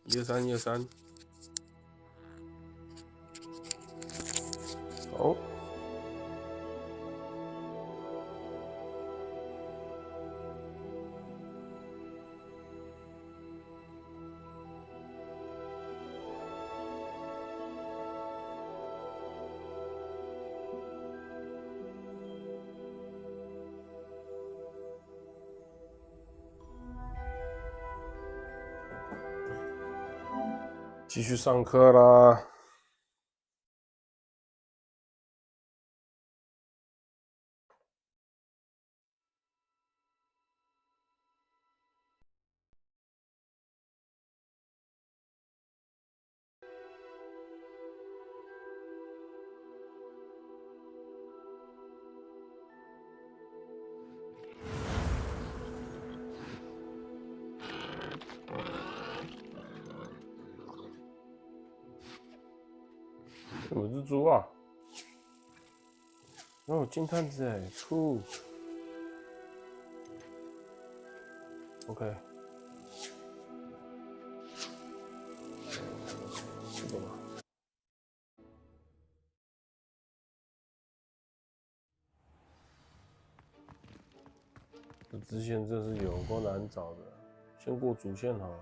123，123，好。继续上课啦！有蜘蛛啊！哦，金探子哎，酷。OK， 这个吧。这支线真是有够难找的，先过主线好了。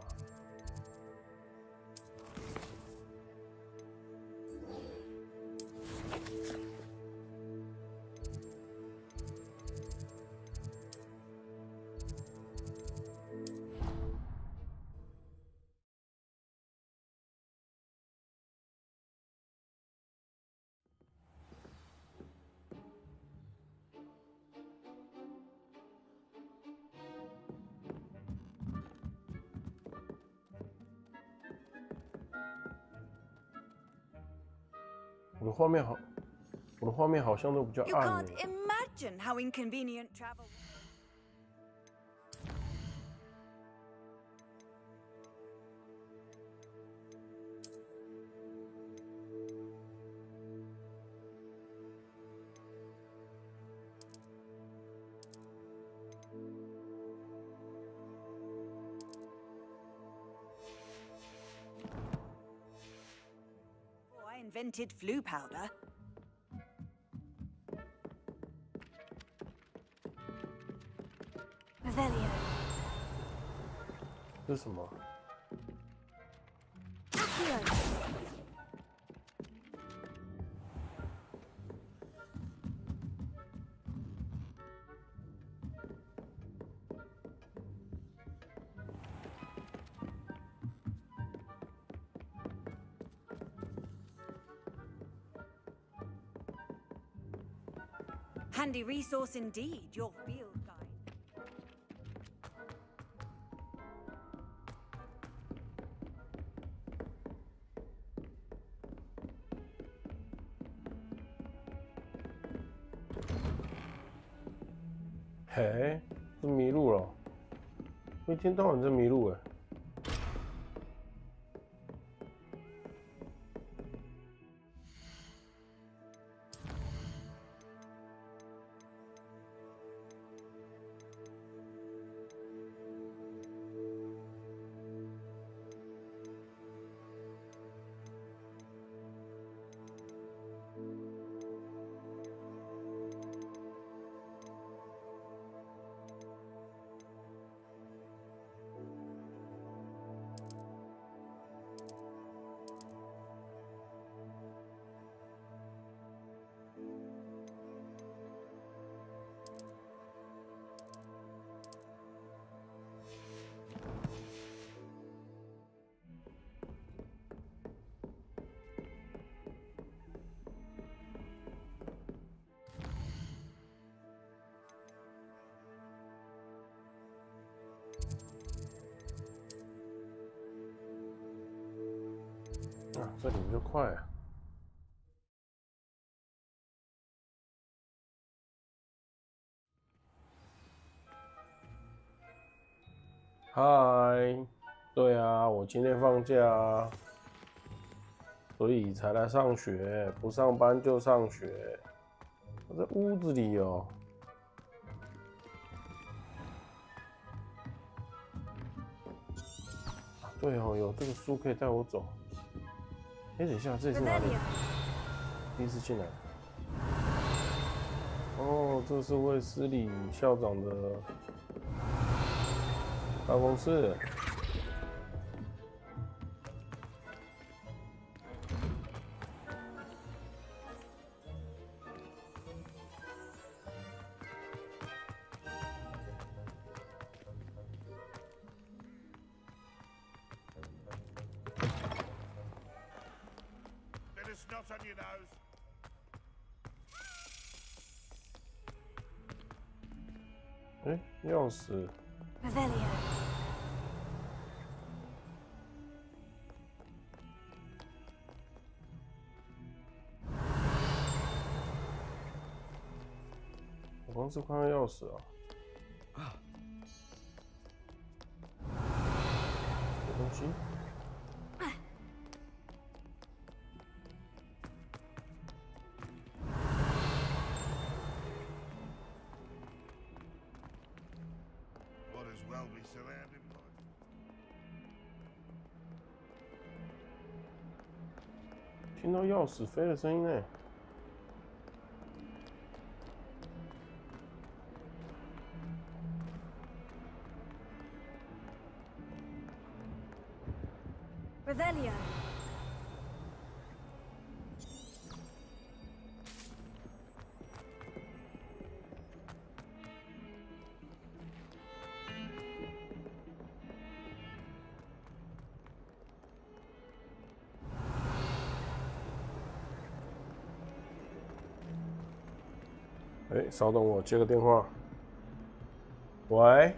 我的画面好像都比较暗耶。Invented flu powder. Revelio. 这是什么？ Accio. Handy resource indeed, your field guide. 嘿，这迷路了，我一天到晚在迷路哎。啊，这里比较快啊。嗨，对啊，我今天放假啊，所以才来上学，不上班就上学。我在屋子里哦。对哦，有这个书可以带我走。哎，等一下，这里是哪里？第一次进来。哦，这是卫斯理校长的办公室。哎，钥匙。我刚是看到钥匙啊。有东西。听到钥匙飞的声音呢。Revelio. 哎，稍等，我接个电话。喂，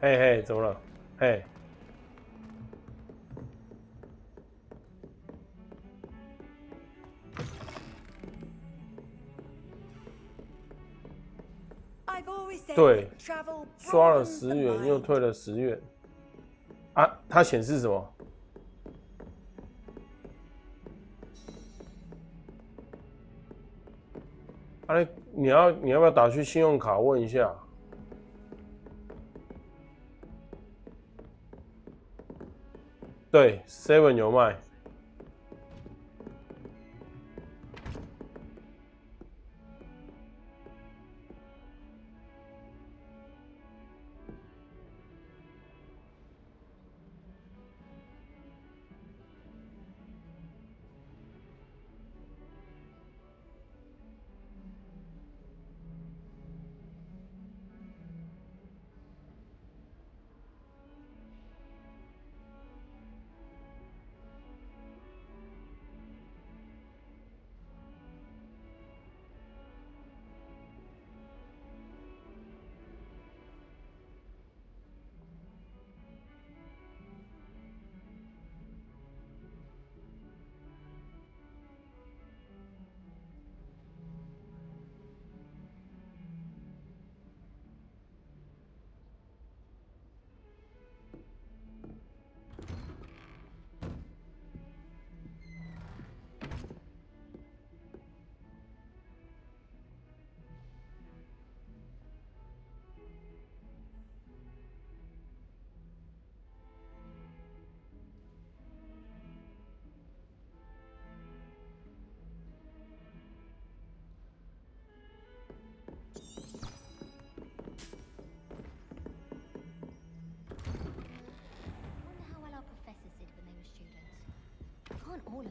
嘿嘿，怎么了？嘿，对，刷了10元，又退了10元。啊，它显示什么？哎，你要不要打去信用卡问一下？对 ，7 有卖。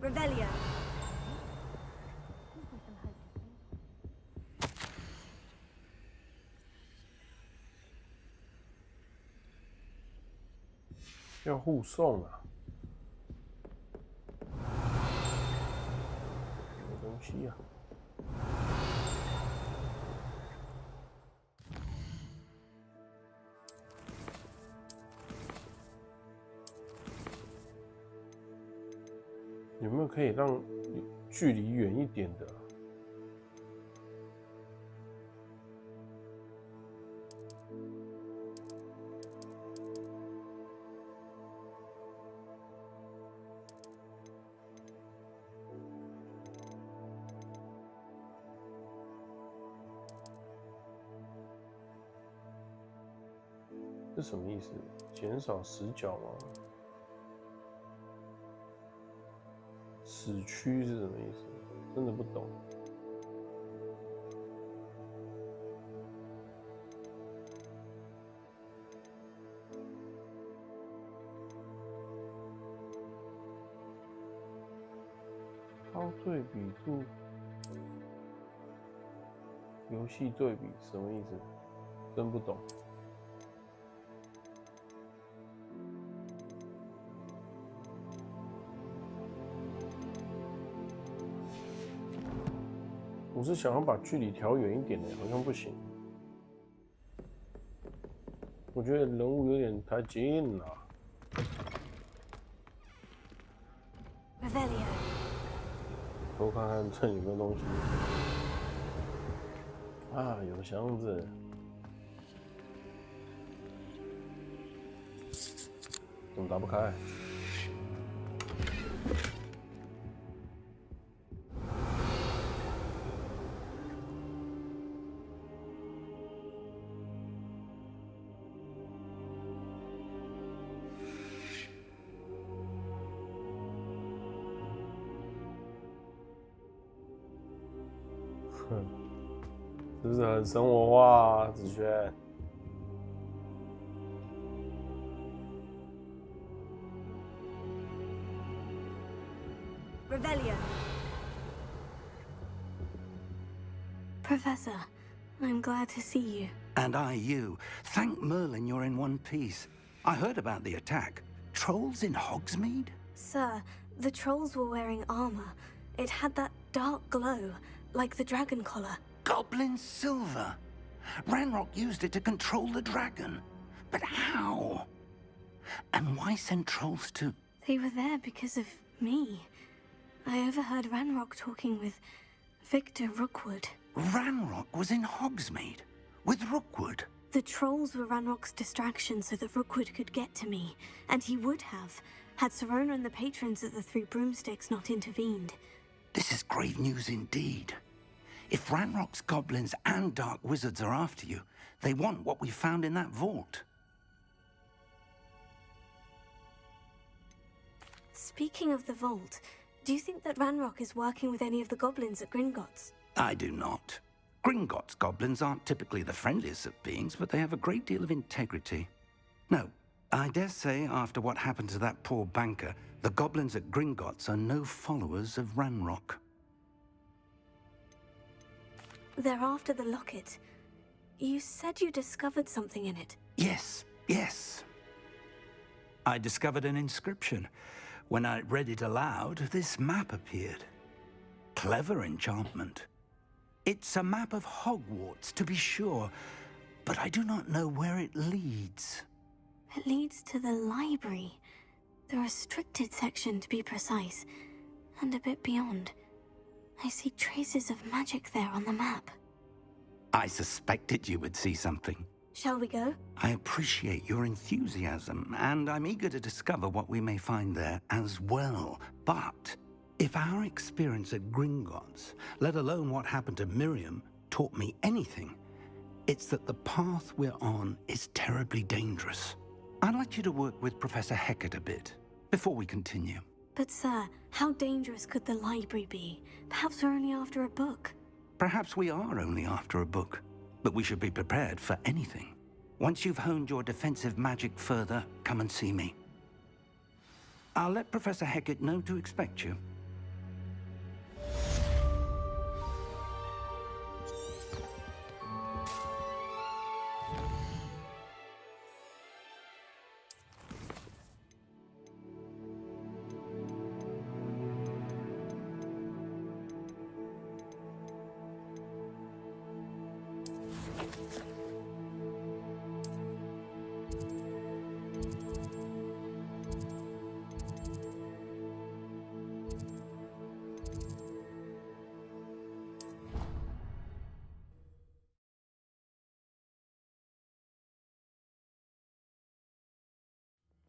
Revelio. 要护送啊！有东西啊！有没有可以让距离远一点的？这什么意思？减少死角吗？死区是什么意思？真的不懂。高对比度，游戏对比什么意思？真不懂。我是想要把距离调远一点的，好像不行。我觉得人物有点太近了。我看看这里有没有东西。啊，有箱子。怎么打不开？哼，是不是很生活化啊，子轩？ Revelio. Professor, I'm glad to see you. And I you. Thank Merlin you're in one piece. I heard about the attack. Trolls in Hogsmeade? Sir, the trolls were wearing armor. It had that dark glow, like the dragon collar. Goblin silver. Ranrock used it to control the dragon. But how? And why send trolls to... They were there because of me. I overheard Ranrock talking with Victor Rookwood. Ranrock was in Hogsmeade? With Rookwood? The trolls were Ranrock's distraction so that Rookwood could get to me. And he would have, had Serona and the patrons of the Three Broomsticks not intervened. This is grave news indeed. If Ranrock's goblins and dark wizards are after you, they want what we found in that vault. Speaking of the vault, do you think that Ranrock is working with any of the goblins at Gringotts? I do not. Gringotts goblins aren't typically the friendliest of beings, but they have a great deal of integrity. No, I dare say after what happened to that poor banker, the goblins at Gringotts are no followers of Ranrock. They're after the locket. You said you discovered something in it. Yes, yes. I discovered an inscription. When I read it aloud, this map appeared. Clever enchantment. It's a map of Hogwarts, to be sure, but I do not know where it leads. It leads to the library. The restricted section, to be precise. And a bit beyond. I see traces of magic there on the map. I suspected you would see something. Shall we go? I appreciate your enthusiasm, and I'm eager to discover what we may find there as well. But if our experience at Gringotts, let alone what happened to Miriam, taught me anything, it's that the path we're on is terribly dangerous. I'd like you to work with Professor Hecat a bit before we continue. But sir, how dangerous could the library be? Perhaps we're only after a book. Perhaps we are only after a book, but we should be prepared for anything. Once you've honed your defensive magic further, come and see me. I'll let Professor Hecat know to expect you.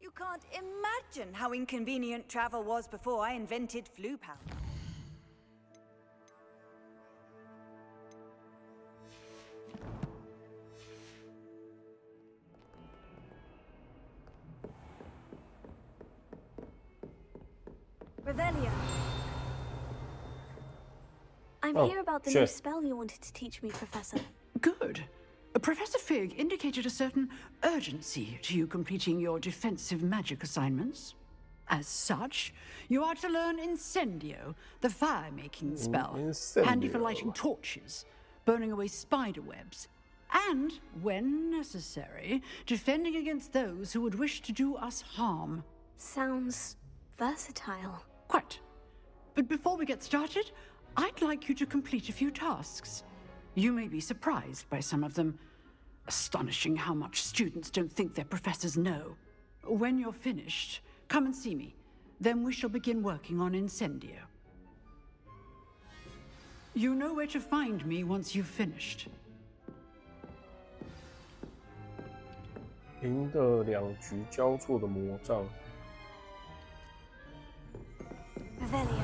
You can't imagine how inconvenient travel was before I invented flu powder. I'm Oh, here about the sure. new spell you wanted to teach me, Professor. Good. Professor Fig indicated a certain urgency to you completing your defensive magic assignments. As such, you are to learn Incendio, the fire-making spell, handy for lighting torches, burning away spider webs, and, when necessary, defending against those who would wish to do us harm. Sounds versatile. Quite. But before we get started, I'd like you to complete a few tasks. You may be surprised by some of them. Astonishing how much students don't think their professors know. When you're finished, come and see me. Then we shall begin working on Incendio. You know where to find me once you've finished. 赢得2局交错的魔杖。 Revelio.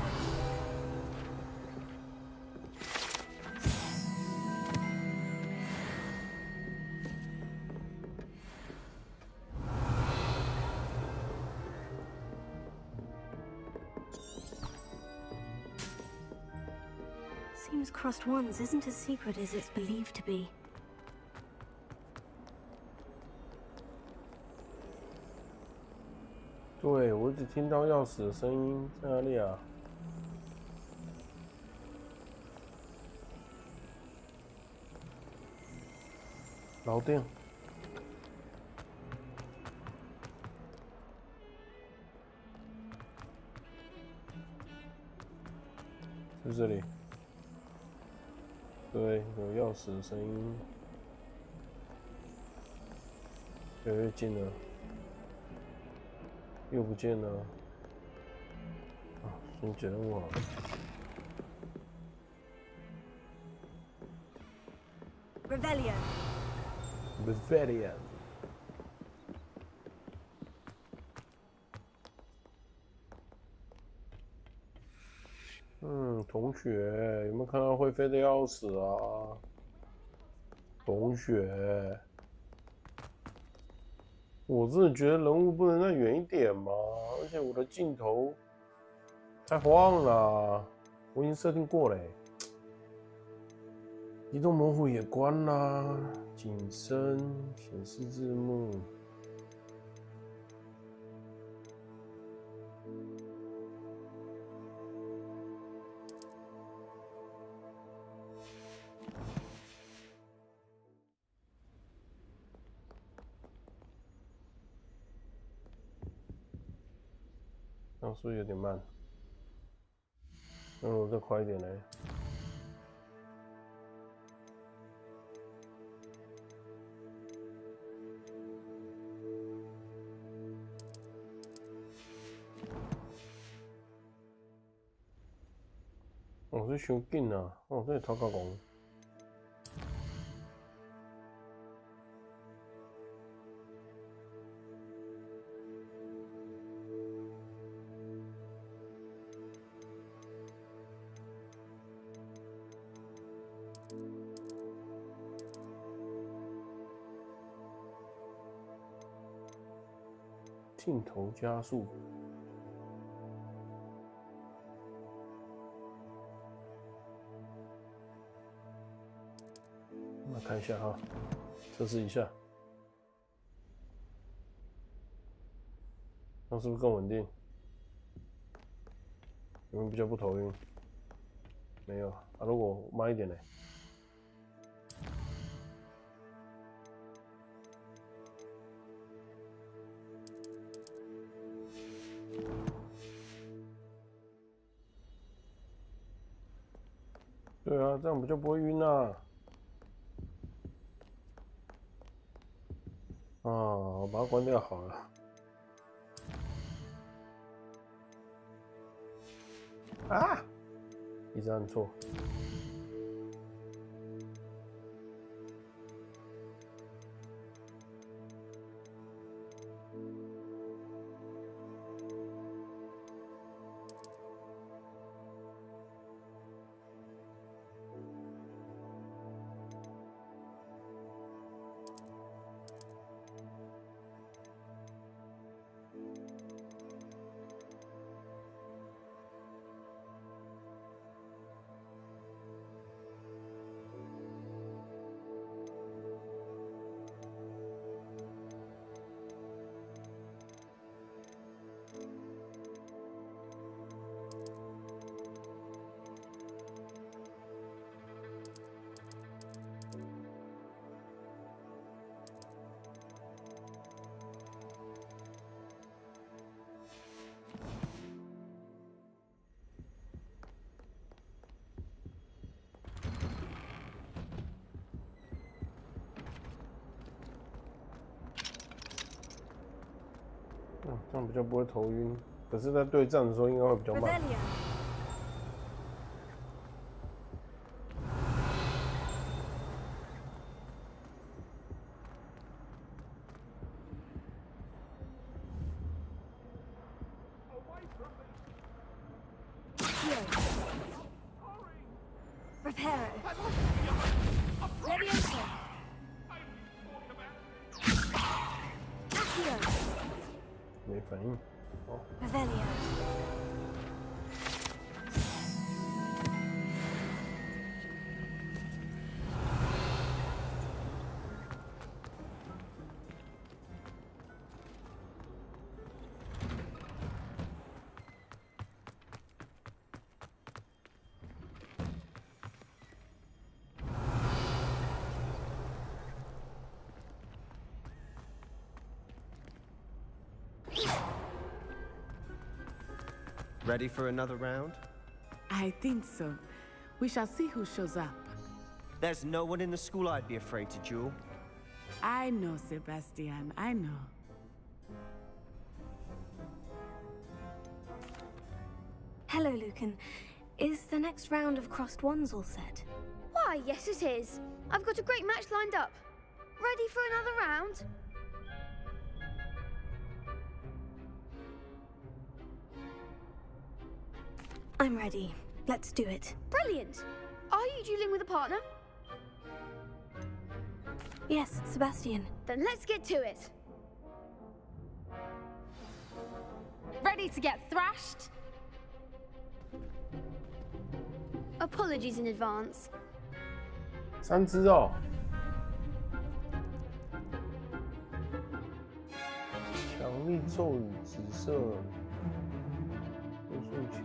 Seems crossed ones isn't as secret as it's believed to be. 对，我只听到钥匙的声音，在哪里啊？老店。是这里。对，有钥匙的声音。越来越近了。 又不见了，啊，先解任务好了。Revelio. Revelio。同学，有没有看到会飞的钥匙啊？同学。 我真的觉得人物不能再远一点吗？而且我的镜头太晃了，我已经设定过了。移动模糊也关啦，景深显示字幕。这样是不是有点慢？我再快一点嘞。哦，这伤紧啊！哦，这头壳戆。 镜头加速。我们看一下哈，测试一下，那是不是更稳定？有没有比较不头晕？没有啊，如果慢一点呢？ 对啊，这样不就不会晕啦？啊，我把它关掉好了。啊！一直按错。这样比较不会头晕。可是，在对战的时候应该会比较慢。没反应。哦。Ready for another round? I think so. We shall see who shows up. There's no one in the school I'd be afraid to duel. I know, Sebastian, I know. Hello, Lucan. Is the next round of crossed ones all set? Why, yes it is. I've got a great match lined up. Ready for another round? I'm ready. Let's do it. Brilliant. Are you dueling with a partner? Yes, Sebastian. Then let's get to it. Ready to get thrashed? Apologies in advance. 3只哦。强力咒语紫色。结束前。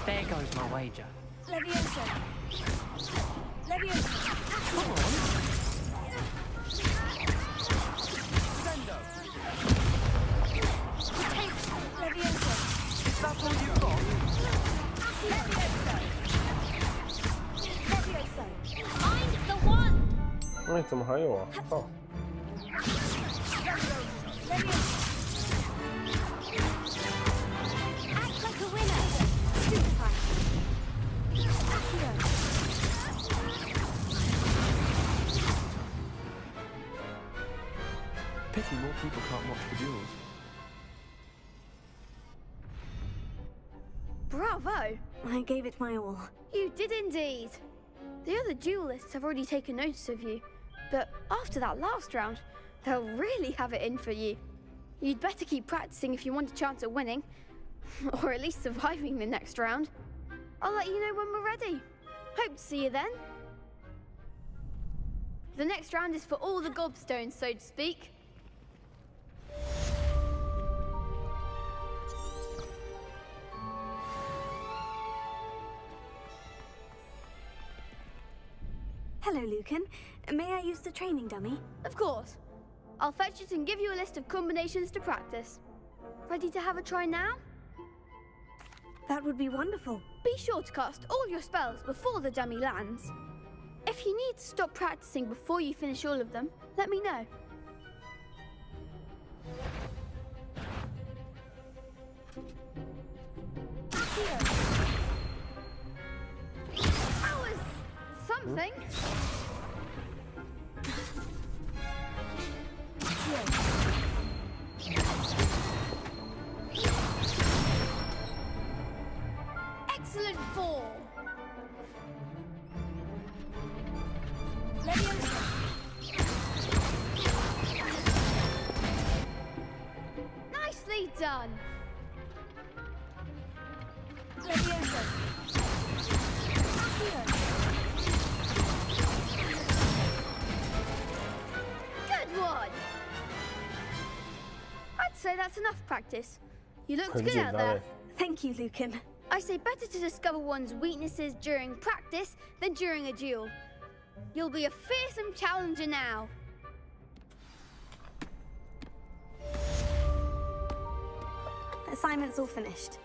There goes my wager. Leviosa. Leviosa. Come on. Sendo! Leviosa. Is that all you've got? Leviosa. Leviosa. Find the one! 哎，怎么还有啊？哦。Leviosa. Act like a winner! Stupefy! Accio! Pity more people can't watch the duels. Bravo! I gave it my all. You did indeed. The other duelists have already taken notice of you, but after that last round, they'll really have it in for you. You'd better keep practicing if you want a chance at winning, or at least surviving the next round. I'll let you know when we're ready. Hope to see you then. The next round is for all the gobstones, so to speak. Hello, Lucan. May I use the training dummy? Of course. I'll fetch it and give you a list of combinations to practice. Ready to have a try now? That would be wonderful. Be sure to cast all your spells before the dummy lands. If you need to stop practicing before you finish all of them, let me know. That was something. Excellent form. Leviosa. Nicely done. Leviosa. Accio. Good one. I'd say that's enough practice. You looked 很 good 简 out 单 there. 哎。 Thank you, Lucan. I say better to discover one's weaknesses during practice than during a duel. You'll be a fearsome challenger now. Assignment's all finished.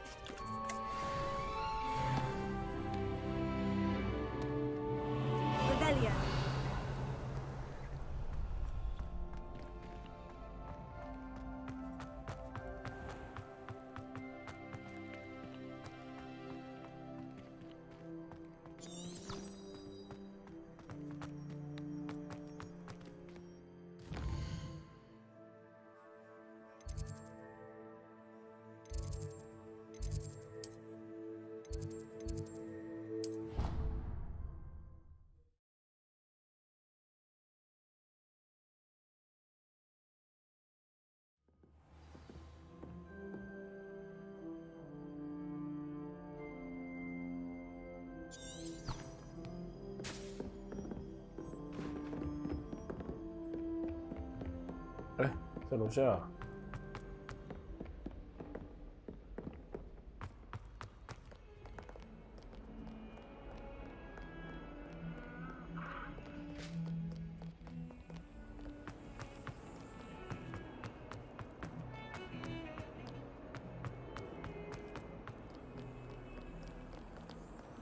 楼下。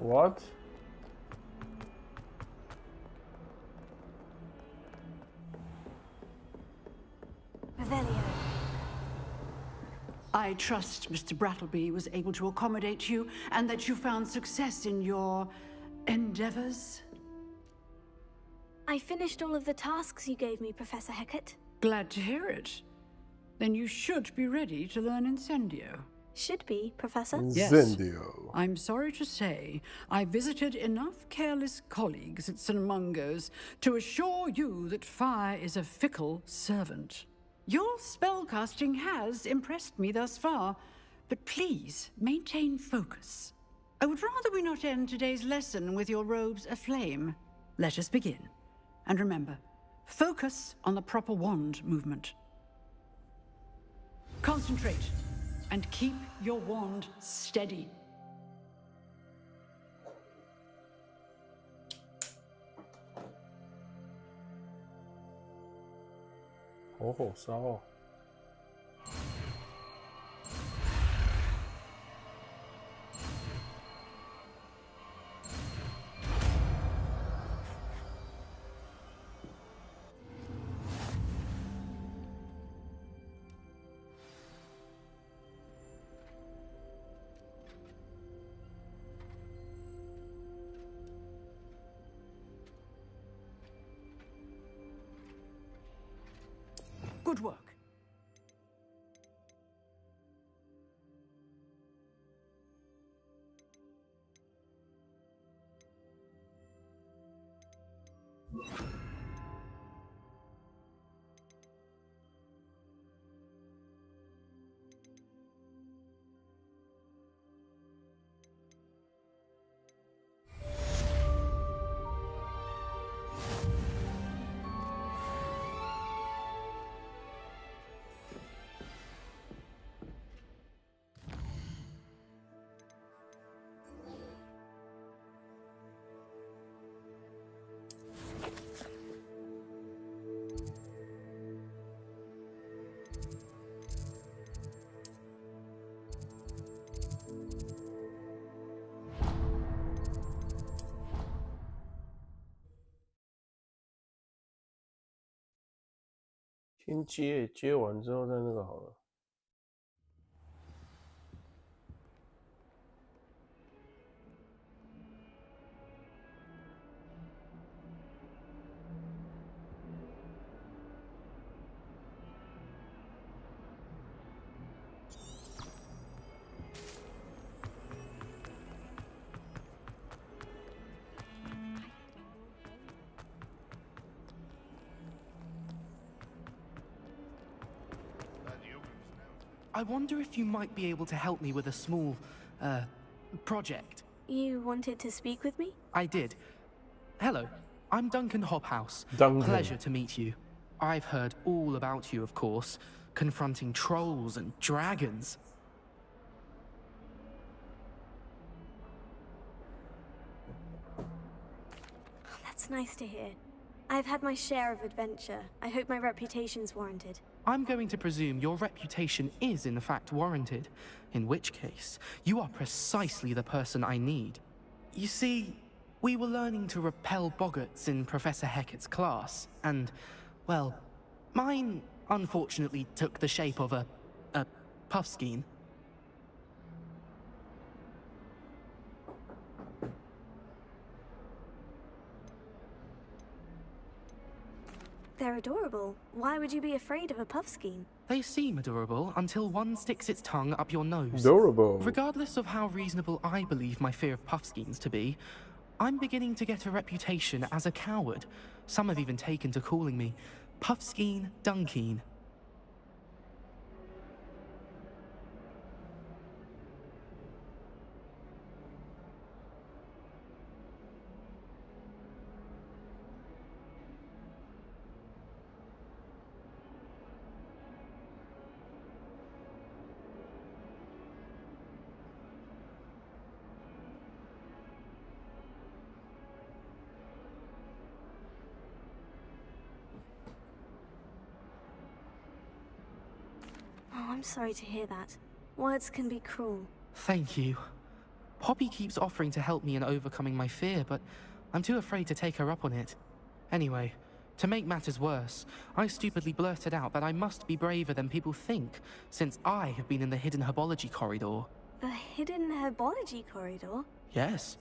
What? Revelio. I trust Mr. Brattleby was able to accommodate you and that you found success in your endeavors. I finished all of the tasks you gave me, Professor Hecat. Glad to hear it. Then you should be ready to learn Incendio. Should be, Professor. Incendio. I'm sorry to say, I visited enough careless colleagues at St. Mungo's to assure you that fire is a fickle servant. Your spellcasting has impressed me thus far, but please maintain focus. I would rather we not end today's lesson with your robes aflame. Let us begin. And remember, focus on the proper wand movement. Concentrate. And keep your wand steady. Oh, 好烧哦。Good work.先接完之后再那个好了。I wonder if you might be able to help me with a small, project. You wanted to speak with me? I did. Hello, I'm Duncan Hobhouse. Duncan. Pleasure to meet you. I've heard all about you, of course, confronting trolls and dragons. That's nice to hear. I've had my share of adventure. I hope my reputation's warranted. I'm going to presume your reputation is in fact warranted, in which case, you are precisely the person I need. You see, we were learning to repel boggarts in Professor Hecat's class, and, well, mine unfortunately took the shape of a puffskein. They're adorable. Why would you be afraid of a puffskein? They seem adorable until one sticks its tongue up your nose. Adorable. Regardless of how reasonable I believe my fear of puffskeins to be, I'm beginning to get a reputation as a coward. Some have even taken to calling me Puffskein Dunkeen. I'm sorry to hear that. Words can be cruel. Thank you. Poppy keeps offering to help me in overcoming my fear, but I'm too afraid to take her up on it. Anyway, to make matters worse, I stupidly blurted out that I must be braver than people think, since I have been in the hidden herbology corridor. The hidden herbology corridor? Yes.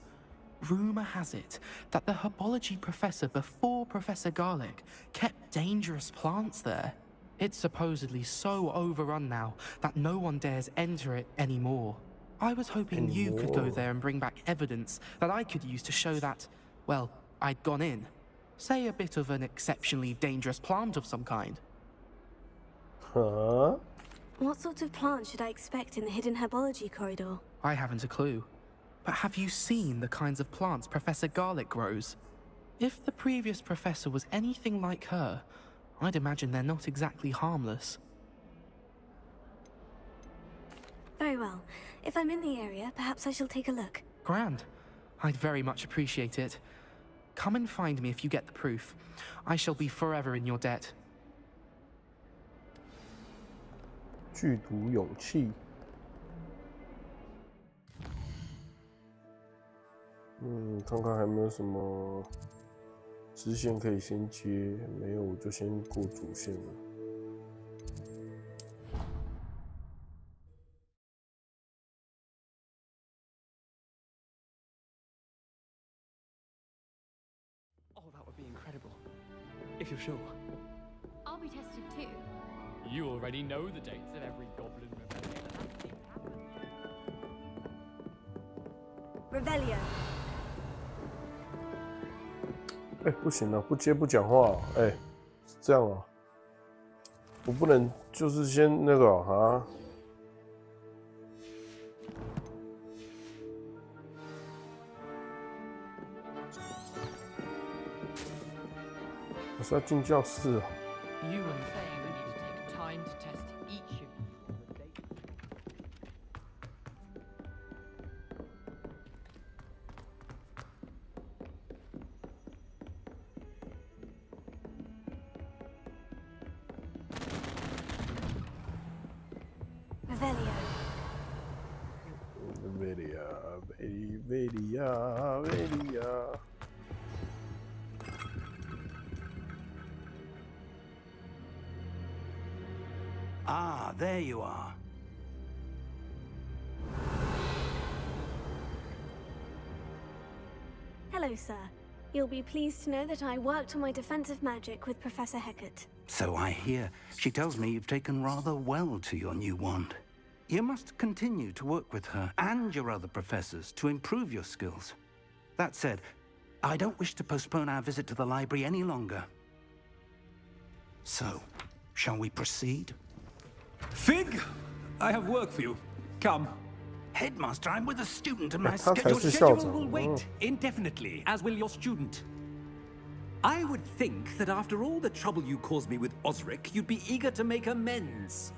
Rumor has it that the herbology professor before Professor Garlic kept dangerous plants there. It's supposedly so overrun now that no one dares enter it anymore. I was hoping you could go there and bring back evidence that I could use to show that, well, I'd gone in. Say a bit of an exceptionally dangerous plant of some kind. Huh? What sort of plant should I expect in the hidden herbology corridor? I haven't a clue. But have you seen the kinds of plants Professor Garlic grows? If the previous professor was anything like her, I'd imagine they're not exactly harmless. Very well. If I'm in the area, perhaps I shall take a look. Grand. I'd very much appreciate it. Come and find me if you get the proof. I shall be forever in your debt. 剧毒勇气。看看还有没有什么支线可以先接，没有我就先过主线了。Oh, that would be incredible. If you're sure. I'll be tested too. You already know the dates of every goblin rebellion. Revelio. 不行啊，不接不讲话，是这样啊，我不能就是先那个啊。我是要进教室啊。You were saying we need to take time to test each of you. Revelio。Ah, there you are. Hello, sir. You'll be pleased to know that I worked on my defensive magic with Professor Hecat. So I hear. She tells me you've taken rather well to your new wand. You must continue to work with her and your other professors to improve your skills. That said, I don't wish to postpone our visit to the library any longer. So, shall we proceed? Fig, I have work for you. Come. Headmaster, I'm with a student and my Your schedule will wait indefinitely, as will your student. I would think that after all the trouble you caused me with Osric, you'd be eager to make amends.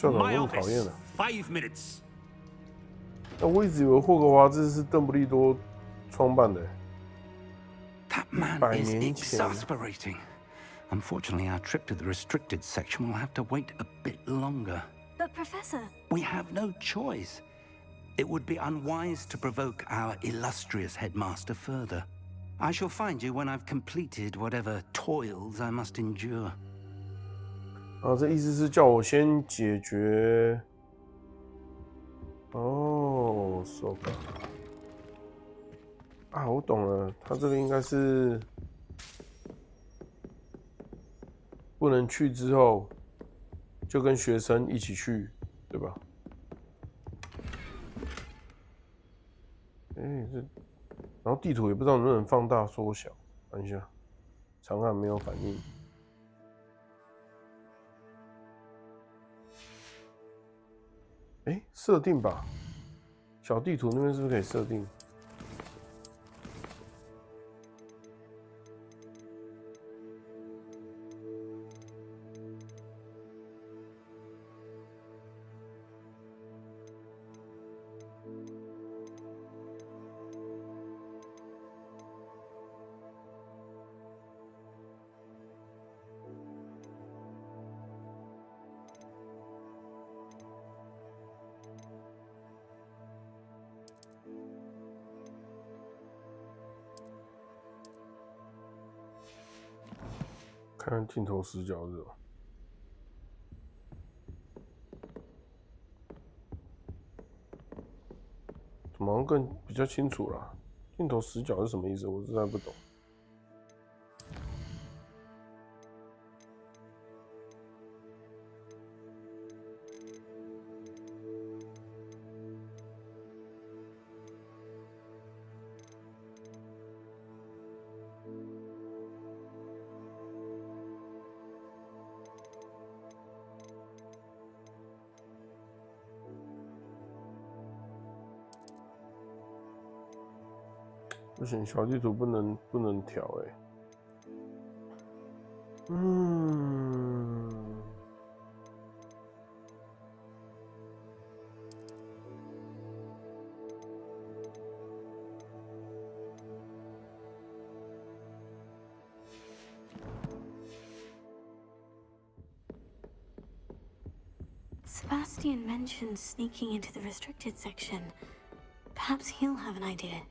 My office, 5 minutes. 我一直以为霍格华兹是邓布利多创办的。That man is exasperating. Unfortunately, our trip to the restricted section will have to wait a bit longer. But, Professor... We have no choice. It would be unwise to provoke our illustrious headmaster further. I shall find you when I've completed whatever toils I must endure. 这意思是叫我先解决。哦，so good。我懂了，他这个应该是不能去之后，就跟学生一起去，对吧？然后地图也不知道能不能放大缩小，看一下，长按没有反应。设定吧，小地图那边是不是可以设定？看看镜头死角是吧？怎么好像更比较清楚啦？镜头死角是什么意思？我实在不懂。不行，小地图不能调哎。Sebastian mentioned sneaking into the restricted section. Perhaps he'll have an idea.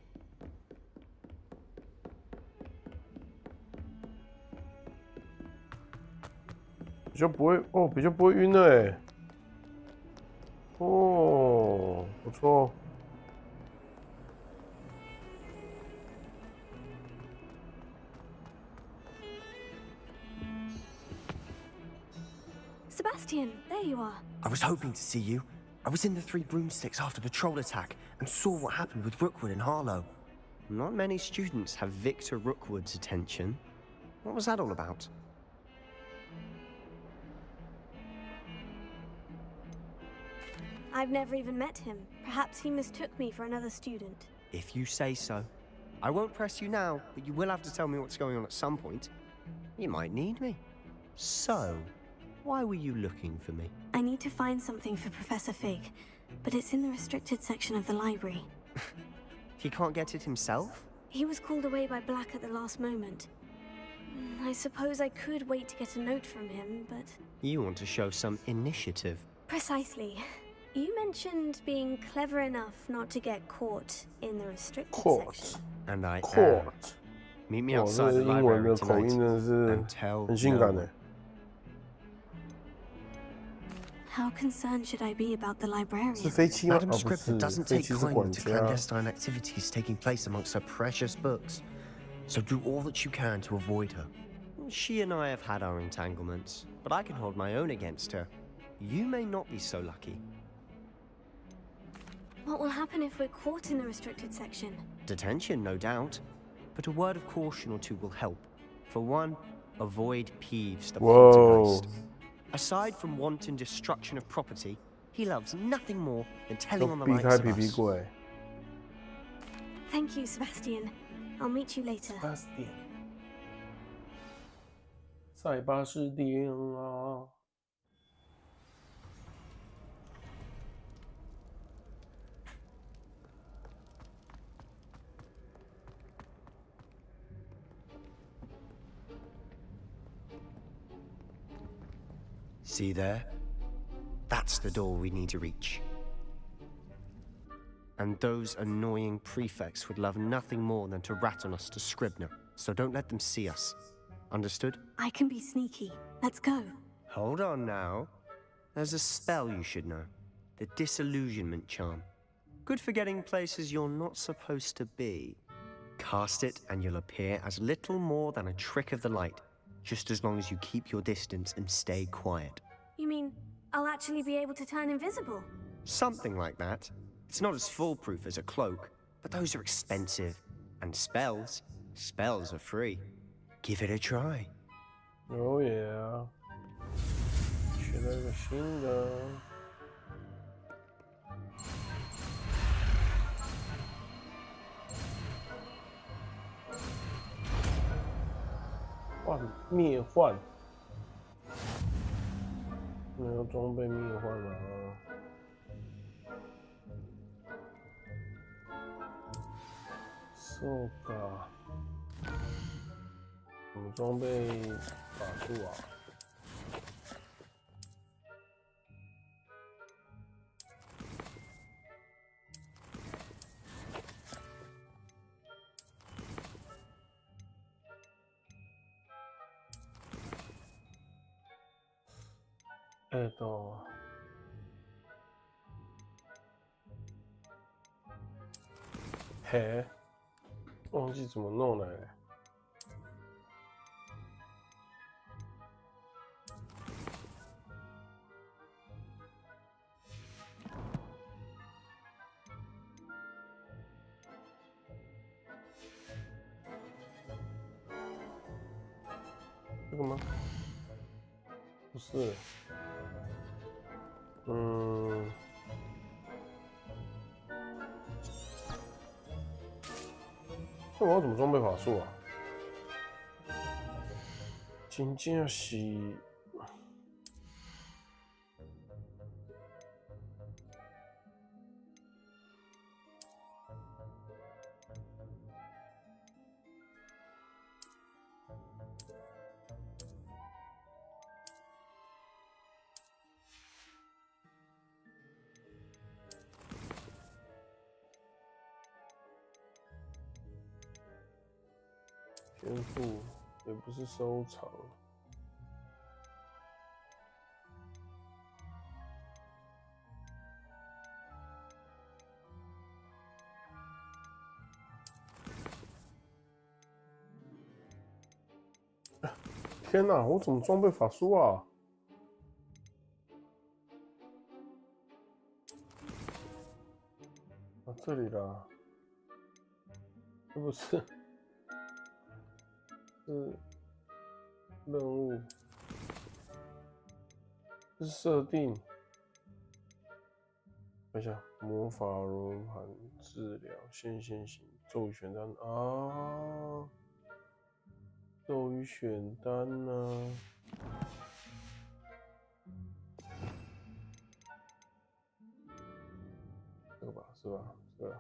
比较不会哦，比较不会晕了哎。哦，不错。Sebastian, there you are. I was hoping to see you. I was in the Three Broomsticks after the troll attack and saw what happened with Rookwood and Harlow. Not many students have Victor Rookwood's attention. What was that all about? I've never even met him. Perhaps he mistook me for another student. If you say so. I won't press you now, but you will have to tell me what's going on at some point. You might need me. So, why were you looking for me? I need to find something for Professor Fig, but it's in the restricted section of the library. He can't get it himself? He was called away by Black at the last moment. I suppose I could wait to get a note from him, but... You want to show some initiative. Precisely. You mentioned being clever enough not to get caught in the restricted section. And I am. Meet me outside the library tonight and tell no one. How concerned should I be about the librarian? Madam Scrivener doesn't take kindly to clandestine activities taking place amongst her precious books. So do all that you can to avoid her. She and I have had our entanglements, but I can hold my own against her. You may not be so lucky. What will happen if we're caught in the restricted section? Detention, no doubt. But a word of caution or two will help. For one, avoid Ps5 the poltergeist. Aside from wanton destruction of property, he loves nothing more than telling on the likes of us. Thank you, Sebastian. I'll meet you later. Sebastian. 塞巴斯汀啊。See there? That's the door we need to reach. And those annoying prefects would love nothing more than to rat on us to Scribner, so don't let them see us. Understood? I can be sneaky. Let's go. Hold on now. There's a spell you should know. The Disillusionment Charm. Good for getting places you're not supposed to be. Cast it and you'll appear as little more than a trick of the light. Just as long as you keep your distance and stay quiet. You mean I'll actually be able to turn invisible? Something like that. It's not as foolproof as a cloak, but those are expensive. And spells are free. Give it a try. Oh yeah. 学到一个新的。灭幻，没有装备灭幻了啊！そうか，怎么装备法术啊？嘿，忘记怎么弄来了。这个吗？不是。那我要怎么装备法术啊？真正是。天赋也不是收藏。天哪，我怎么装备法术啊？啊，这里啦，这不是。是任务，是设定。等一下，魔法轮盘治疗线性型咒语选单啊，咒语选单呢？这个吧，是吧？是吧？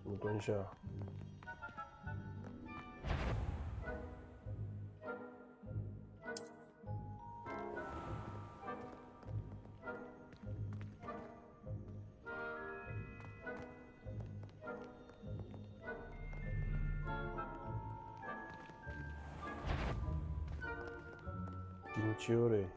我蹲下。紧张嘞。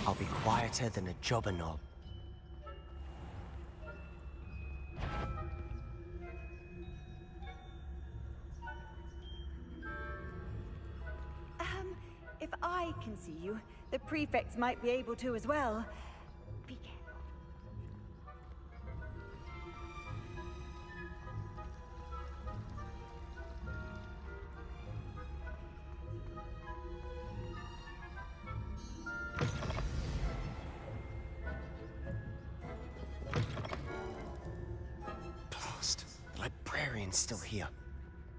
I'll be quieter than a jobberknoll. If I can see you, the prefects might be able to as well. Be careful. Blast! The librarian's still here.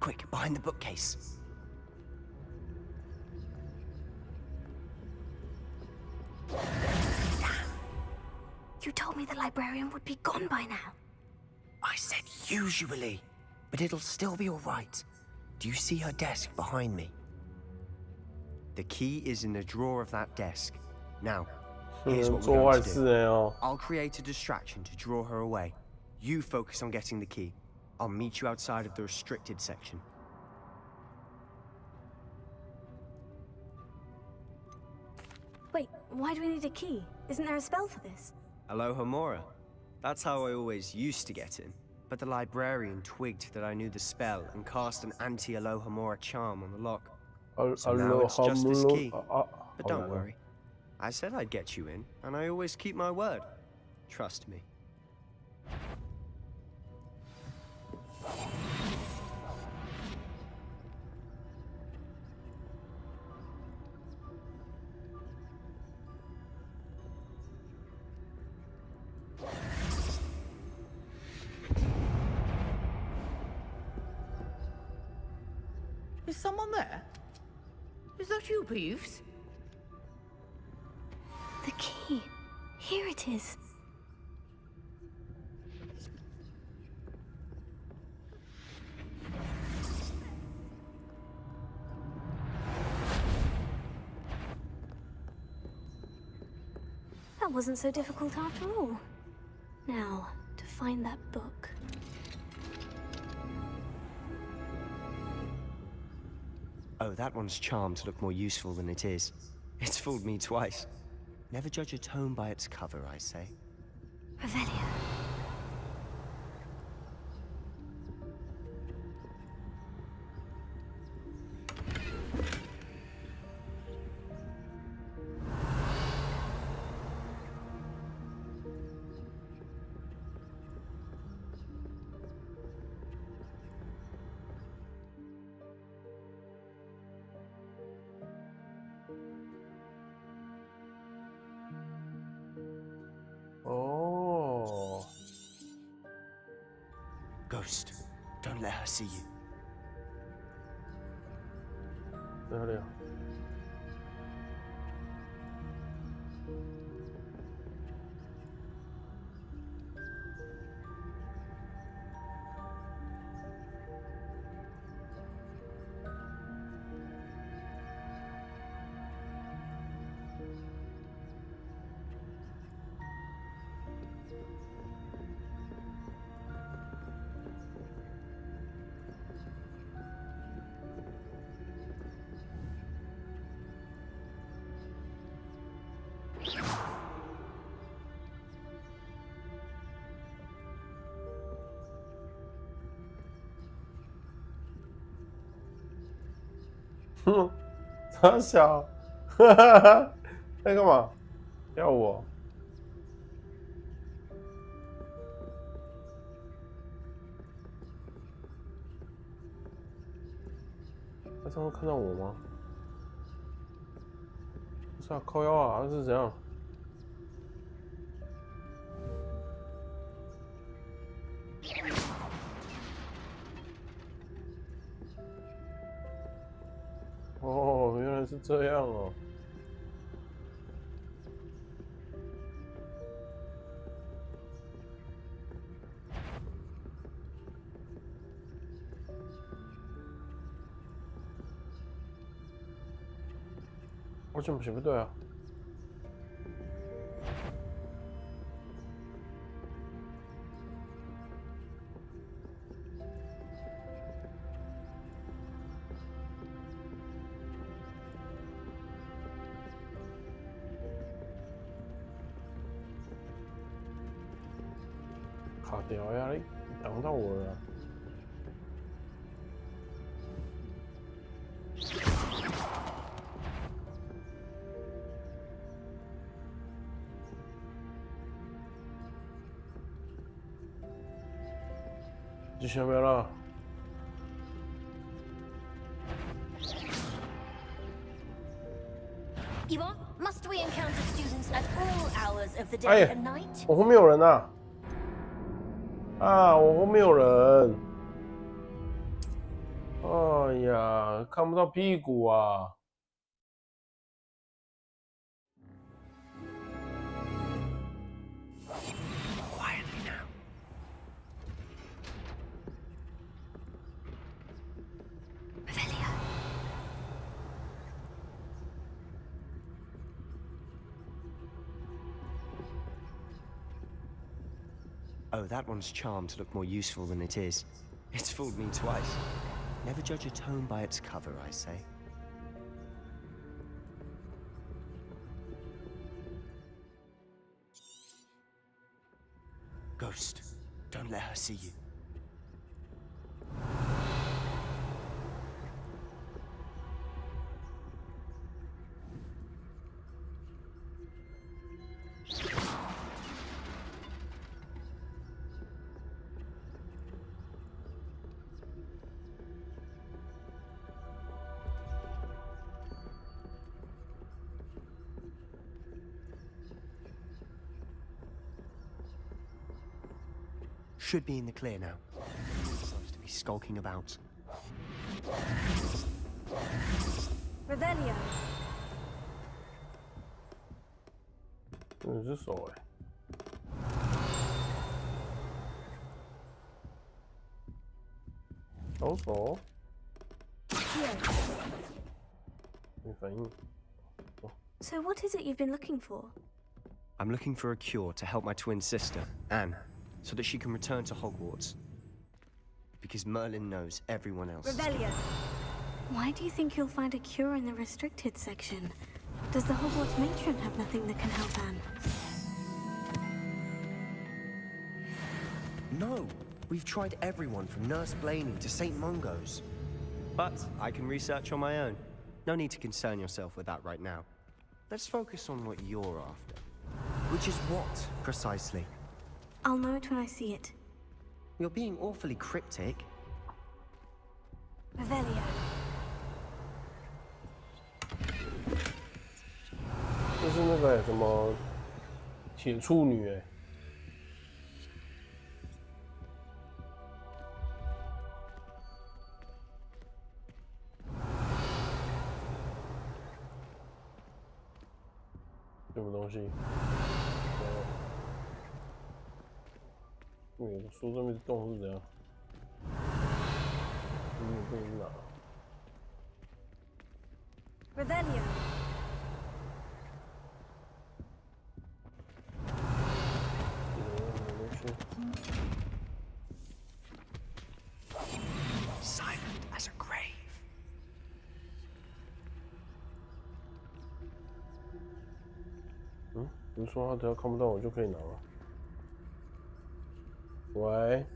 Quick, behind the bookcase. You told me the librarian would be gone by now. I said usually, but it'll still be all right. Do you see her desk behind me? The key is in the drawer of that desk. Now, here's what we're going to do. I'll create a distraction to draw her away. You focus on getting the key. I'll meet you outside of the restricted section. Wait, why do we need a key? Isn't there a spell for this? Alohomora. That's how I always used to get in. But the librarian twigged that I knew the spell and cast an anti-Alohomora charm on the lock. So now it's just this key. But don't worry. I said I'd get you in, and I always keep my word. Trust me. Is someone there? Is that you, Peeves? The key. Here it is. That wasn't so difficult after all. Now, to find that book. Oh, that one's charmed to look more useful than it is. It's fooled me twice. Never judge a tome by its cover, I say. Revelio. Oh. Ghost, don't let her see you. 在哪里啊？哼，傻小，哈哈哈，在干嘛？要我？他这样会看到我吗？不是啊，靠腰啊，他是怎样？哦，原来是这样哦。我怎么写不对啊？卡掉呀！你挡到我了。继续没了。Must we encounter students at all hours of the day 哎 and night? 我后面有人呐！啊，我后面有人。哎呀，看不到屁股啊！ Oh, that one's charmed to look more useful than it is. It's fooled me twice. Never judge a tome by its cover, I say. Ghost, don't let her see you. Should be in the clear now. Supposed to be skulking about. Revelio. 你是手哎。小手。没反应。So what is it you've been looking for? I'm looking for a cure to help my twin sister, Anne, so that she can return to Hogwarts. Because Merlin knows everyone else. Revelio. Why do you think you'll find a cure in the restricted section? Does the Hogwarts matron have nothing that can help Anne? No, we've tried everyone from Nurse Blaney to St. Mungo's. But I can research on my own. No need to concern yourself with that right now. Let's focus on what you're after. Which is what, precisely? I'll know it when I see it. You're being awfully cryptic. Revelio. 这是那个什么铁处女哎。什么东西？书上面的洞是怎样？不能拿。Revelio. Silent as a grave. 不是说他只要看不到我就可以拿吗？喂？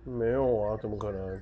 没有啊，怎么可能？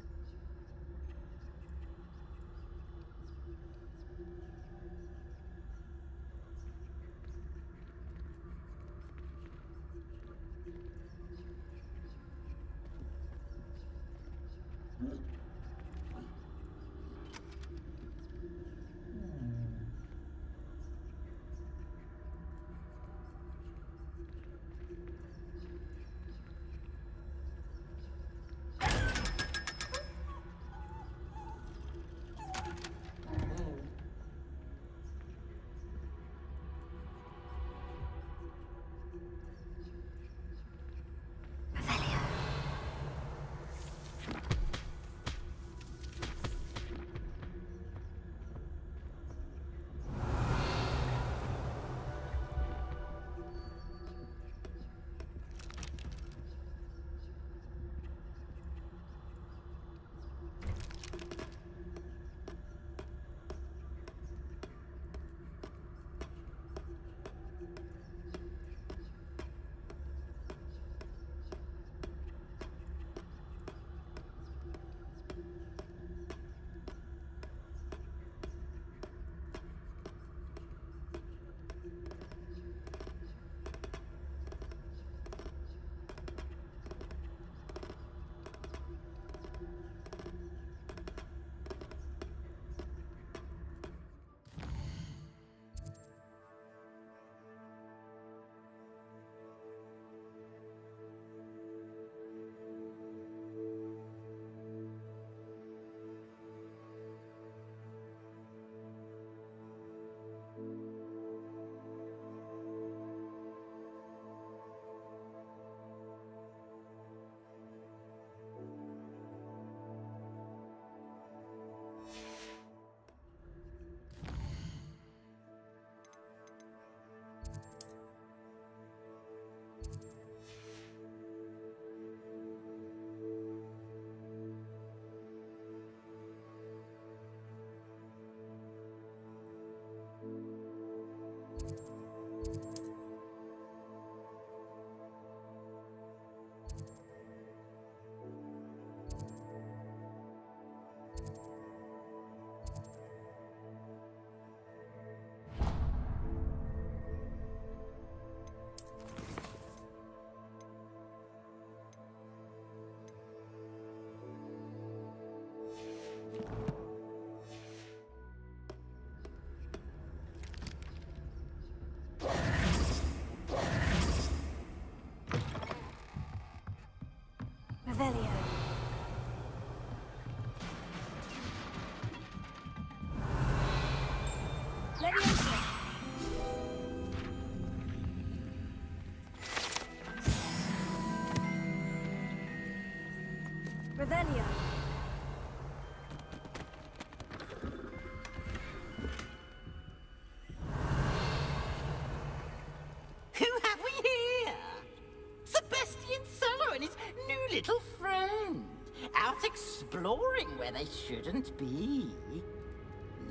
exploring where they shouldn't be.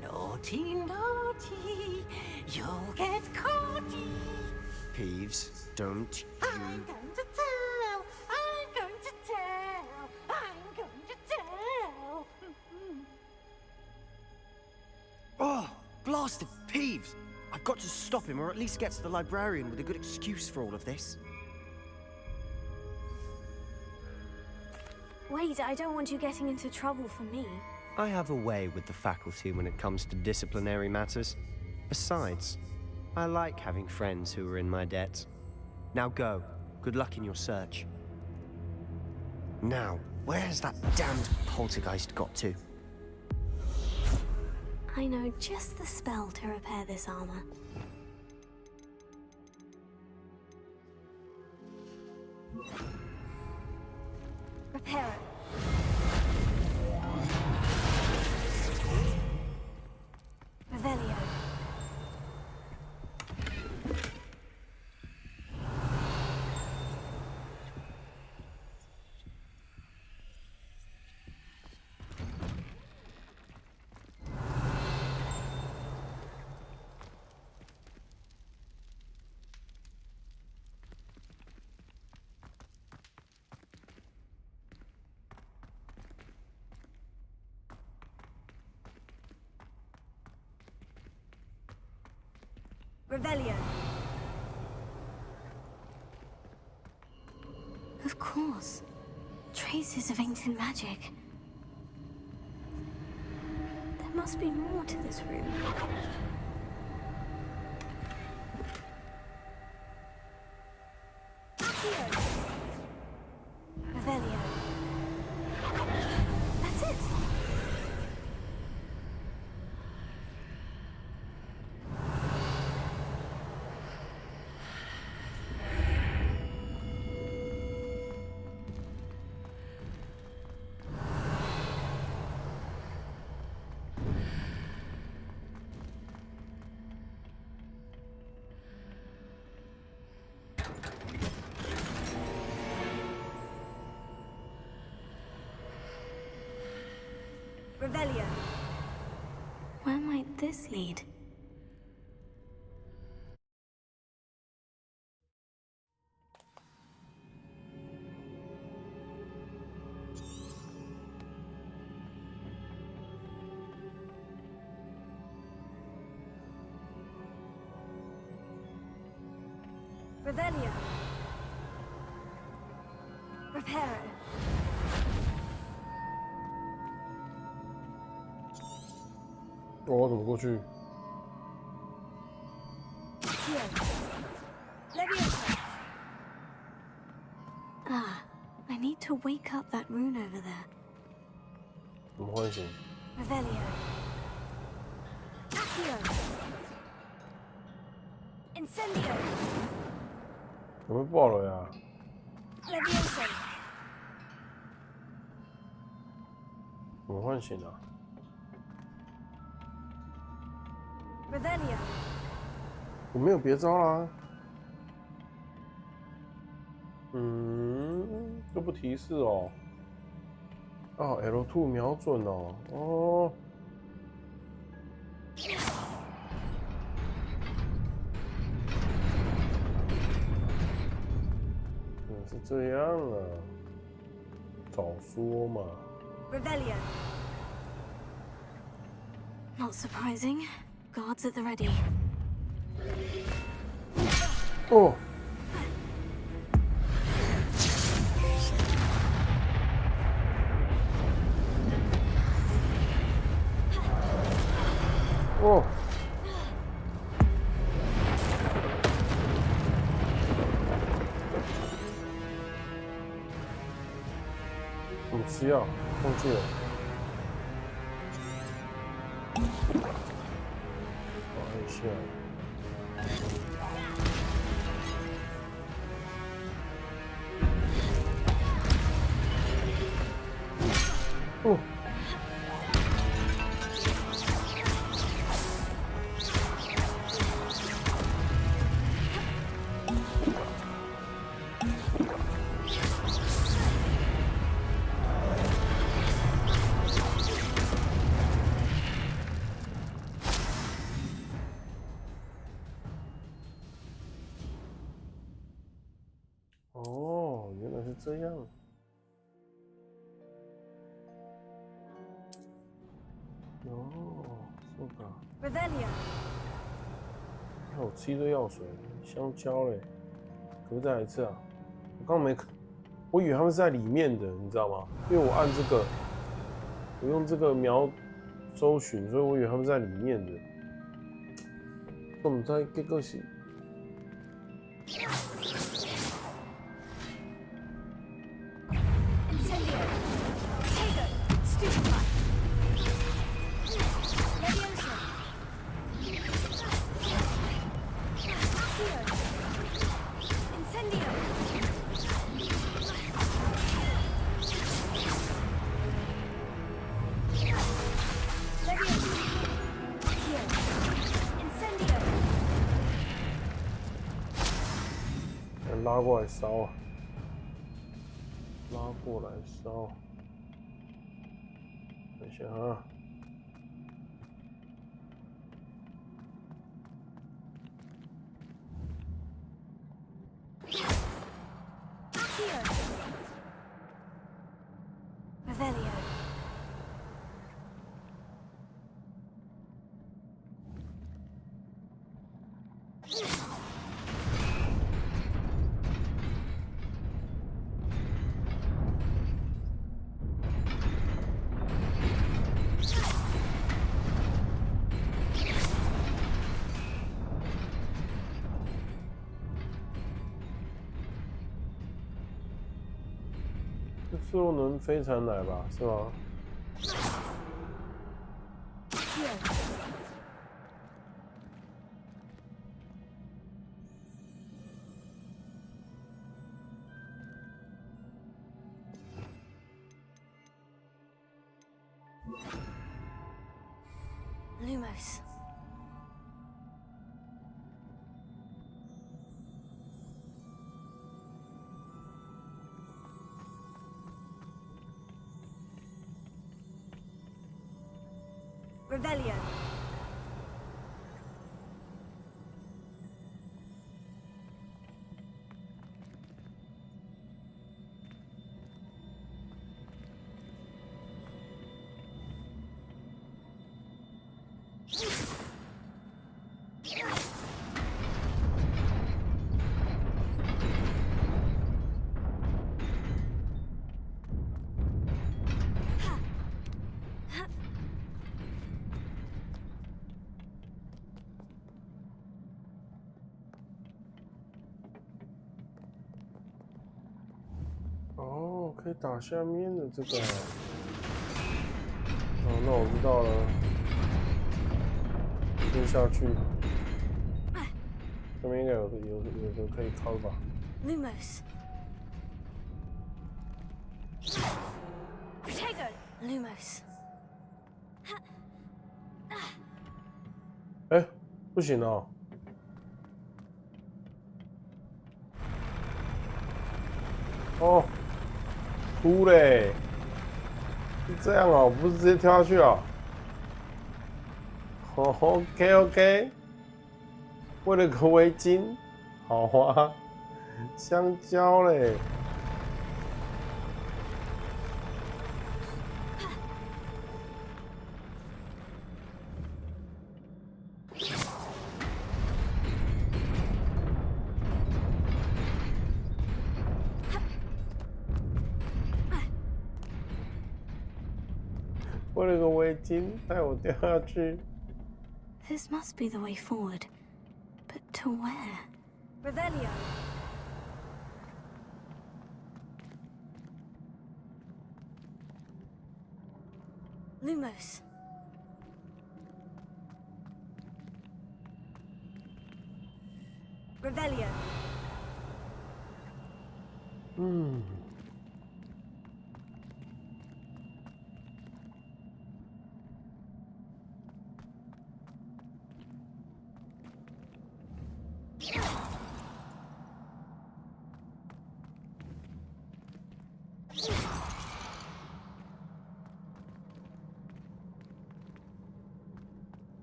Naughty, naughty, you'll get caughty. Peeves, don't I'm going to tell, I'm going to tell, I'm going to tell. Oh, blasted Peeves! I've got to stop him, or at least get to the librarian with a good excuse for all of this. Wait, I don't want you getting into trouble for me. I have a way with the faculty when it comes to disciplinary matters. Besides, I like having friends who are in my debt. Now go. Good luck in your search. Now, where's that damned poltergeist got to? I know just the spell to repair this armor. Repair it. Revelio. Revelio. Of course. Traces of ancient magic. There must be more to this room. Revelio. That's it. Revelio. Where might this lead? Revelio. Repair it.我怎么过去？ Ah, I need to wake up that rune over there. 怎么唤醒？ Revelio. Accio. Incendio. 有没有爆了呀？ Levioso. 怎么唤醒啊？ Revelio. 我没有别招啦。都不提示哦。哦 ，L2 瞄准哦，哦。是这样啊，早说嘛。Revelio. Not surprising. Guards at the ready. 哦。哦。怎么吃药？忘记了。按下。哦。是这样。哦，そうか。Revelio. 还有吃一堆药水，香蕉嘞，可不可以再来一次啊？我刚没，我以为他们是在里面的，你知道吗？因为我按这个，我用这个瞄搜寻，所以我以为他们在里面的。我们在这个是。拉过来烧啊！拉过来烧。等一下啊！这次我能飞船来吧？是吗？ Lumos. Revelio.哦，可以打下面的这个。哦，那我知道了。先下去。这边应该有个可以靠吧。Lumos. Lumos. 哎，不行哦。 哦，哭嘞！是这样哦，不是直接跳下去哦。OK， 为了个围巾，好啊，香蕉嘞。为了个围巾，害我掉下去。This must be the way forward, but to where? Revelio. Lumos. Revelio. 嗯。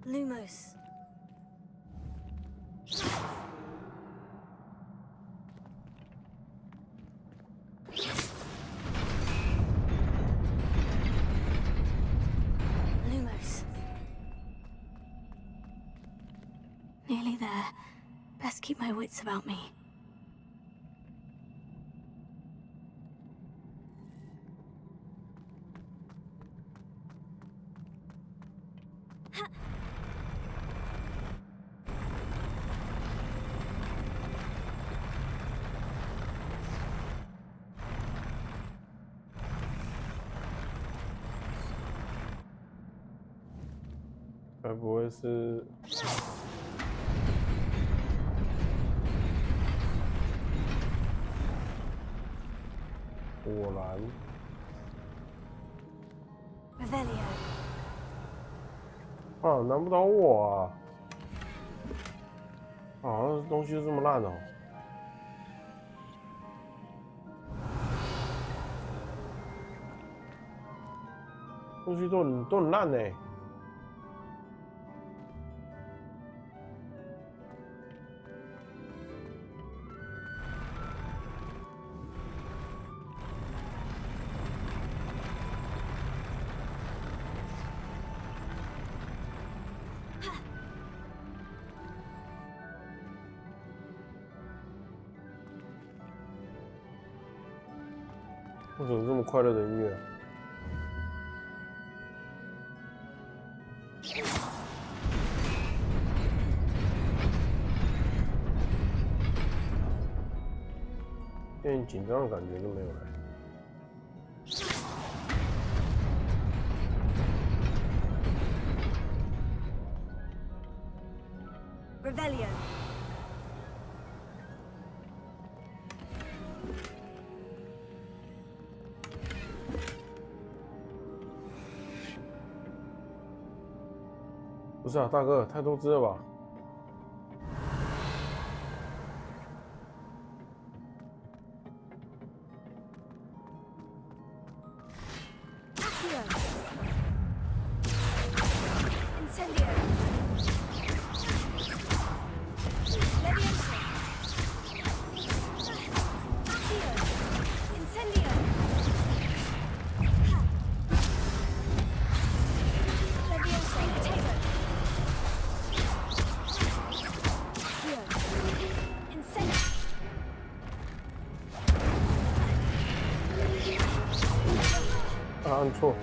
Lumos. Nearly there. Best keep my wits about me.该不会是？果然。啊，难不倒我啊！啊，那东西就这么烂哦。东西都很烂呢。为什么这么快乐的音乐啊？一点紧张的感觉都没有了。Revelio. 不是啊，大哥，太多只了吧？按错。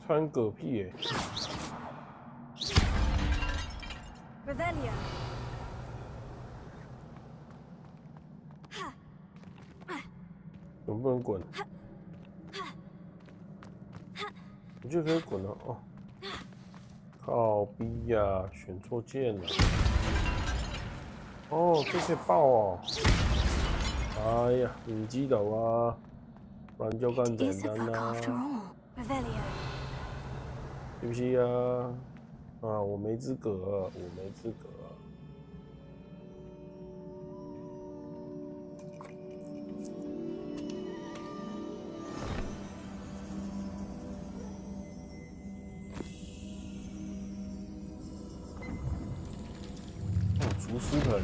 穿嗝屁耶！Revelio。能不能滚？我觉得可以滚了哦。靠逼呀，选错键了。哦，这可以爆哦。哎呀，你击倒啊，不然就更简单啦。是不是啊？啊，我没资格，我没资格。哦，厨师盆，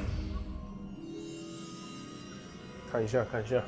看一下，看一下。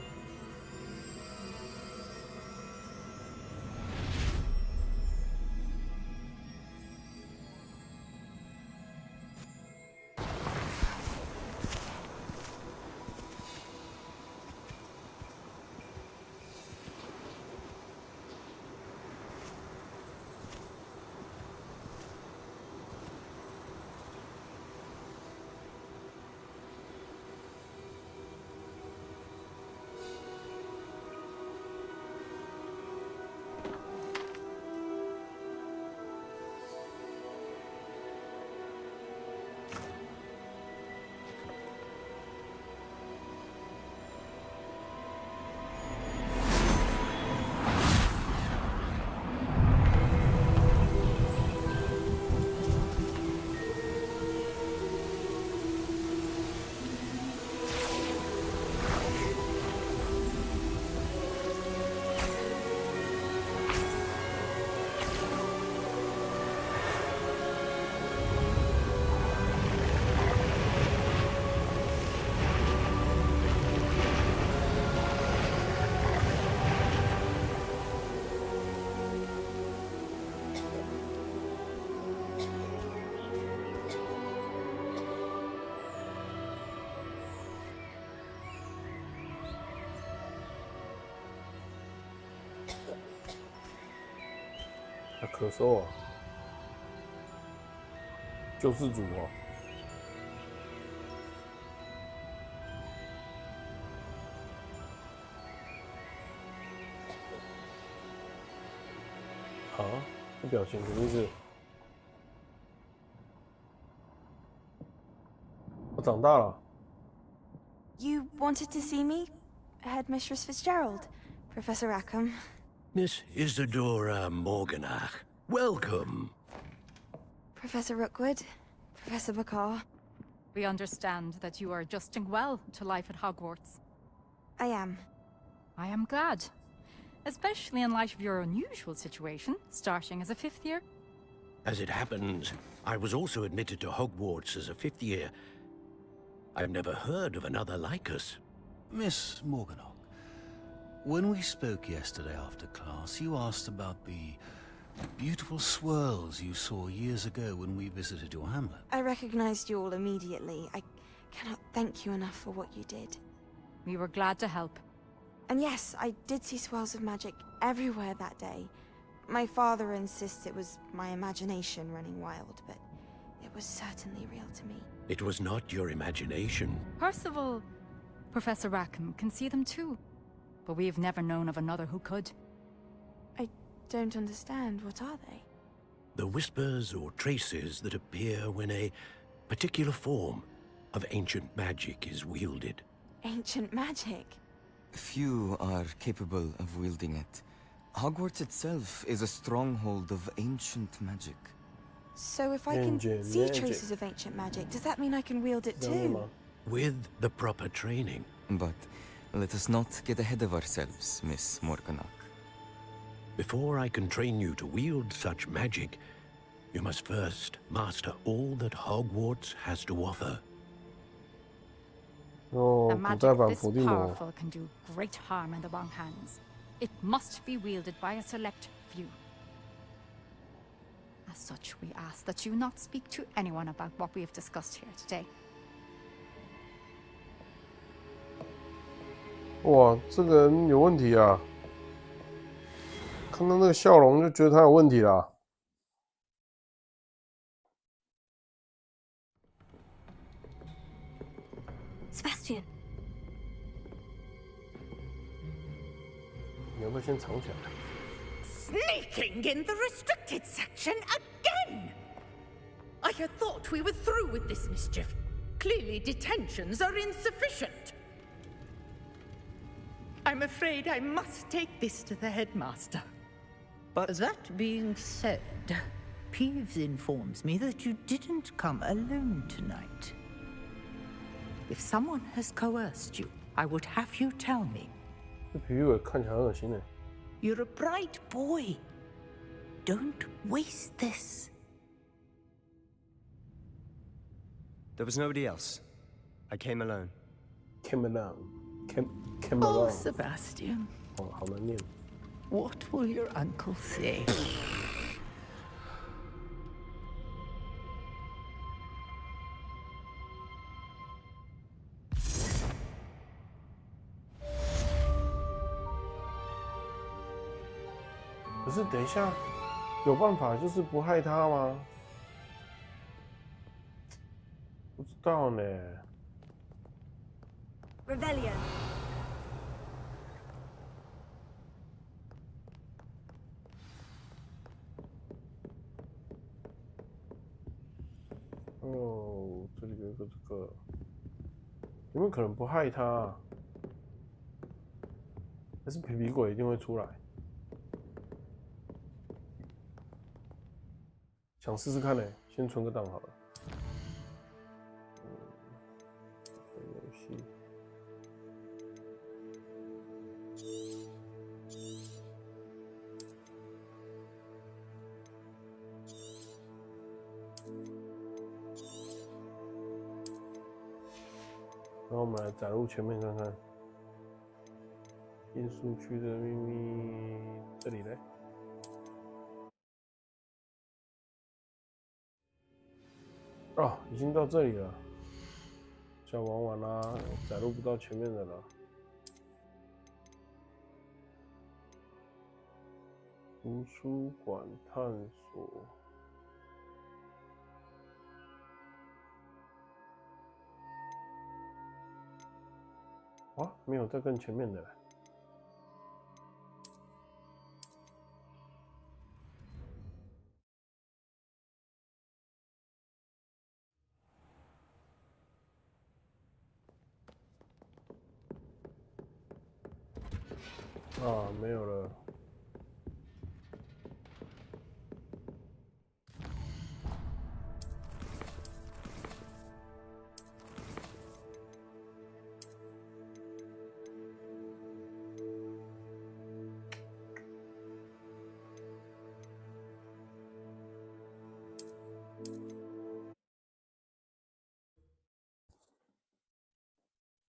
可收啊！救世主啊！啊，这表情肯定是我长大了。You wanted to see me? Headmistress Fitzgerald, Professor Rackham. Miss Isadora Morganach, welcome. Professor Rookwood, Professor Bakar. We understand that you are adjusting well to life at Hogwarts. I am. I am glad. Especially in light of your unusual situation, starting as a 5th year. As it happens, I was also admitted to Hogwarts as a 5th year. I've never heard of another like us. Miss Morganach, when we spoke yesterday after class, you asked about the beautiful swirls you saw years ago when we visited your hamlet. I recognized you all immediately. I cannot thank you enough for what you did. We were glad to help. And yes, I did see swirls of magic everywhere that day. My father insists it was my imagination running wild, but it was certainly real to me. It was not your imagination. Percival, Professor Rackham can see them too. But we have never known of another who could. I don't understand. What are they? The whispers or traces that appear when a particular form of ancient magic is wielded. Ancient magic? Few are capable of wielding it. Hogwarts itself is a stronghold of ancient magic. So if I can see traces of ancient magic, does that mean I can wield it too? With the proper training. But let us not get ahead of ourselves, Miss Morganach. Before I can train you to wield such magic, you must first master all that Hogwarts has to offer. A magic this powerful can do great harm in the wrong hands. It must be wielded by a select few. As such, we ask that you not speak to anyone about what we have discussed here today. 哇，这个人有问题啊！看到那个笑容就觉得他有问题啦。Sebastian， 你要不要先藏起来？ Sneaking in the restricted section again! I had thought we were through with this mischief. Clearly detentions are insufficient. I'm afraid I must take this to the headmaster. But that being said, Ps5 informs me that you didn't come alone tonight. If someone has coerced you, I would have you tell me. 这皮肤看起来很恶心哎。 You're a bright boy. Don't waste this. There was nobody else. I came alone. Came alone. Came Oh, alone. Sebastian. 哦，好难念。 What will your uncle say? 可是等一下，有办法就是不害他吗？不知道呢。 Revelio. 哦，这里有一个这个，有没有可能不害他啊？还是皮皮鬼一定会出来？想试试看呢，先存个档好了。游戏。 然后我们来载入前面看看，印书区的秘密，这里嘞。哦，已经到这里了，小玩完啦，载入不到前面的了。图书馆探索。哇，没有在更前面的了。啊，没有了。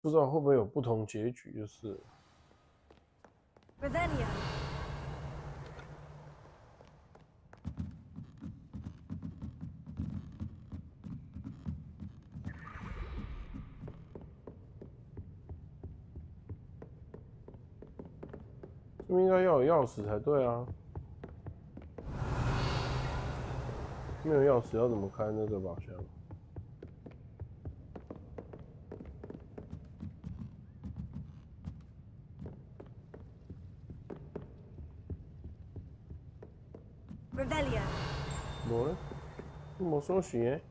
不知道会不会有不同结局，就是了。Revelio. 这边应该要有钥匙才对啊。没有钥匙要怎么开那个宝箱？ Revelio. 没了，没收起耶。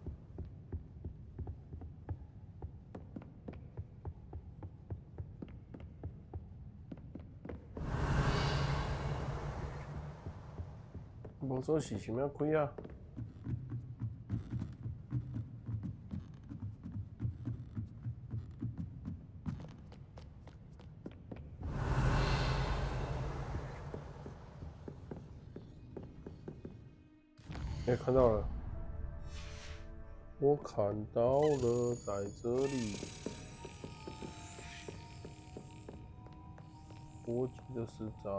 没收起，想要开啊？哎，看到了，我看到了，在这里。我记得是在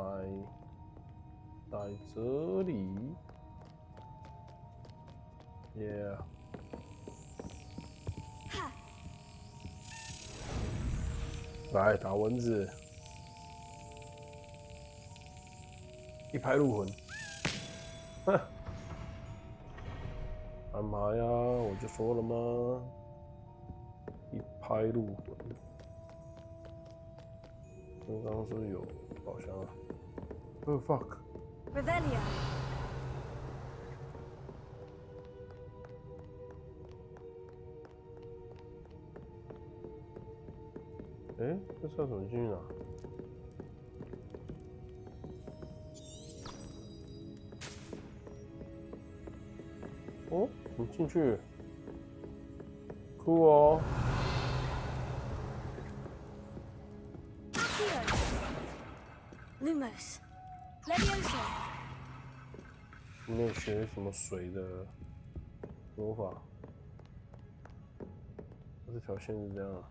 这里。Yeah。来打蚊子，一拍入魂。哼。 干嘛呀？我就说了吗？一拍入魂。刚刚是不是有宝箱啊？Oh fuck！ Revelio. 哎，这是要怎么进去拿？哦，怎么进去？酷哦！ Lumos. Levioso. 没有学什么水的魔法。这条线是这样啊。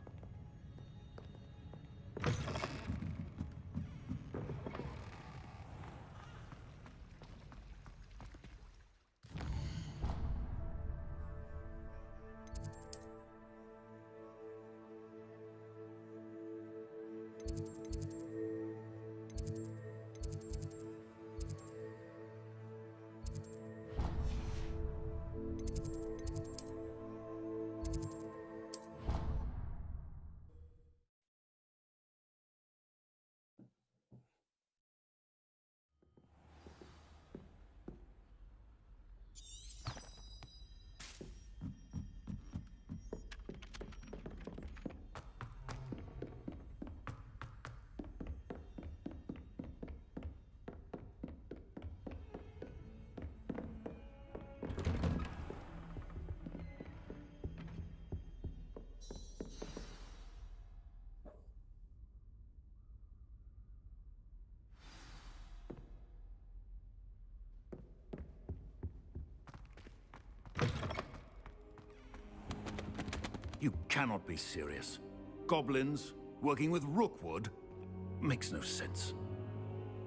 You cannot be serious. Goblins working with Rookwood makes no sense.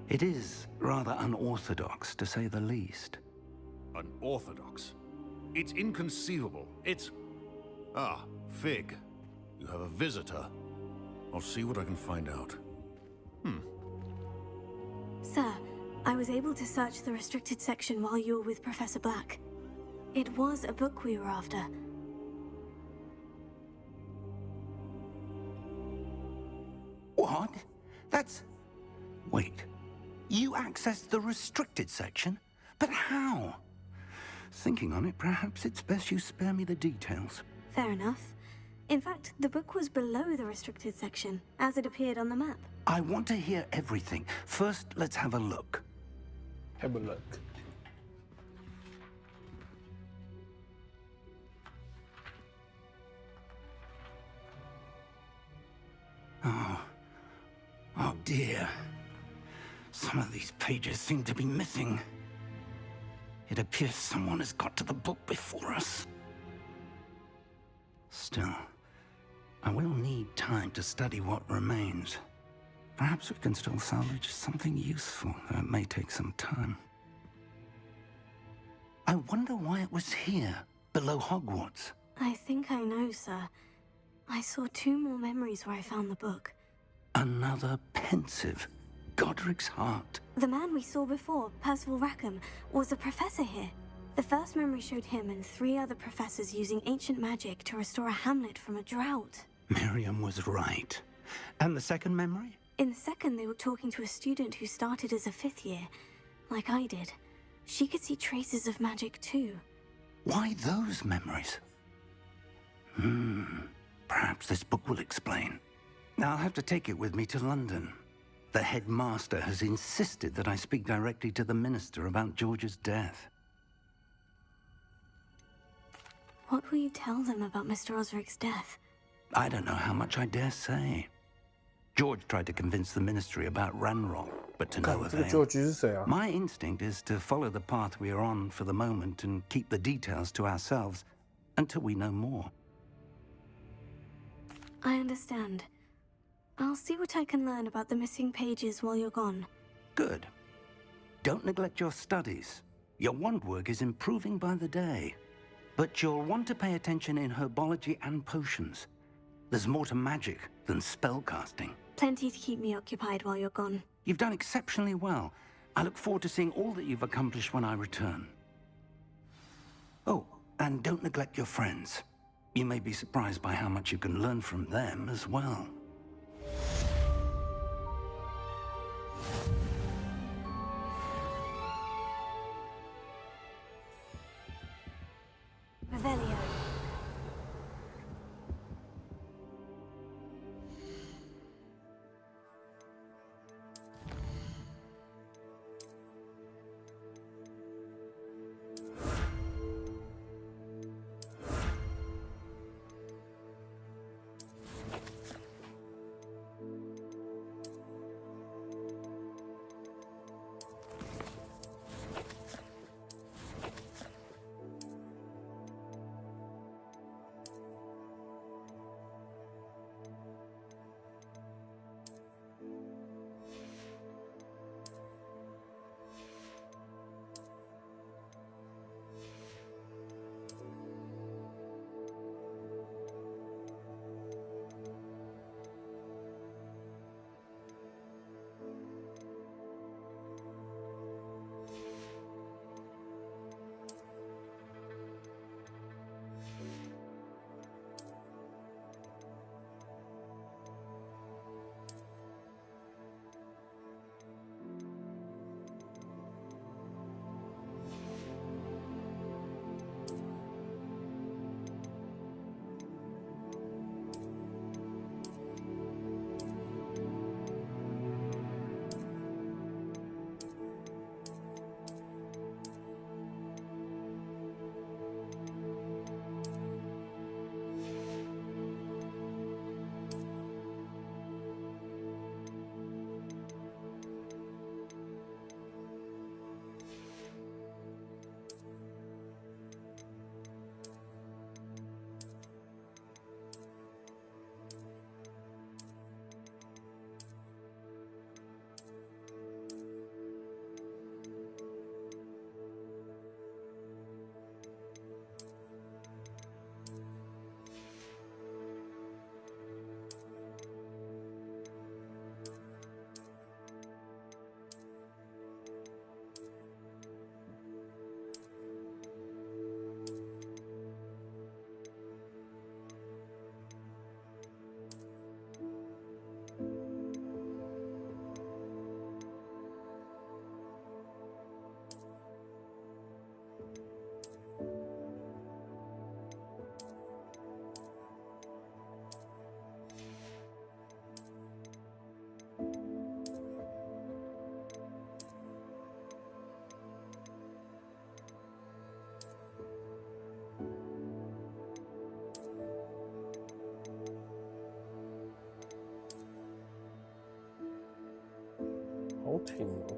It is rather unorthodox, to say the least. Unorthodox? It's inconceivable. It's... Ah, Fig. You have a visitor. I'll see what I can find out. Sir, I was able to search the restricted section while you were with Professor Black. It was a book we were after. What? That's... Wait. You accessed the restricted section? But how? Thinking on it, perhaps it's best you spare me the details. Fair enough. In fact, the book was below the restricted section, as it appeared on the map. I want to hear everything. First, let's have a look. Have a look. Oh dear. Some of these pages seem to be missing. It appears someone has got to the book before us. Still, I will need time to study what remains. Perhaps we can still salvage something useful, though it may take some time. I wonder why it was here, below Hogwarts. I think I know, sir. I saw 2 more memories where I found the book. Another pensive. Godric's heart. The man we saw before, Percival Rackham, was a professor here. The first memory showed him and 3 other professors using ancient magic to restore a hamlet from a drought. Miriam was right. And the second memory? In the second, they were talking to a student who started as a 5th year, like I did. She could see traces of magic too. Why those memories? Perhaps this book will explain. I'll have to take it with me to London. The headmaster has insisted that I speak directly to the minister about George's death. What will you tell them about Mr. Osric's death? I don't know how much I dare say. George tried to convince the ministry about Ranrock, but to no avail. George is there. My instinct is to follow the path we are on for the moment and keep the details to ourselves until we know more. I understand. I'll see what I can learn about the missing pages while you're gone. Good. Don't neglect your studies. Your wand work is improving by the day. But you'll want to pay attention in herbology and potions. There's more to magic than spellcasting. Plenty to keep me occupied while you're gone. You've done exceptionally well. I look forward to seeing all that you've accomplished when I return. Oh, and don't neglect your friends. You may be surprised by how much you can learn from them as well. Revelio. 好挺哦。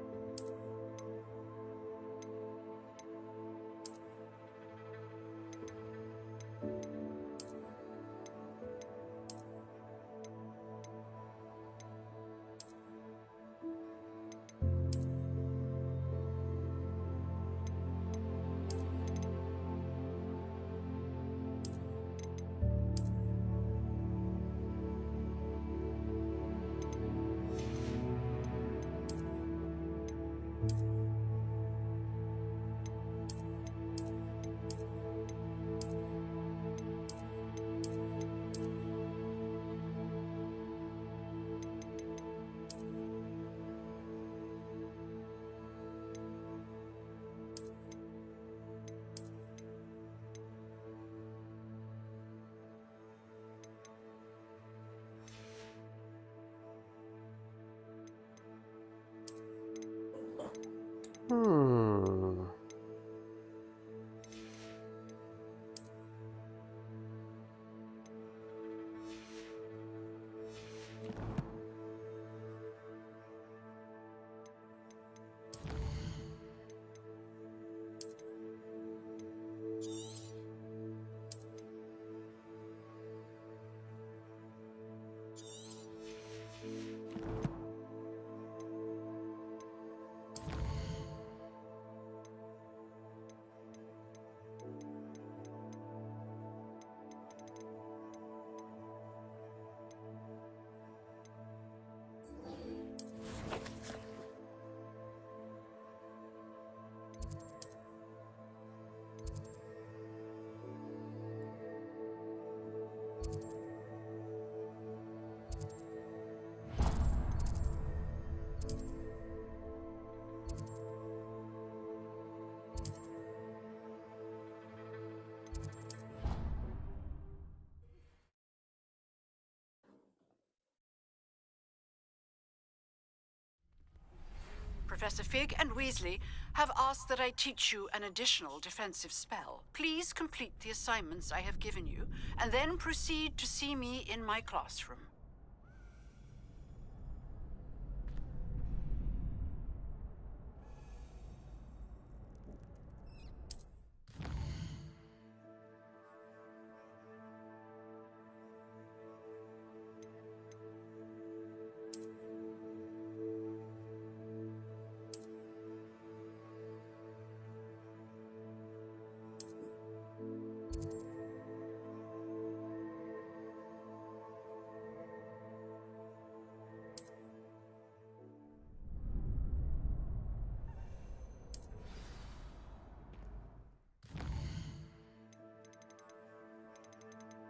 Professor Fig and Weasley have asked that I teach you an additional defensive spell. Please complete the assignments I have given you, and then proceed to see me in my classroom.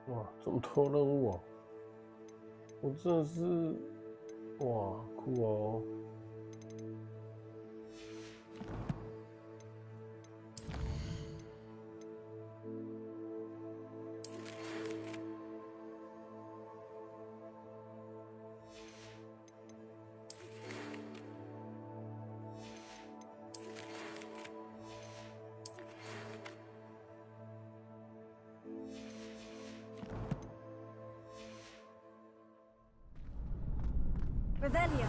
哇，这么多任务哦！我真的是，哇，酷哦！Revelio.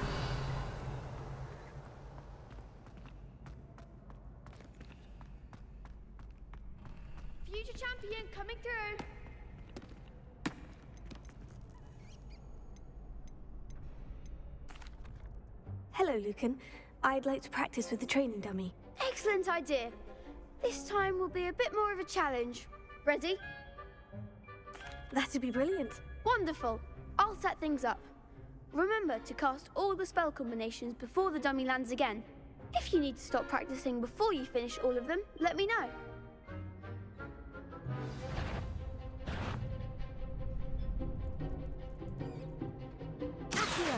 Future champion coming through. Hello, Lucan. I'd like to practice with the training dummy. Excellent idea. This time will be a bit more of a challenge. Ready? That'd be brilliant. Wonderful. I'll set things up. Remember to cast all the spell combinations before the dummy lands again. If you need to stop practicing before you finish all of them, let me know. Accio.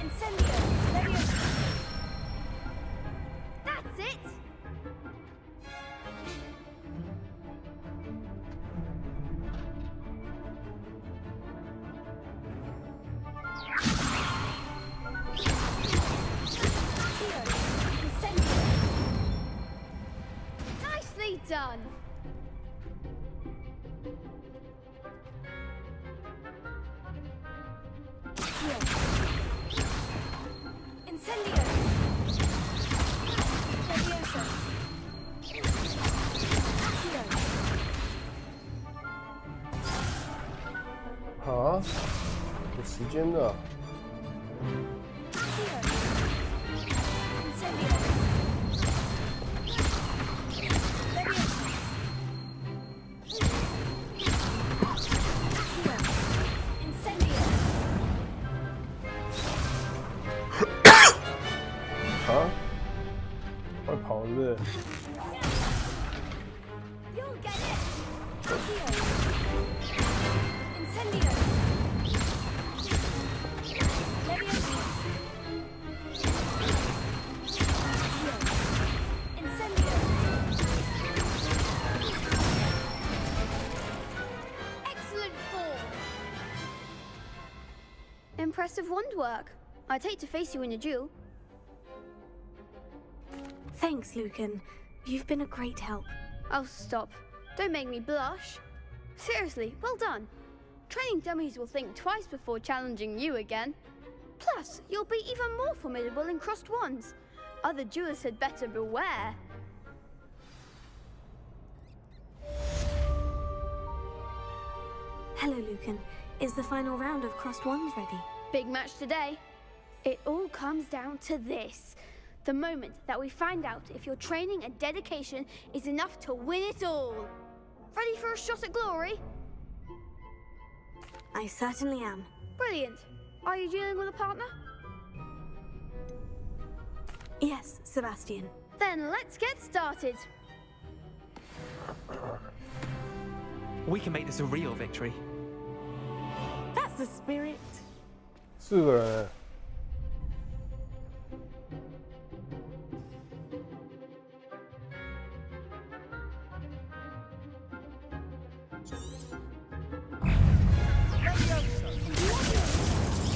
Incendio. Leviosa. That's it! Nicely done! Incendio. 间的。啊！快跑是不是？Impressive wand work. I'd hate to face you in a duel. Thanks, Lucan. You've been a great help. Oh, stop. Don't make me blush. Seriously, well done. Training dummies will think twice before challenging you again. Plus, you'll be even more formidable in crossed wands. Other duelists had better beware. Hello, Lucan. Is the final round of crossed wands ready? Big match today. It all comes down to this. The moment that we find out if your training and dedication is enough to win it all. Ready for a shot at glory? I certainly am. Brilliant. Are you dealing with a partner? Yes, Sebastian. Then let's get started. We can make this a real victory. That's the spirit. 4个人。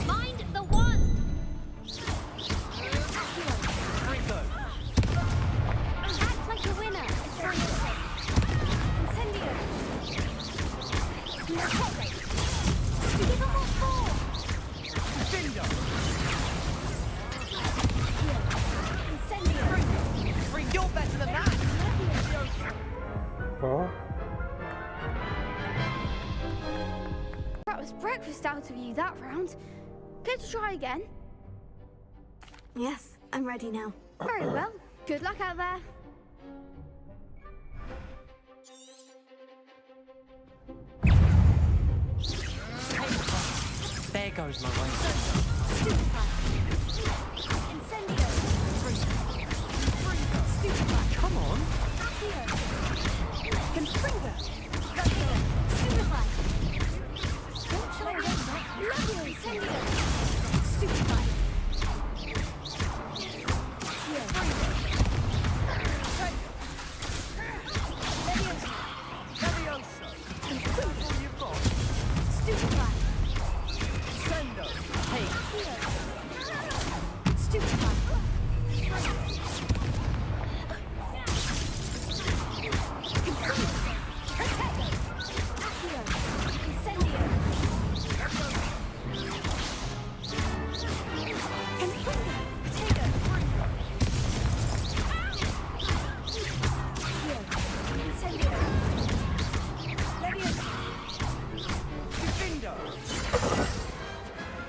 Mind the wand! Act like a winner! Incendio! Give him more force! Incendio! Free, you're better than that! Huh? That was breakfast out of you that round. Care to try again? Yes, I'm ready now. Very well. Good luck out there. There goes my way. Incendio! Come on! Confringo! Stupefy! Don't try that. Love you, Incendio! Stupefy! Stupefy! Sendo! Hey! Stupefy!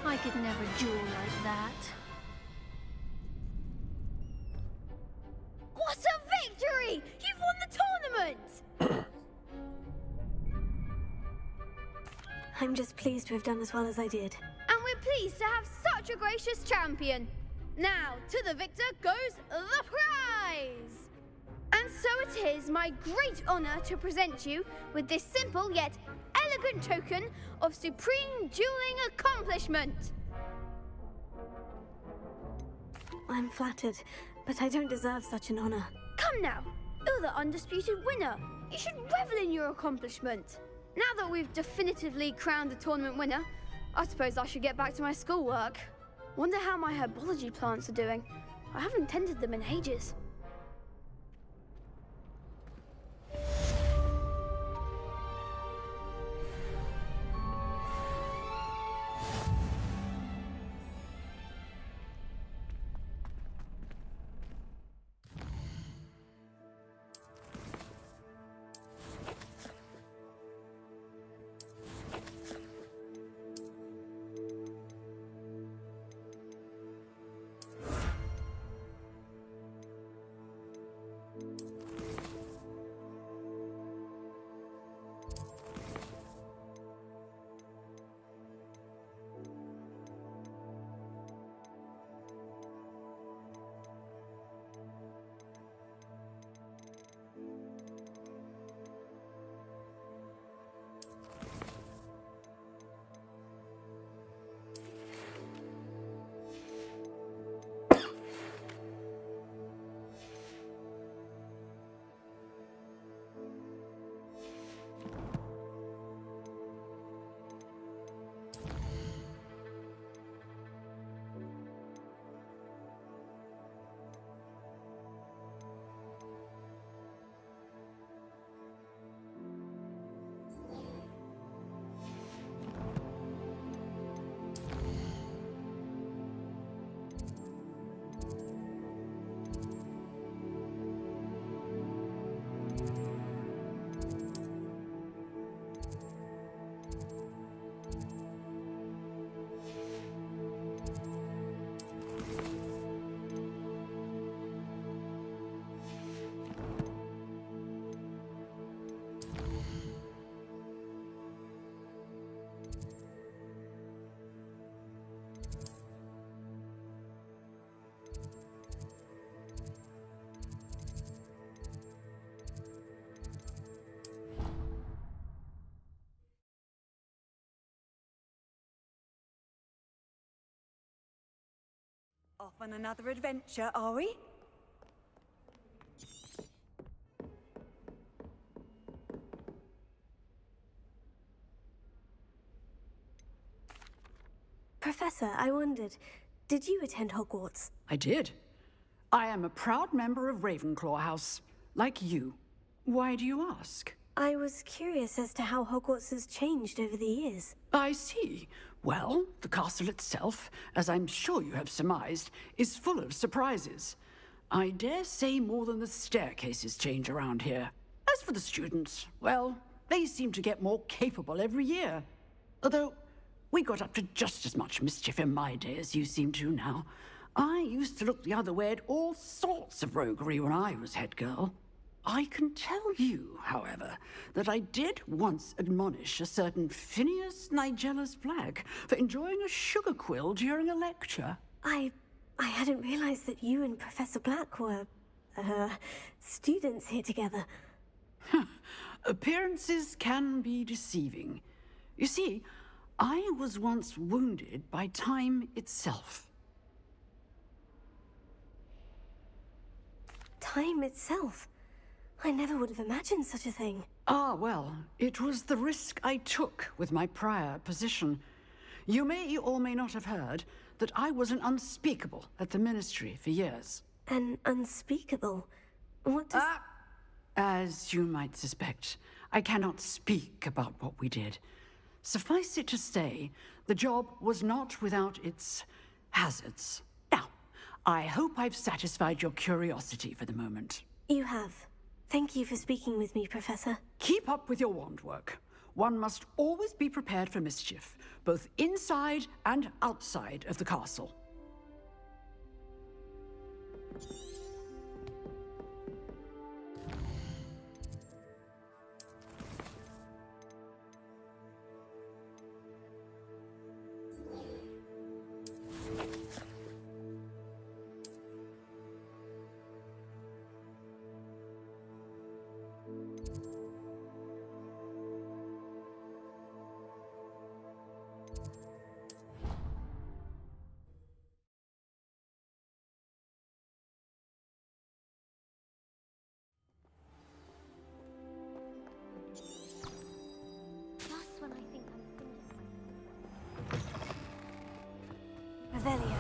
I could never duel like that. What a victory! You've won the tournament! I'm just pleased to have done as well as I did. And we're pleased to have such a gracious champion. Now, to the victor goes the prize! And so it is my great honor to present you with this simple yet elegant token of supreme dueling accomplishment. I'm flattered, but I don't deserve such an honor. Come now, you're the undisputed winner. You should revel in your accomplishment. Now that we've definitively crowned the tournament winner, I suppose I should get back to my schoolwork. Wonder how my herbology plants are doing. I haven't tended them in ages. Off on another adventure, are we? Professor, I wondered, did you attend Hogwarts? I did. I am a proud member of Ravenclaw House, like you. Why do you ask? I was curious as to how Hogwarts has changed over the years. I see. Well, the castle itself, as I'm sure you have surmised, is full of surprises. I dare say more than the staircases change around here. As for the students, well, they seem to get more capable every year. Although, we got up to just as much mischief in my day as you seem to now. I used to look the other way at all sorts of roguery when I was head girl. I can tell you, however, that I did once admonish a certain Phineas Nigellus Black for enjoying a sugar quill during a lecture. I hadn't realized that you and Professor Black were, students here together. Appearances can be deceiving. You see, I was once wounded by time itself. Time itself? I never would have imagined such a thing. Ah, well, it was the risk I took with my prior position. You may or may not have heard that I was an unspeakable at the Ministry for years. An unspeakable? What does... As you might suspect, I cannot speak about what we did. Suffice it to say, the job was not without its hazards. Now, I hope I've satisfied your curiosity for the moment. You have. Thank you for speaking with me, Professor. Keep up with your wand work. One must always be prepared for mischief, both inside and outside of the castle. Revelio.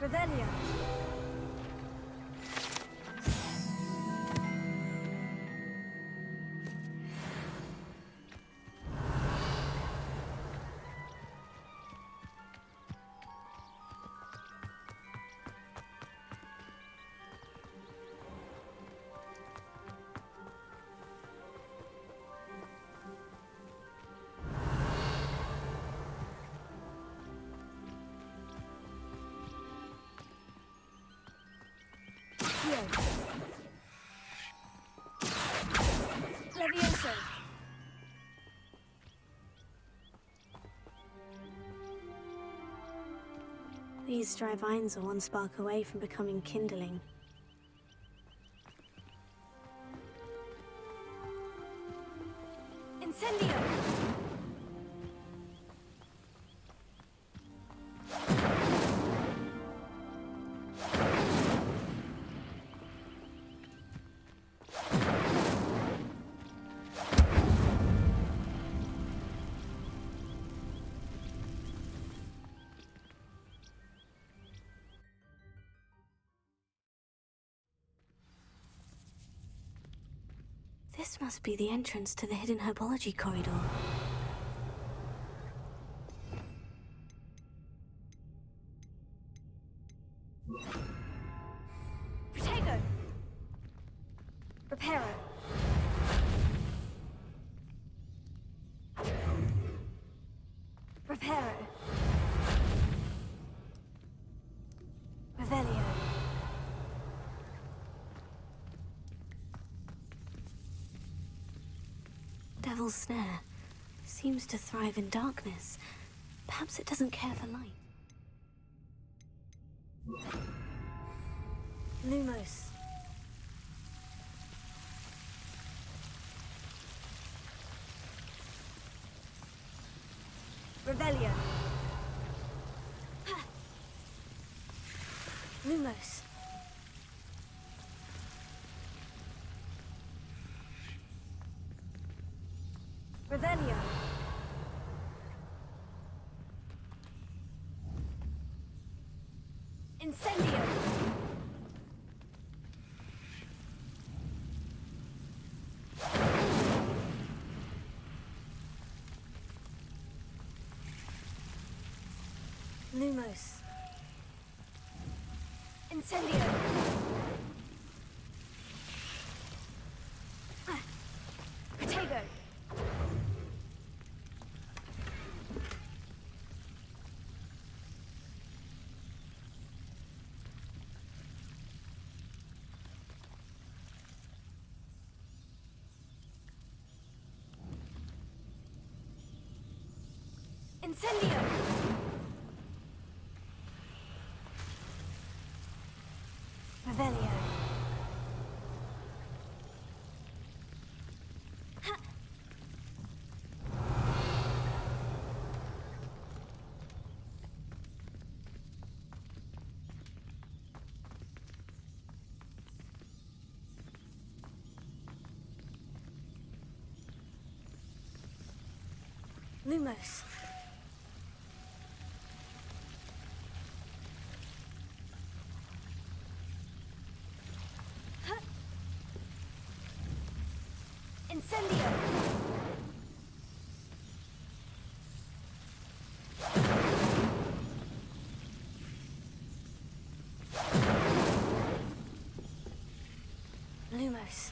Revelio. Levioso. These dry vines are one spark away from becoming kindling. Incendio! This must be the entrance to the hidden herbology corridor. Protego! Reparo! Reparo! Revelio! Devil's Snare seems to thrive in darkness. Perhaps it doesn't care for light. Lumos. Revelio. Lumos. Revelio. Incendio. Lumos. Incendio. Protego. Incendio. Revelio. Lumos. Incendio. Lumos.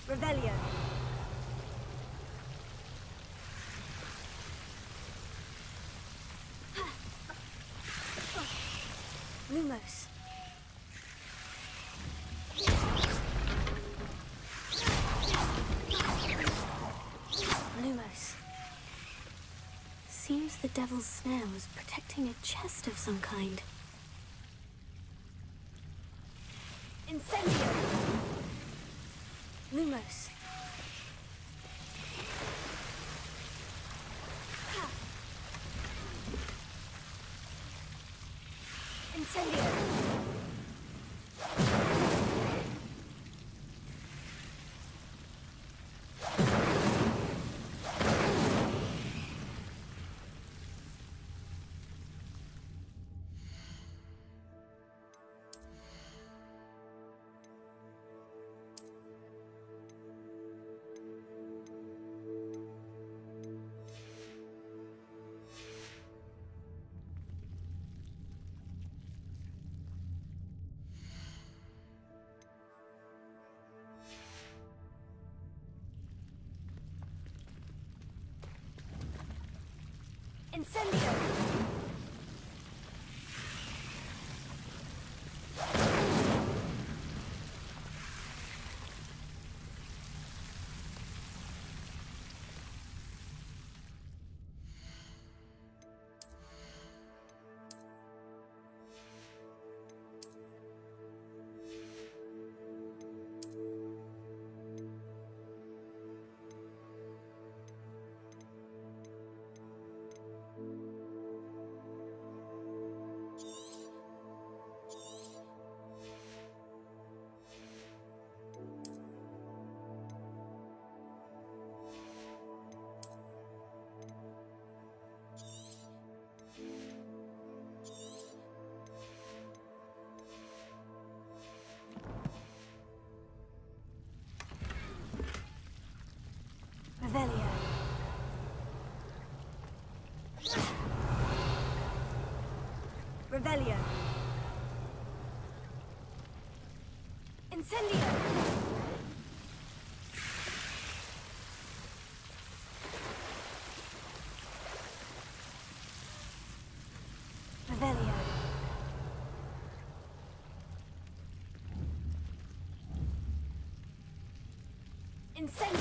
Revelio. Lumos. Lumos. Seems the Devil's Snare was protecting a chest of some kind. Incendio. Lumos. Incendio. Incendio. Revelio. Revelio. Incendio. Incendio!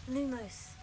Lumos.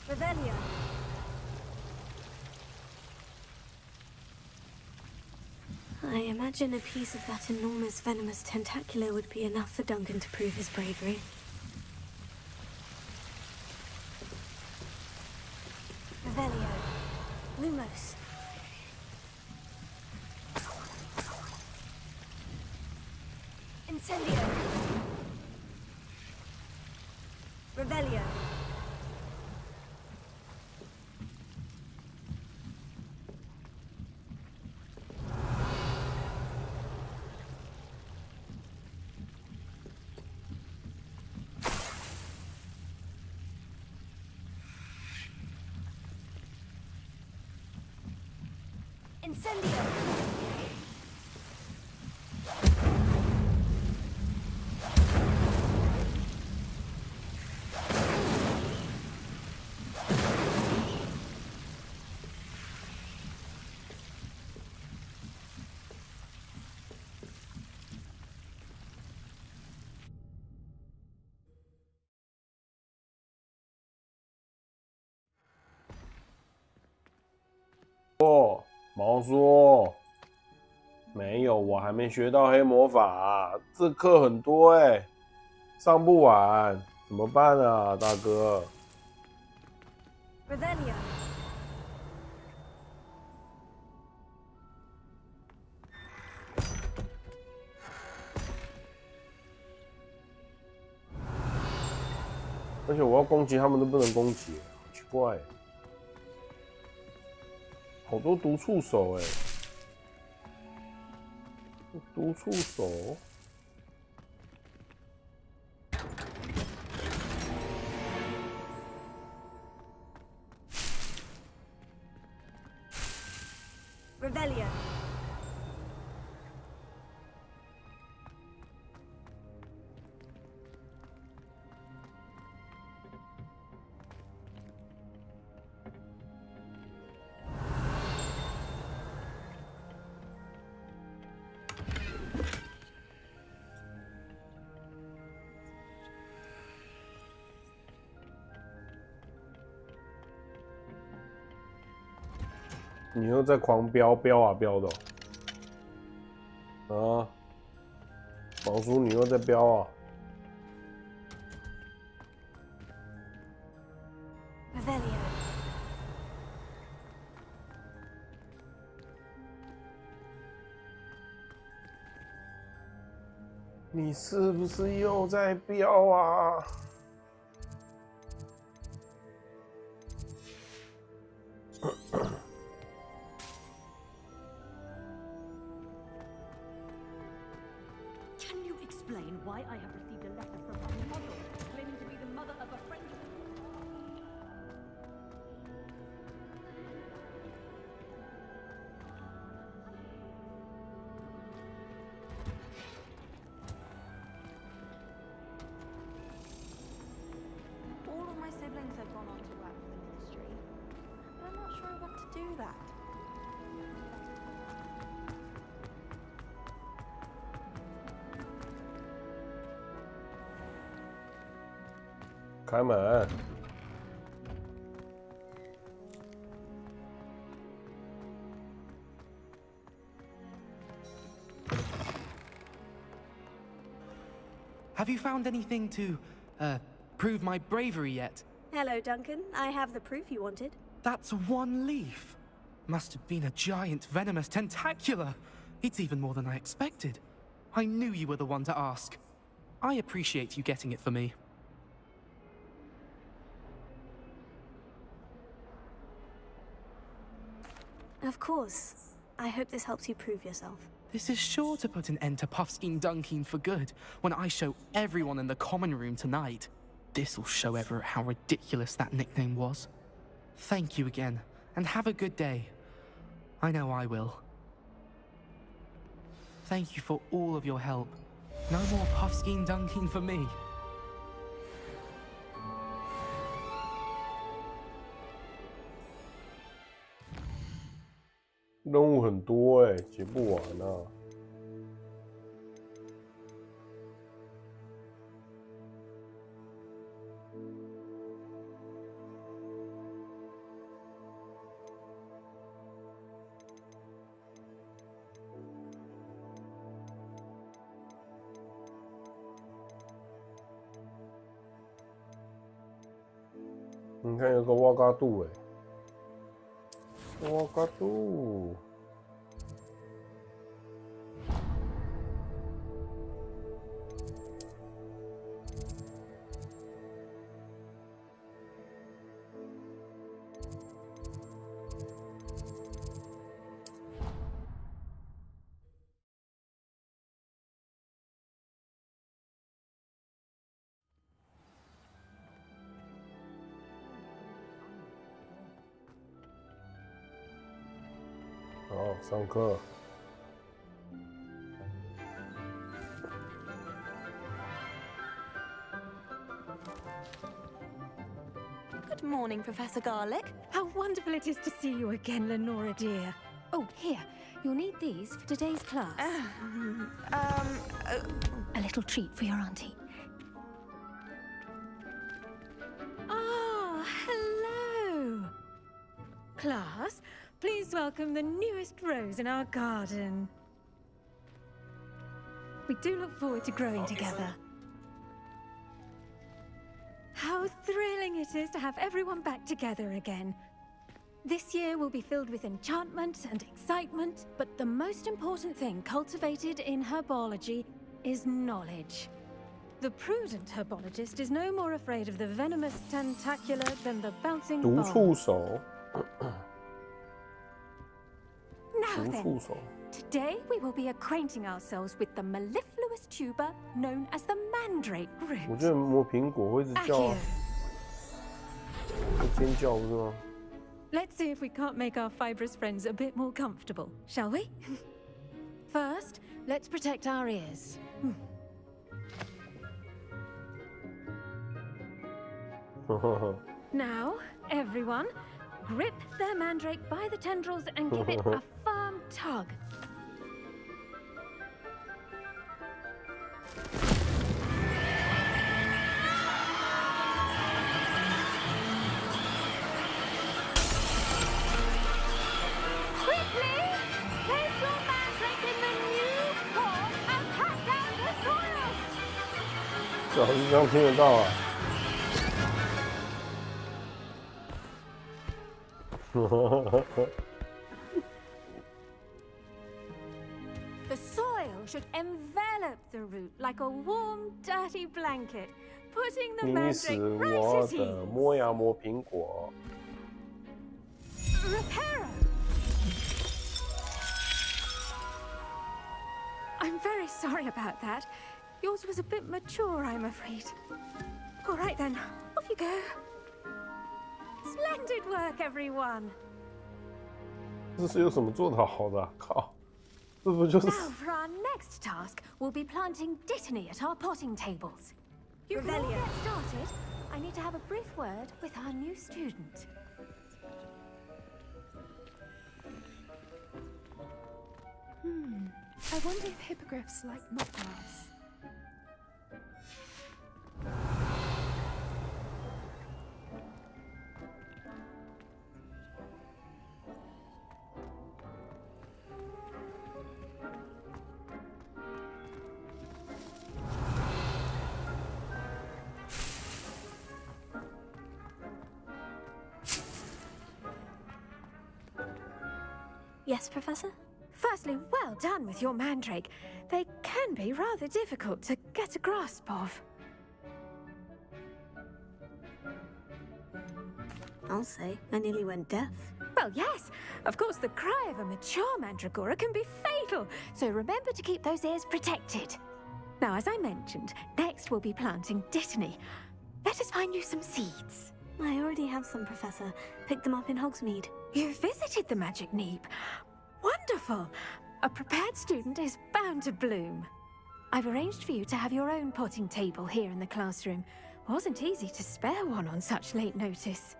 Revelio. I imagine a piece of that enormous venomous tentacular would be enough for Duncan to prove his bravery. Revelio. Lumos. Incendio. Revelio. Incendio!哦，毛叔，没有，我还没学到黑魔法，这课很多上不完，怎么办啊，大哥？ Revelio. 而且我要攻击他们都不能攻击，好奇怪。好多毒触手毒触手。 Revelio.你又在狂飙啊飙的啊！毛叔，你又在飙啊！ Revelio. 你是不是又在飙啊？ Can you explain why I have received a letter from my mother claiming to be the mother of a friend of All of my siblings have gone on to work for the ministry, but I'm not sure I want to do that. Come on. Have you found anything to, prove my bravery yet? Hello, Duncan. I have the proof you wanted. That's one leaf. Must have been a giant venomous tentacula. It's even more than I expected. I knew you were the one to ask. I appreciate you getting it for me. Of course. I hope this helps you prove yourself. This is sure to put an end to Puffskein Dunkin for good when I show everyone in the common room tonight. This'll show Everett how ridiculous that nickname was. Thank you again, and have a good day. I know I will. Thank you for all of your help. No more Puffskein Dunkin for me. 任务很多哎，解不完啊。你看有个挖嘎度哎，挖嘎度。好，上课。Good morning, Professor Garlick. How wonderful it is to see you again, Lenora dear. Oh, here. You'll need these for today's class. A little treat for your auntie. Ah, hello. Class, please welcome the newest rose in our garden. We do look forward to growing together. How thrilling it is to have everyone back together again. This year will be filled with enchantment and excitement, but the most important thing cultivated in herbology is knowledge. The prudent herbologist is no more afraid of the venomous tentacula than the bouncing ball. 毒触手。 Now then, today we will be acquainting ourselves with the mellifluous tuber known as the mandrake root. 我觉得磨苹果会一直叫啊，会尖叫不是吗？ Let's see if we can't make our fibrous friends a bit more comfortable, shall we? First, let's protect our ears. Now, everyone, grip their mandrake by the tendrils and give it a firm tug. Quickly! Place your mandrake in the new form and cut down the soil! 最好是这样听得到啊。The soil should envelop the root like a warm, dirty blanket, putting the 你死 mandrake 我 right at 的 ease. 磨牙磨苹果。 Reparo! I'm very sorry about that. Yours was a bit mature, I'm afraid. All right then, off you go. Splendid work, everyone. 这是有什么做得好的、啊？靠，这不就是？ Now for our next task, we'll be planting dittany at our potting tables. You can all get started. I need to have a brief word with our new student. I wonder if hippogriffs like mockgrass. Yes, Professor? Firstly, well done with your mandrake. They can be rather difficult to get a grasp of. I'll say, I nearly went deaf. Well, yes. Of course, the cry of a mature mandragora can be fatal, so remember to keep those ears protected. Now, as I mentioned, next we'll be planting Dittany. Let us find you some seeds. I already have some, Professor. Picked them up in Hogsmeade. You visited the Magic Neep. Wonderful! A prepared student is bound to bloom. I've arranged for you to have your own potting table here in the classroom. Wasn't easy to spare one on such late notice.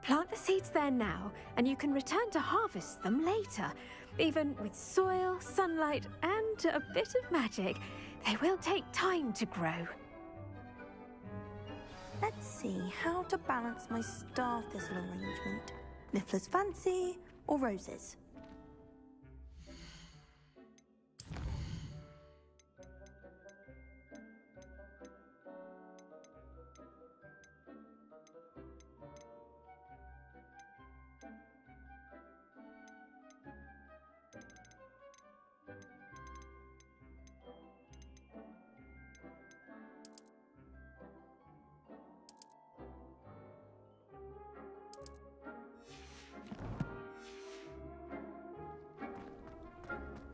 Plant the seeds there now, and you can return to harvest them later. Even with soil, sunlight, and a bit of magic, they will take time to grow. Let's see how to balance my star thistle arrangement. Niffler's Fancy or roses?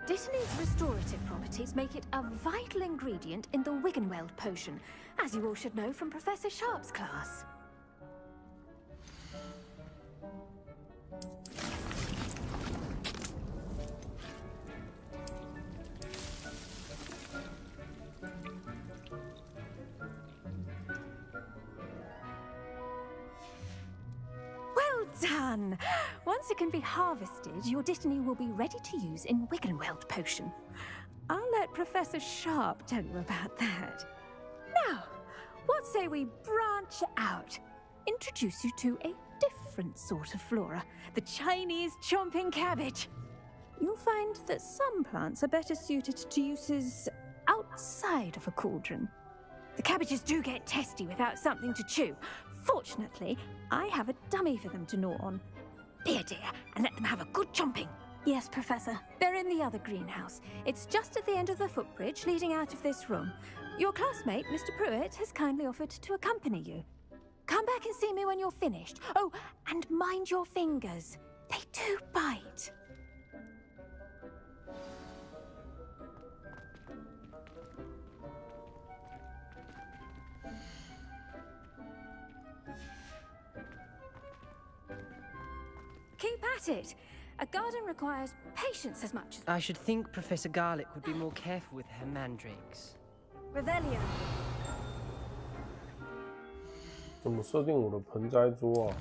Dittany's restorative properties make it a vital ingredient in the Wiggenweld potion, as you all should know from Professor Sharp's class. Well done! Once it can be harvested, your Dittany will be ready to use in Wiggenweld potion. I'll let Professor Sharp tell you about that. Now, what say we branch out? Introduce you to a different sort of flora, the Chinese chomping cabbage. You'll find that some plants are better suited to uses outside of a cauldron. The cabbages do get testy without something to chew. Fortunately, I have a dummy for them to gnaw on. Be a dear, and let them have a good chomping. Yes, Professor. They're in the other greenhouse. It's just at the end of the footbridge leading out of this room. Your classmate, Mr. Pruitt, has kindly offered to accompany you. Come back and see me when you're finished. Oh, and mind your fingers. They do bite. Keep at it. A garden requires patience as much as... I should think Professor Garlick would be more careful with her mandrakes. Revelio. 怎么设定我的盆栽桌啊？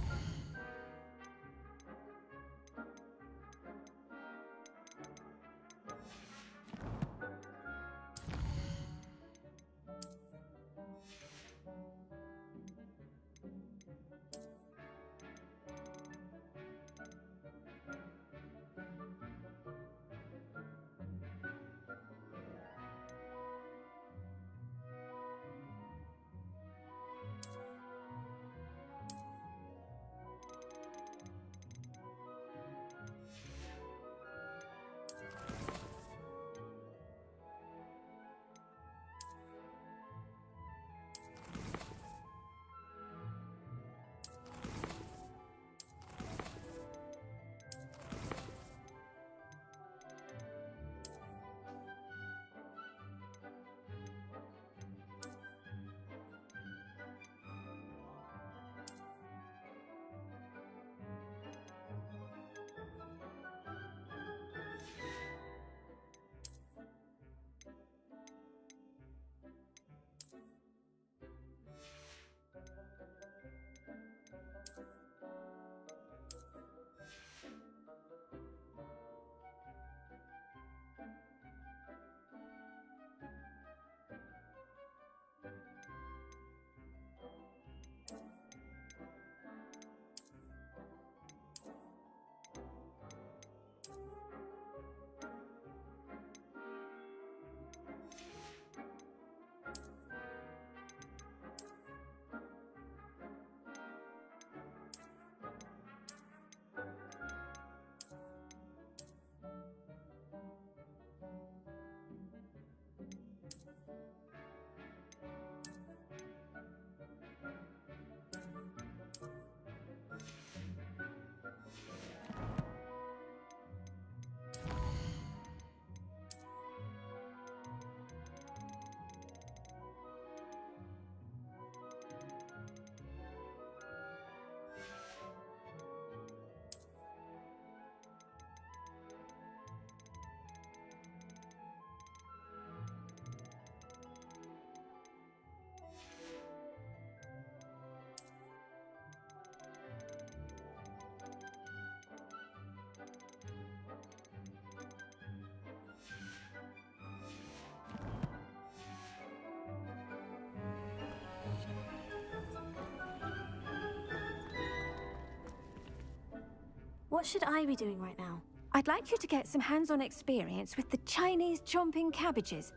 What should I be doing right now? I'd like you to get some hands-on experience with the Chinese chomping cabbages.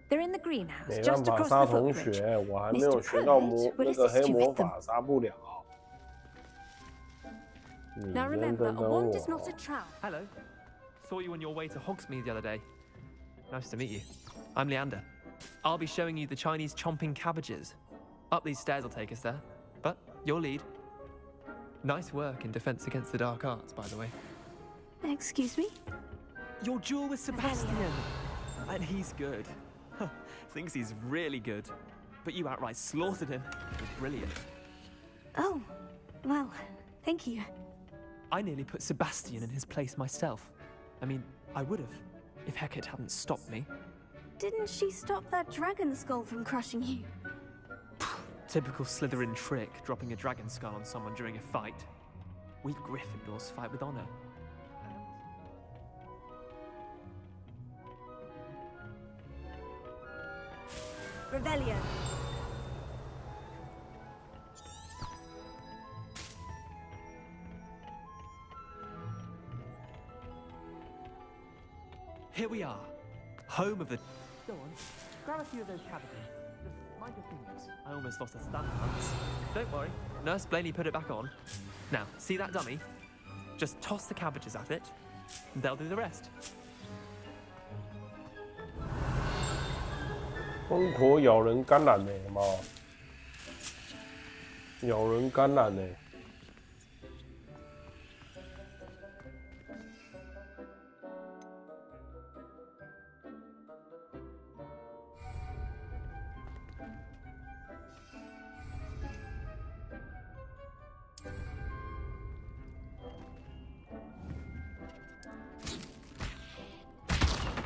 They're in the greenhouse, just across the 同 footbridge. 学，我还没有学到那个黑魔法杀不了。Now remember, a wand is not a trap. Hello. Saw you on your way to Hogsmeade the other day. Nice to meet you. I'm Leander. I'll be showing you the Chinese chomping cabbages. Up these stairs will take us there, but you'll lead. Nice work in Defense Against the Dark Arts, by the way. Excuse me? Your duel with Sebastian! And he's good. Thinks he's really good. But you outright slaughtered him. It was brilliant. Oh, well, thank you. I nearly put Sebastian in his place myself. I mean, I would have, if Hecate hadn't stopped me. Didn't she stop that dragon skull from crushing you? Typical Slytherin trick, dropping a dragon skull on someone during a fight. We Gryffindors fight with honor. Revelio. Here we are, home of the... Go on, grab a few of those cabbages. Just mind your fingers. I almost lost a stand once. Don't worry, Nurse Blaney put it back on. Now, see that dummy? Just toss the cabbages at it, and they'll do the rest. 疯驼咬人感染呢，有没有？咬人感染呢。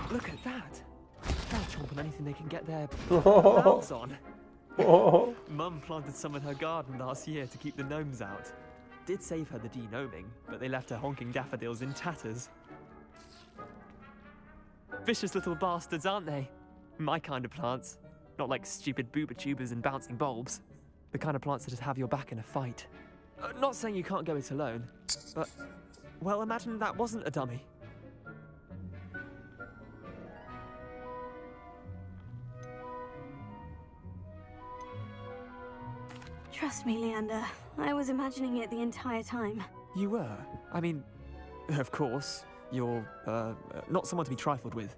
Look at that! They'll chomp on anything they can get their mouths on. Mum planted some in her garden last year to keep the gnomes out. Did save her the de-gnoming, but they left her honking daffodils in tatters. Vicious little bastards, aren't they? My kind of plants. Not like stupid booba tubers and bouncing bulbs. The kind of plants that'd have your back in a fight. Not saying you can't go it alone, but... well, imagine that wasn't a dummy. Trust me, Leander. I was imagining it the entire time. You were? I mean, of course, you're, not someone to be trifled with.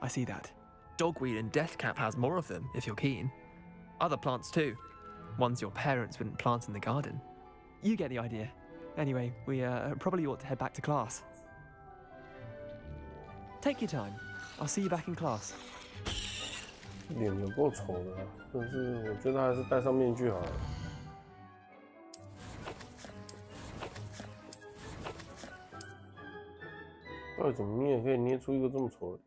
I see that. Dogweed and Deathcap has more of them, if you're keen. Other plants too. Ones your parents wouldn't plant in the garden. You get the idea. Anyway, we, probably ought to head back to class. Take your time. I'll see you back in class. 脸有够丑的，但是我觉得还是戴上面具好了。到底怎么捏可以捏出一个这么丑的？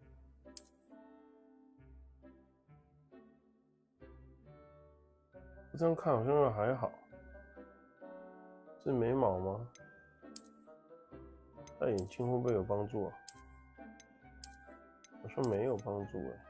这样看好像还好。是眉毛吗？戴眼镜会不会有帮助啊？好像没有帮助哎。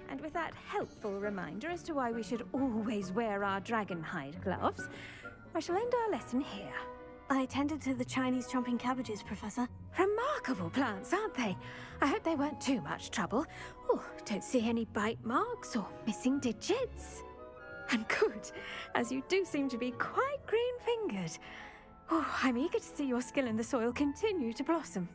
And with that helpful reminder as to why we should always wear our dragonhide gloves, I shall end our lesson here. I tended to the Chinese chomping cabbages, Professor. Remarkable plants, aren't they? I hope they weren't too much trouble. Oh, don't see any bite marks or missing digits. And good, as you do seem to be quite green-fingered. Oh, I'm eager to see your skill in the soil continue to blossom.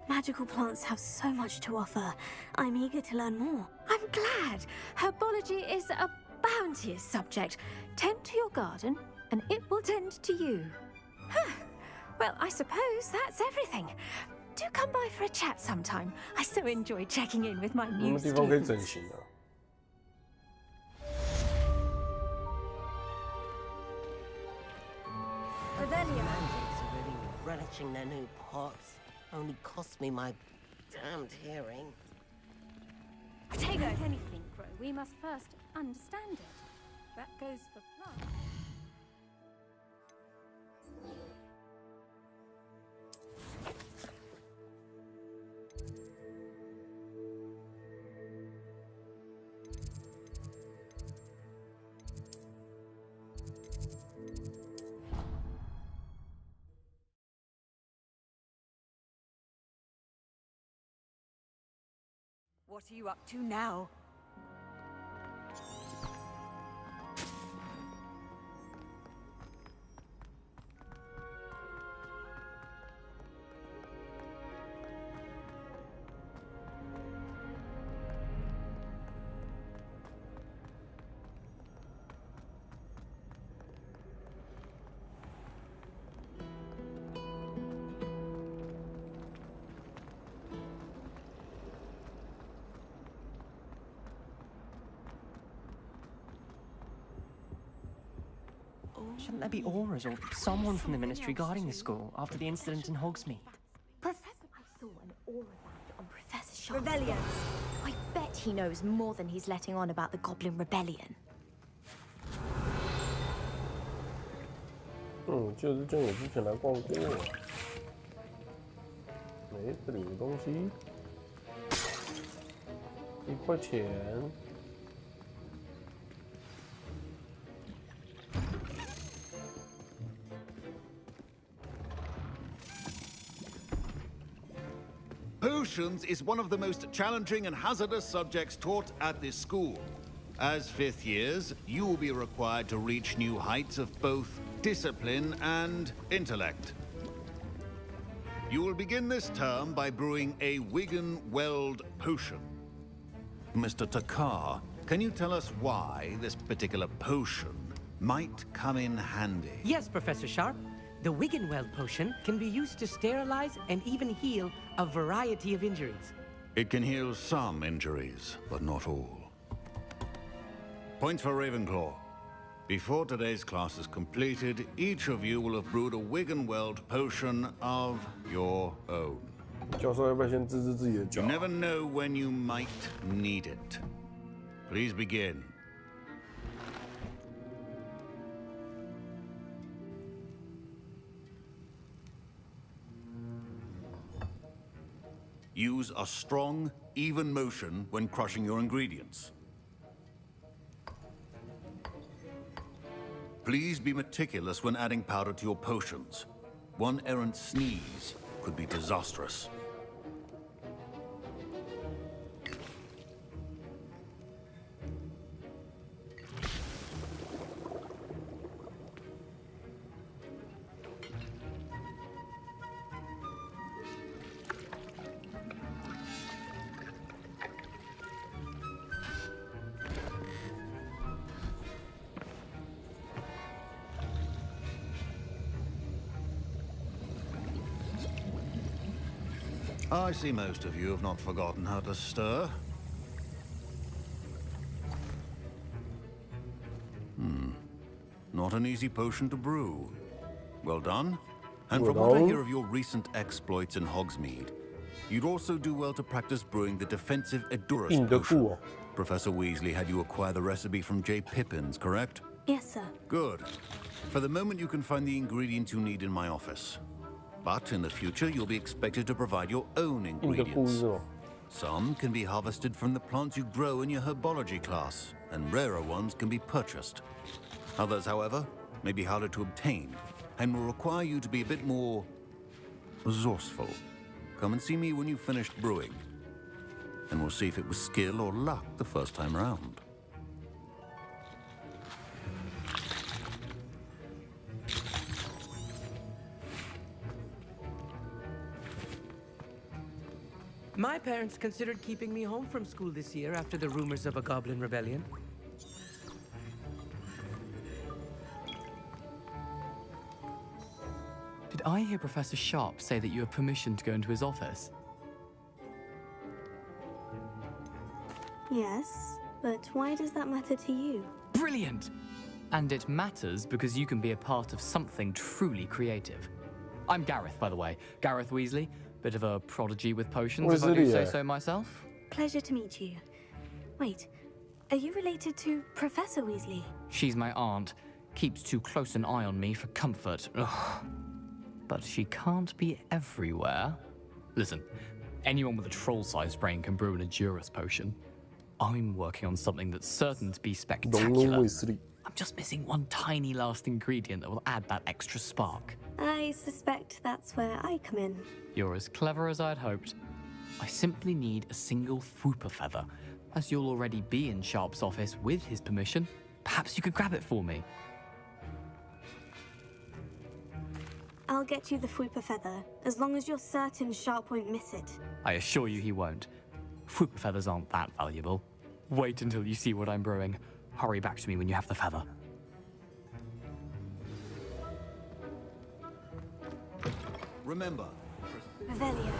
Magical plants have so much to offer. I'm eager to learn more. I'm glad. Herbology is a bounteous subject. Tend to your garden, and it will tend to you. Huh. Well, I suppose that's everything. Do come by for a chat sometime. I so enjoy checking in with my new students. matching their new pots only cost me my damned hearing. Potato! Let anything grow, we must first understand it. That goes for plants. What are you up to now? Shouldn't there be auras or someone from the Ministry guarding the school after the incident in Hogsmeade? Professor, I saw an aura badge on Professor Sharp's Rebellions. I bet he knows more than he's letting on about the Goblin Rebellion. 就是就我之前来逛过。这里有个东西，1块钱。Potions is one of the most challenging and hazardous subjects taught at this school. As 5th years, you will be required to reach new heights of both discipline and intellect. You will begin this term by brewing a Wigan Weld potion. Mr. Takar, can you tell us why this particular potion might come in handy? Yes, Professor Sharp. The Wiggenweld potion can be used to sterilize and even heal a variety of injuries. It can heal some injuries, but not all. Points for Ravenclaw. Before today's class is completed, each of you will have brewed a Wiggenweld potion of your own. You never know when you might need it. Please begin. Use a strong, even motion when crushing your ingredients. Please be meticulous when adding powder to your potions. One errant sneeze could be disastrous. I see most of you have not forgotten how to stir. Not an easy potion to brew. Well done. And from what I hear of your recent exploits in Hogsmeade, you'd also do well to practice brewing the defensive Edurus potion. Professor Weasley had you acquire the recipe from J. Pippin's, correct? Yes, sir. Good. For the moment, you can find the ingredients you need in my office. But in the future, you'll be expected to provide your own ingredients. Some can be harvested from the plants you grow in your herbology class, and rarer ones can be purchased. Others, however, may be harder to obtain, and will require you to be a bit more resourceful. Come and see me when you've finished brewing, and we'll see if it was skill or luck the first time around. My parents considered keeping me home from school this year after the rumors of a Goblin Rebellion. Did I hear Professor Sharp say that you have permission to go into his office? Yes, but why does that matter to you? Brilliant! And it matters because you can be a part of something truly creative. I'm Gareth, by the way. Gareth Weasley. Bit of a prodigy with potions, if I do say so myself. Pleasure to meet you. Wait, are you related to Professor Weasley? She's my aunt. Keeps too close an eye on me for comfort. Ugh. But she can't be everywhere. Listen, anyone with a troll-sized brain can brew an Edurus potion. I'm working on something that's certain to be spectacular. I'm just missing one tiny last ingredient that will add that extra spark. I suspect that's where I come in. You're as clever as I'd hoped. I simply need a single Fwooper feather. As you'll already be in Sharp's office with his permission, perhaps you could grab it for me. I'll get you the Fwooper feather, as long as you're certain Sharp won't miss it. I assure you he won't. Fwooper feathers aren't that valuable. Wait until you see what I'm brewing. Hurry back to me when you have the feather. Remember. Revelio.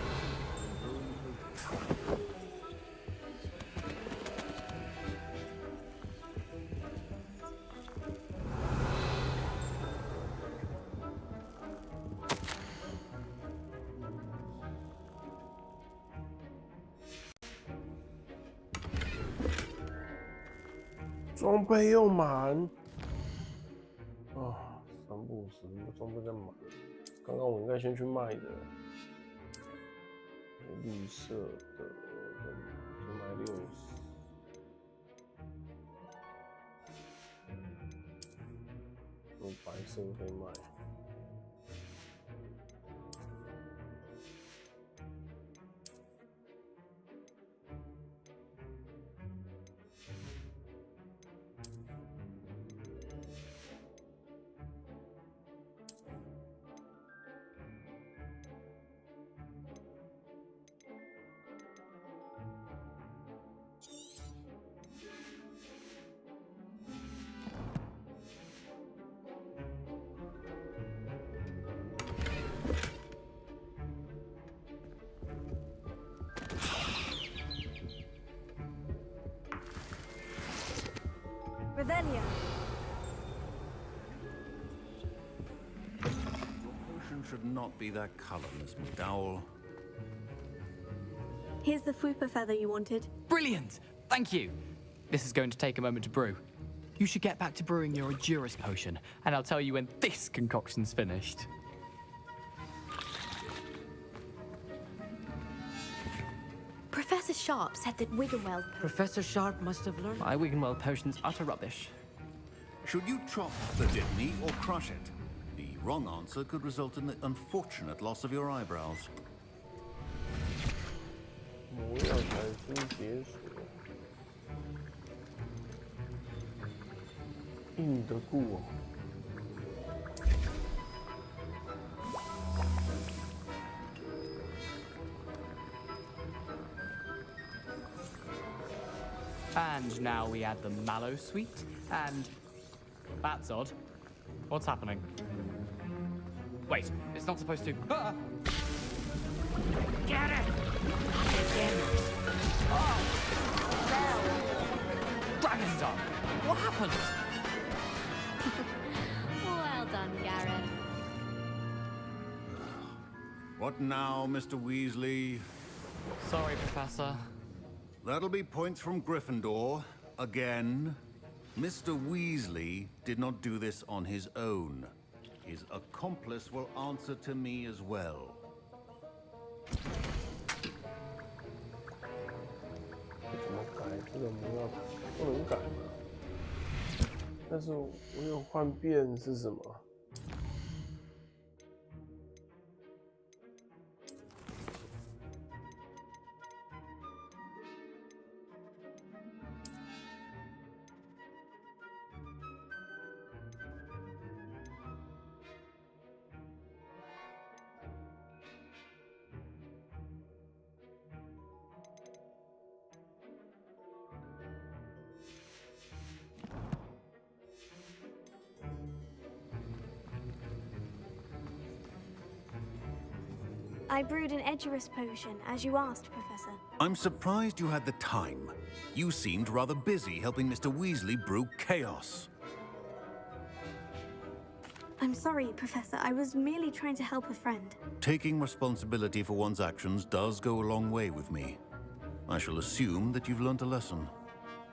装备又满啊，3不5时，装备在满。刚刚我应该先去卖的，绿色的就买60，有白色可以卖。Revelio. Your potion should not be that color, Miss McDowell. Here's the Fwooper feather you wanted. Brilliant! Thank you. This is going to take a moment to brew. You should get back to brewing your Edurus potion, and I'll tell you when this concoction's finished. Professor Sharp said that Wiggenweld... Professor Sharp must have learned. My Wiggenweld potion's utter rubbish. Should you chop the Dittany or crush it? The wrong answer could result in the unfortunate loss of your eyebrows. 魔药才经解锁，硬得过哦。And now we add the mallow sweet, and... That's odd. What's happening? Wait, it's not supposed to... Ah! Get it! Oh! Dragon's Done! What happened? Well done, Gareth. What now, Mr. Weasley? Sorry, Professor. That'll be points from Gryffindor, again. Mr. Weasley did not do this on his own. His accomplice will answer to me as well. 怎么改这个魔药不能改吗？但是我有幻变是什么？I brewed an Edurus potion, as you asked, Professor. I'm surprised you had the time. You seemed rather busy helping Mr. Weasley brew chaos. I'm sorry, Professor. I was merely trying to help a friend. Taking responsibility for one's actions does go a long way with me. I shall assume that you've learnt a lesson.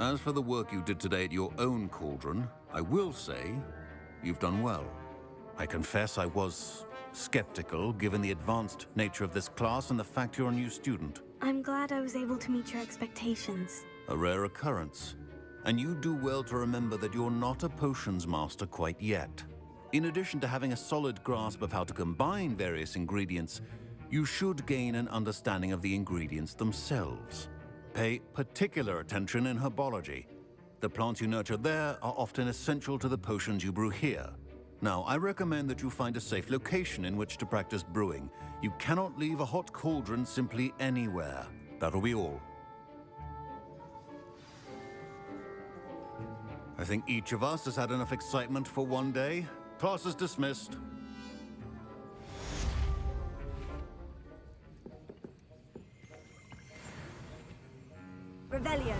As for the work you did today at your own cauldron, I will say you've done well. I confess I was skeptical, given the advanced nature of this class and the fact you're a new student. I'm glad I was able to meet your expectations. A rare occurrence. And you do well to remember that you're not a potions master quite yet. In addition to having a solid grasp of how to combine various ingredients, you should gain an understanding of the ingredients themselves. Pay particular attention in herbology. The plants you nurture there are often essential to the potions you brew here. Now, I recommend that you find a safe location in which to practice brewing. You cannot leave a hot cauldron simply anywhere. That'll be all. I think each of us has had enough excitement for one day. Class is dismissed. Revelio.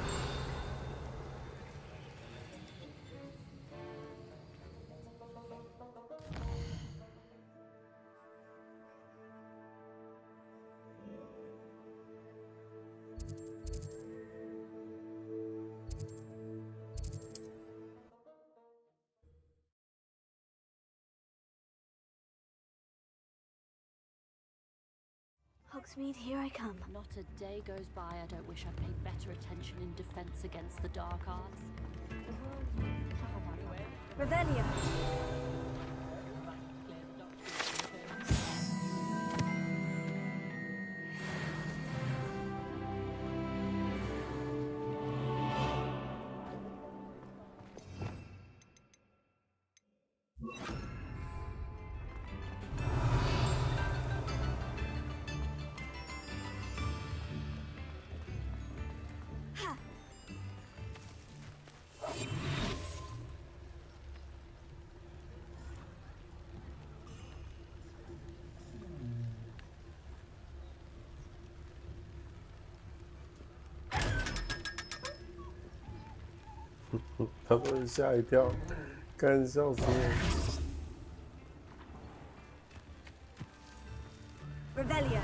Hogsmeade, here I come. Not a day goes by I don't wish I paid better attention in defense against the dark arts. Revelio.他们吓一跳，干笑死我。Revelio.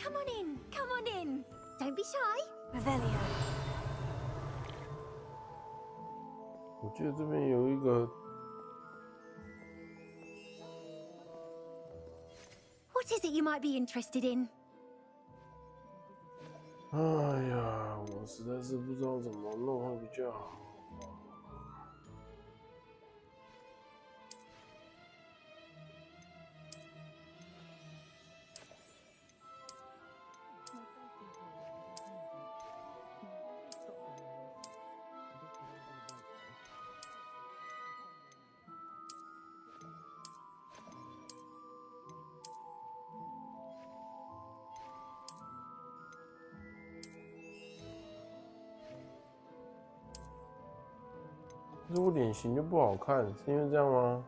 Come on in, come on in. Don't be shy. Revelio. 我记得这边有一个。 What is it you might be interested in? 哎呀，我实在是不知道怎么弄会比较好。可是我脸型就不好看，是因为这样吗？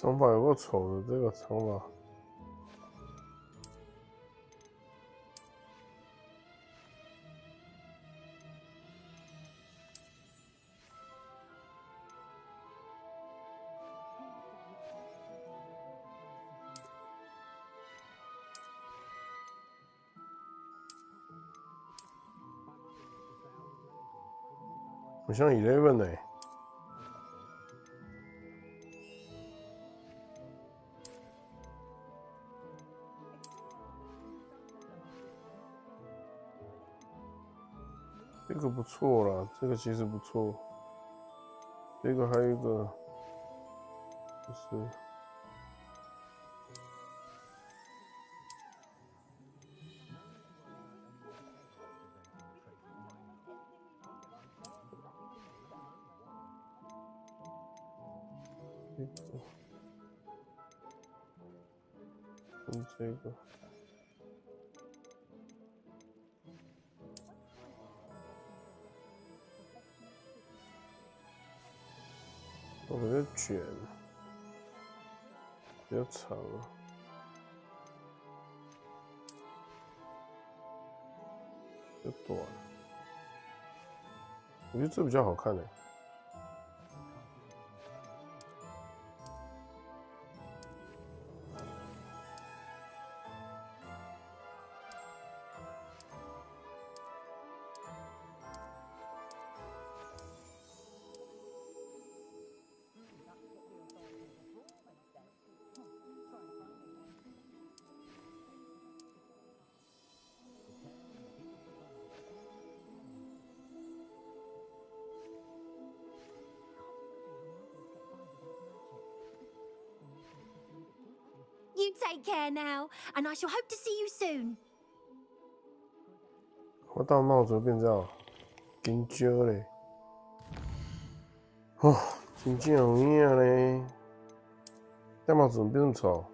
长发有够丑的，这个长发。好像 11欸。这个不错啦，这个其实不错。这个还有一个就是跟这个。我比较卷，比较长啊，比较短。我觉得这比较好看欸。You take care now, and I shall hope to see you soon. 我戴帽子变这样，紧张嘞！哦，真正有影嘞！戴帽子怎么变这么丑？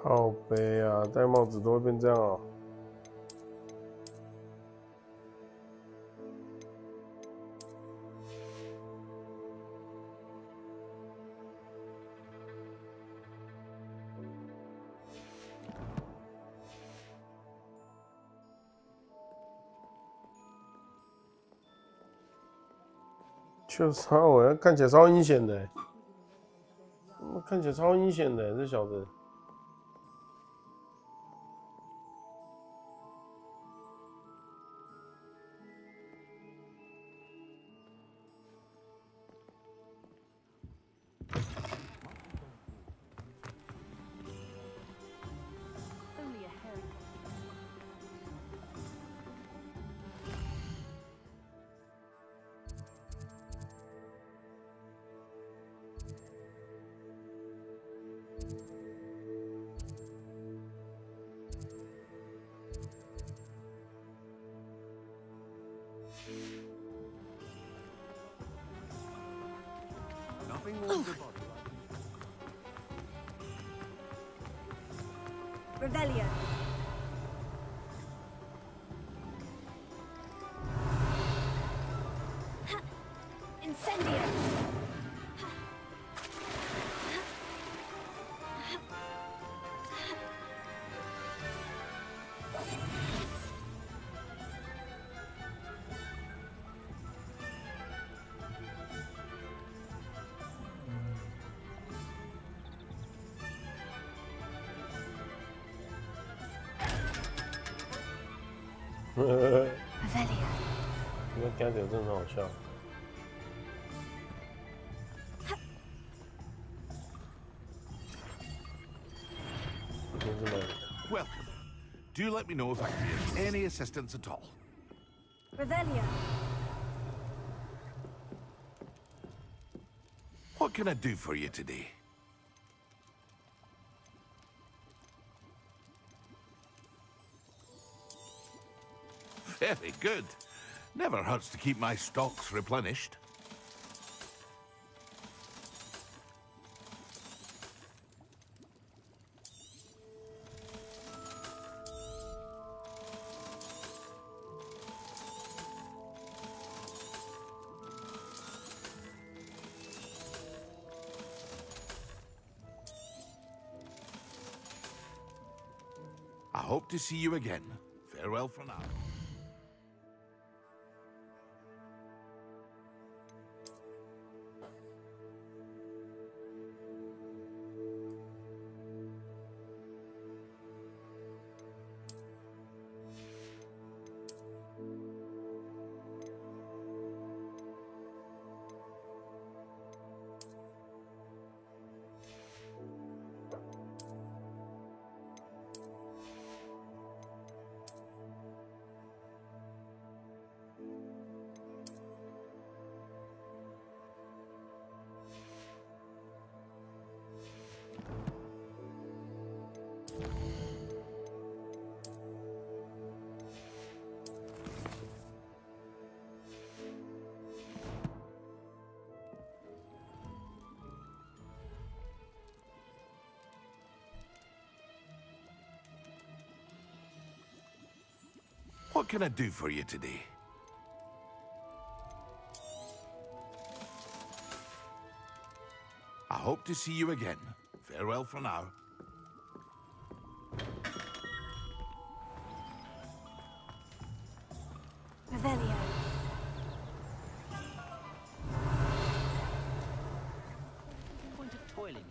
靠背啊，戴帽子都会变这样哦。就是他，我看起来超阴险的，看起来超阴险的，这小子。Revelio. Incendio. Revelio. 因为 Gabriel 真的很好笑。Welcome. Do let me know if I can be of any assistance at all. Revelio. What can I do for you today? Very good. Never hurts to keep my stocks replenished. I hope to see you again. Farewell for now. What can I do for you today? I hope to see you again. Farewell for now. Revelio. Point of toiling.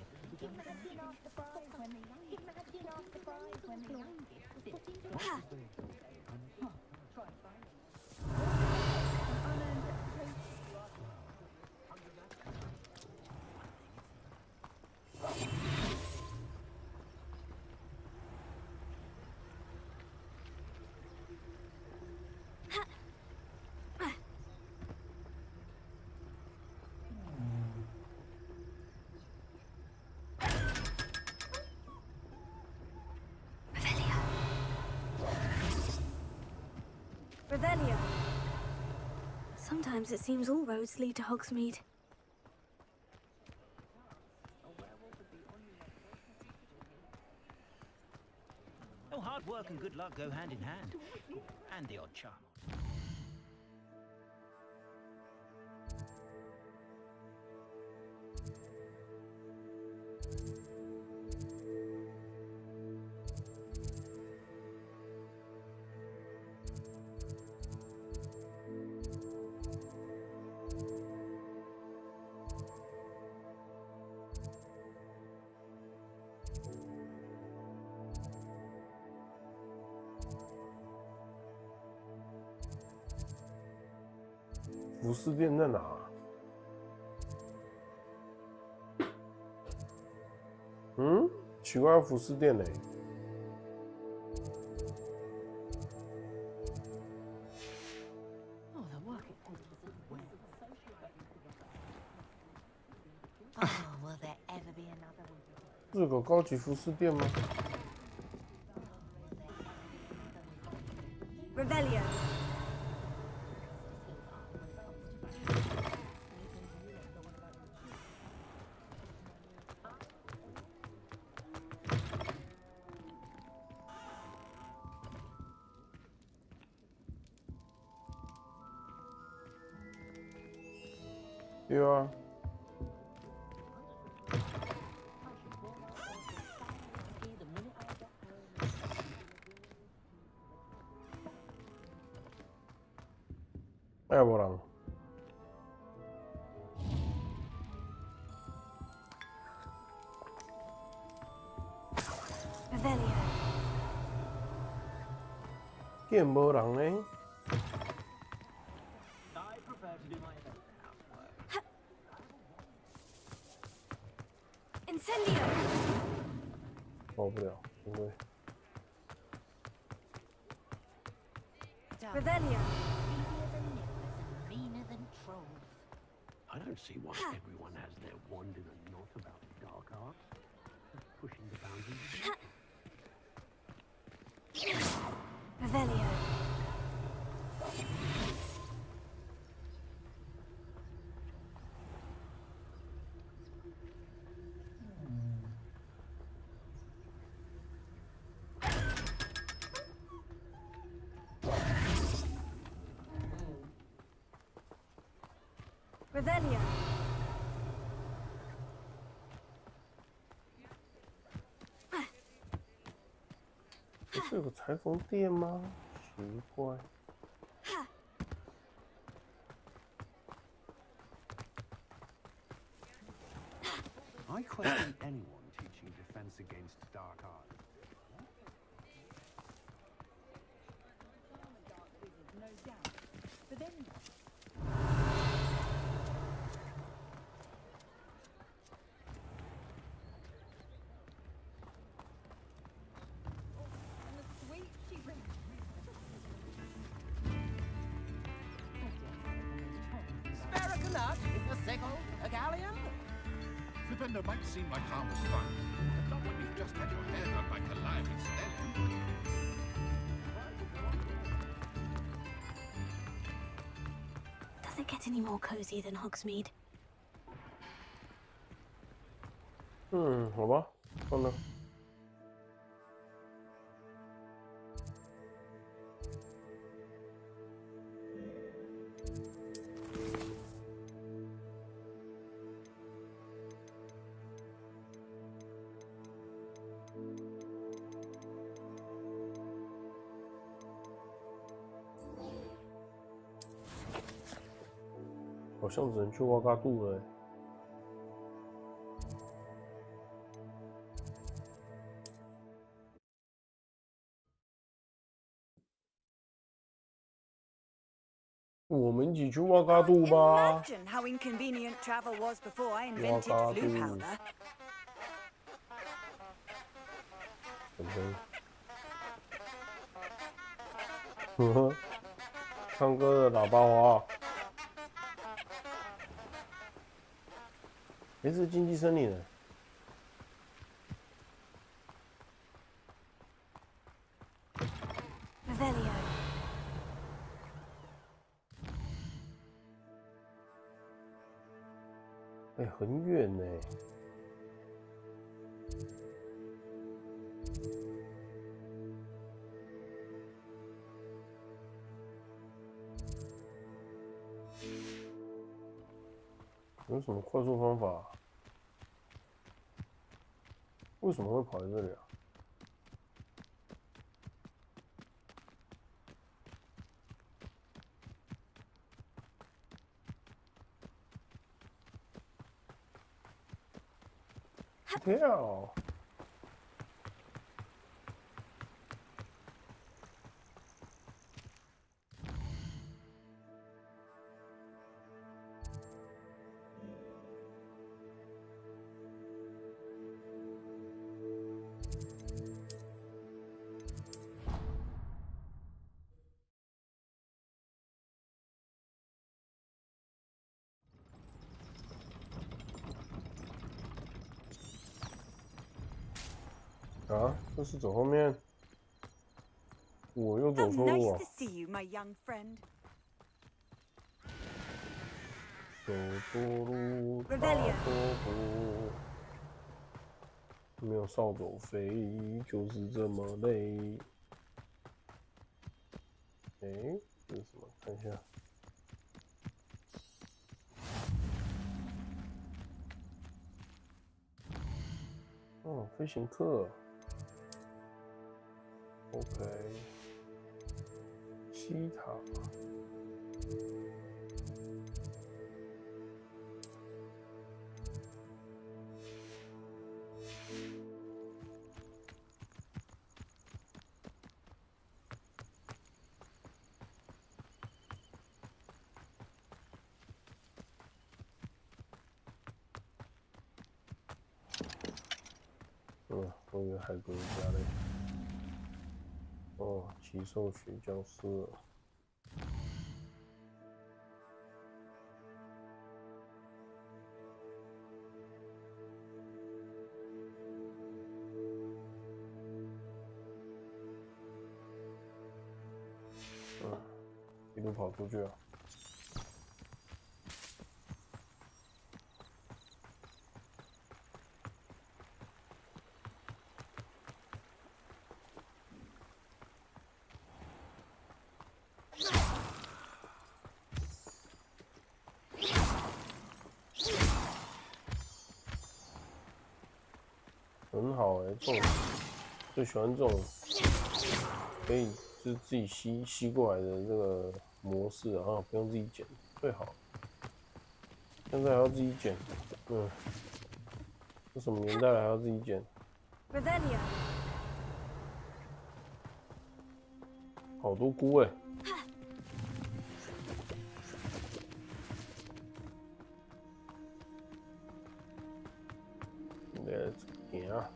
Revelio. Sometimes it seems all roads lead to Hogsmeade. Oh, hard work and good luck go hand in hand. And the odd charm. 服饰店在哪？嗯，奇怪，服饰店呢？日狗高级服饰店吗 ？Revelio.对啊。哎呀，无人。见无人呢。 跑不了，因为 Revelio. I don't see why everyone has their wand in a knot about dark arts. Pushing the boundaries. Revelio. Revelio. 不是有个裁缝店吗？奇怪。I question anyone teaching defense against dark arts. Spare a canut, a sickle, a galleon. Flipendo might seem like harmless fun, but not when you've just had your hair done by Calliope Stelly. Does it get any more cozy than Hogsmeade? 好吧，放那。好像只能去挖嘎杜了。我们一起去挖嘎杜吧。 Imagine how inconvenient travel was before I invented blue powder. 呵呵，唱歌的喇叭花。哎，是经济森林的。Revelio. 哎，很远呢。有什么快速方法？为什么会跑在这里啊？跳！啊，这是走后面，我又走错路啊！ Nice to see you, my young friend. 走错路，大错步，没有扫帚飞，就是这么累。哎，这是什么？看一下。哦，飞行课。OK， 西塔。我以为海格家嘞。哦，奇兽学教室。一路跑出去啊！很好哎、欸，这种最喜欢这种可以就是自己吸过来的这个模式啊，不用自己剪最好。现在还要自己剪，这什么年代了还要自己剪？好多菇哎、欸！行啊！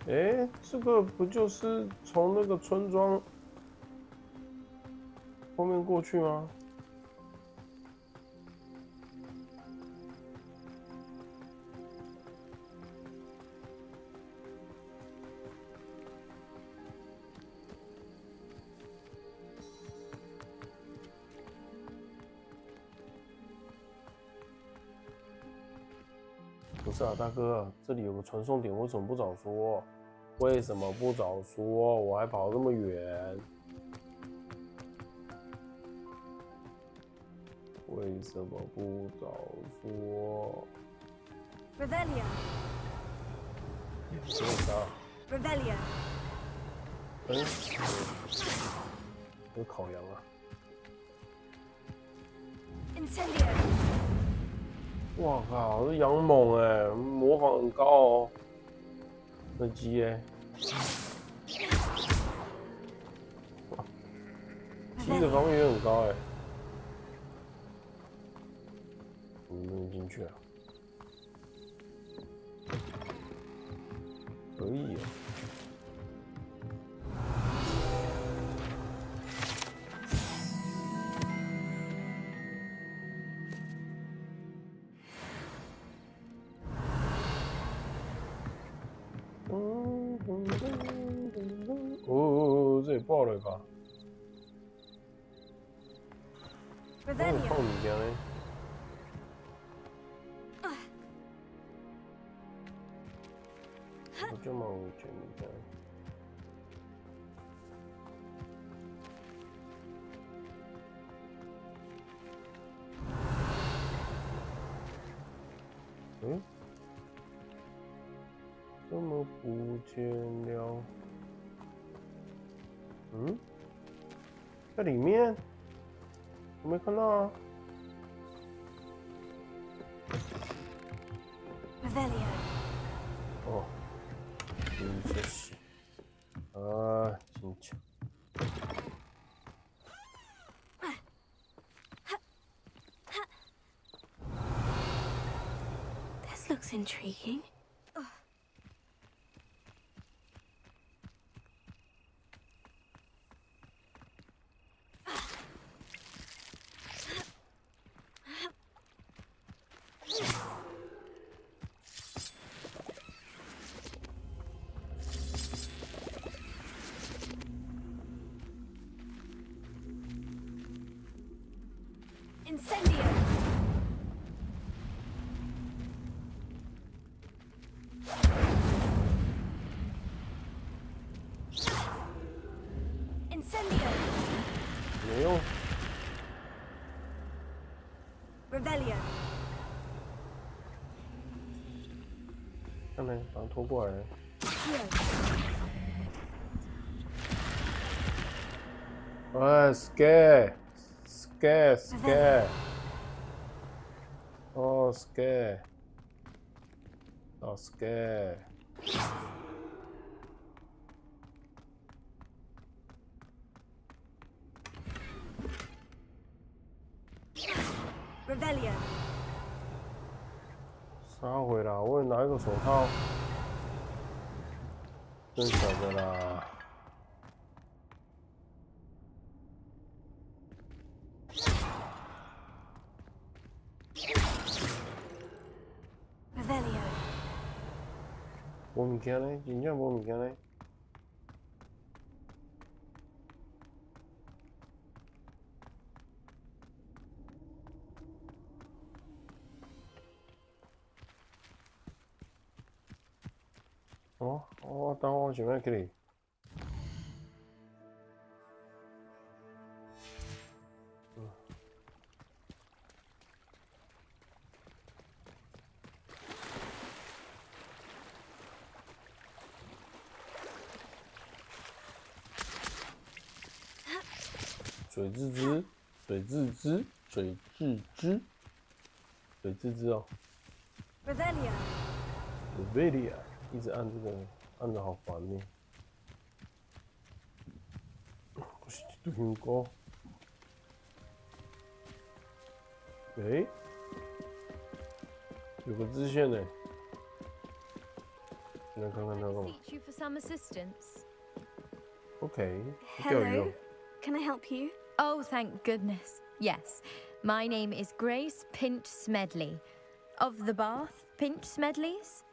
哎，这个不就是从那个村庄后面过去吗？不是啊，大哥，这里有个传送点，为什么不早说？为什么不早说？我还跑这么远，为什么不早说 Revelio 什么啥 Revelio 有烤羊啊 Incendio 哇靠，这羊猛哎、欸，模仿很高哦。那鸡哎、欸，鸡的防御也很高哎、欸。能不能进去啊？可以啊。哦，这也爆了吧？我放你家嘞。我就蛮有钱的。嗯？怎么不见了？嗯？在里面？我没看到啊。哦，真是啊，真巧。This looks intriguing. Incendio! Incendio! 没用。Revelio! 看来把它拖过来。哎 ，scare， 哦 scare， 哦 scare。Revelio! 杀回啦！我也拿一个手套。真小的啦。无物件呢，真正无物件呢。哦，等我想要去哩。水吱吱，水吱吱，水吱吱，水吱吱哦。Revelia， 一直按这个，按的好烦呢。我是一香菇。哎，有个支线呢。来看看它干嘛。Seek you for some assistance. OK， Hello, can I help you? Oh, thank goodness. Yes, my name is Grace Pinch Smedley, of the Bath Pinch Smedleys.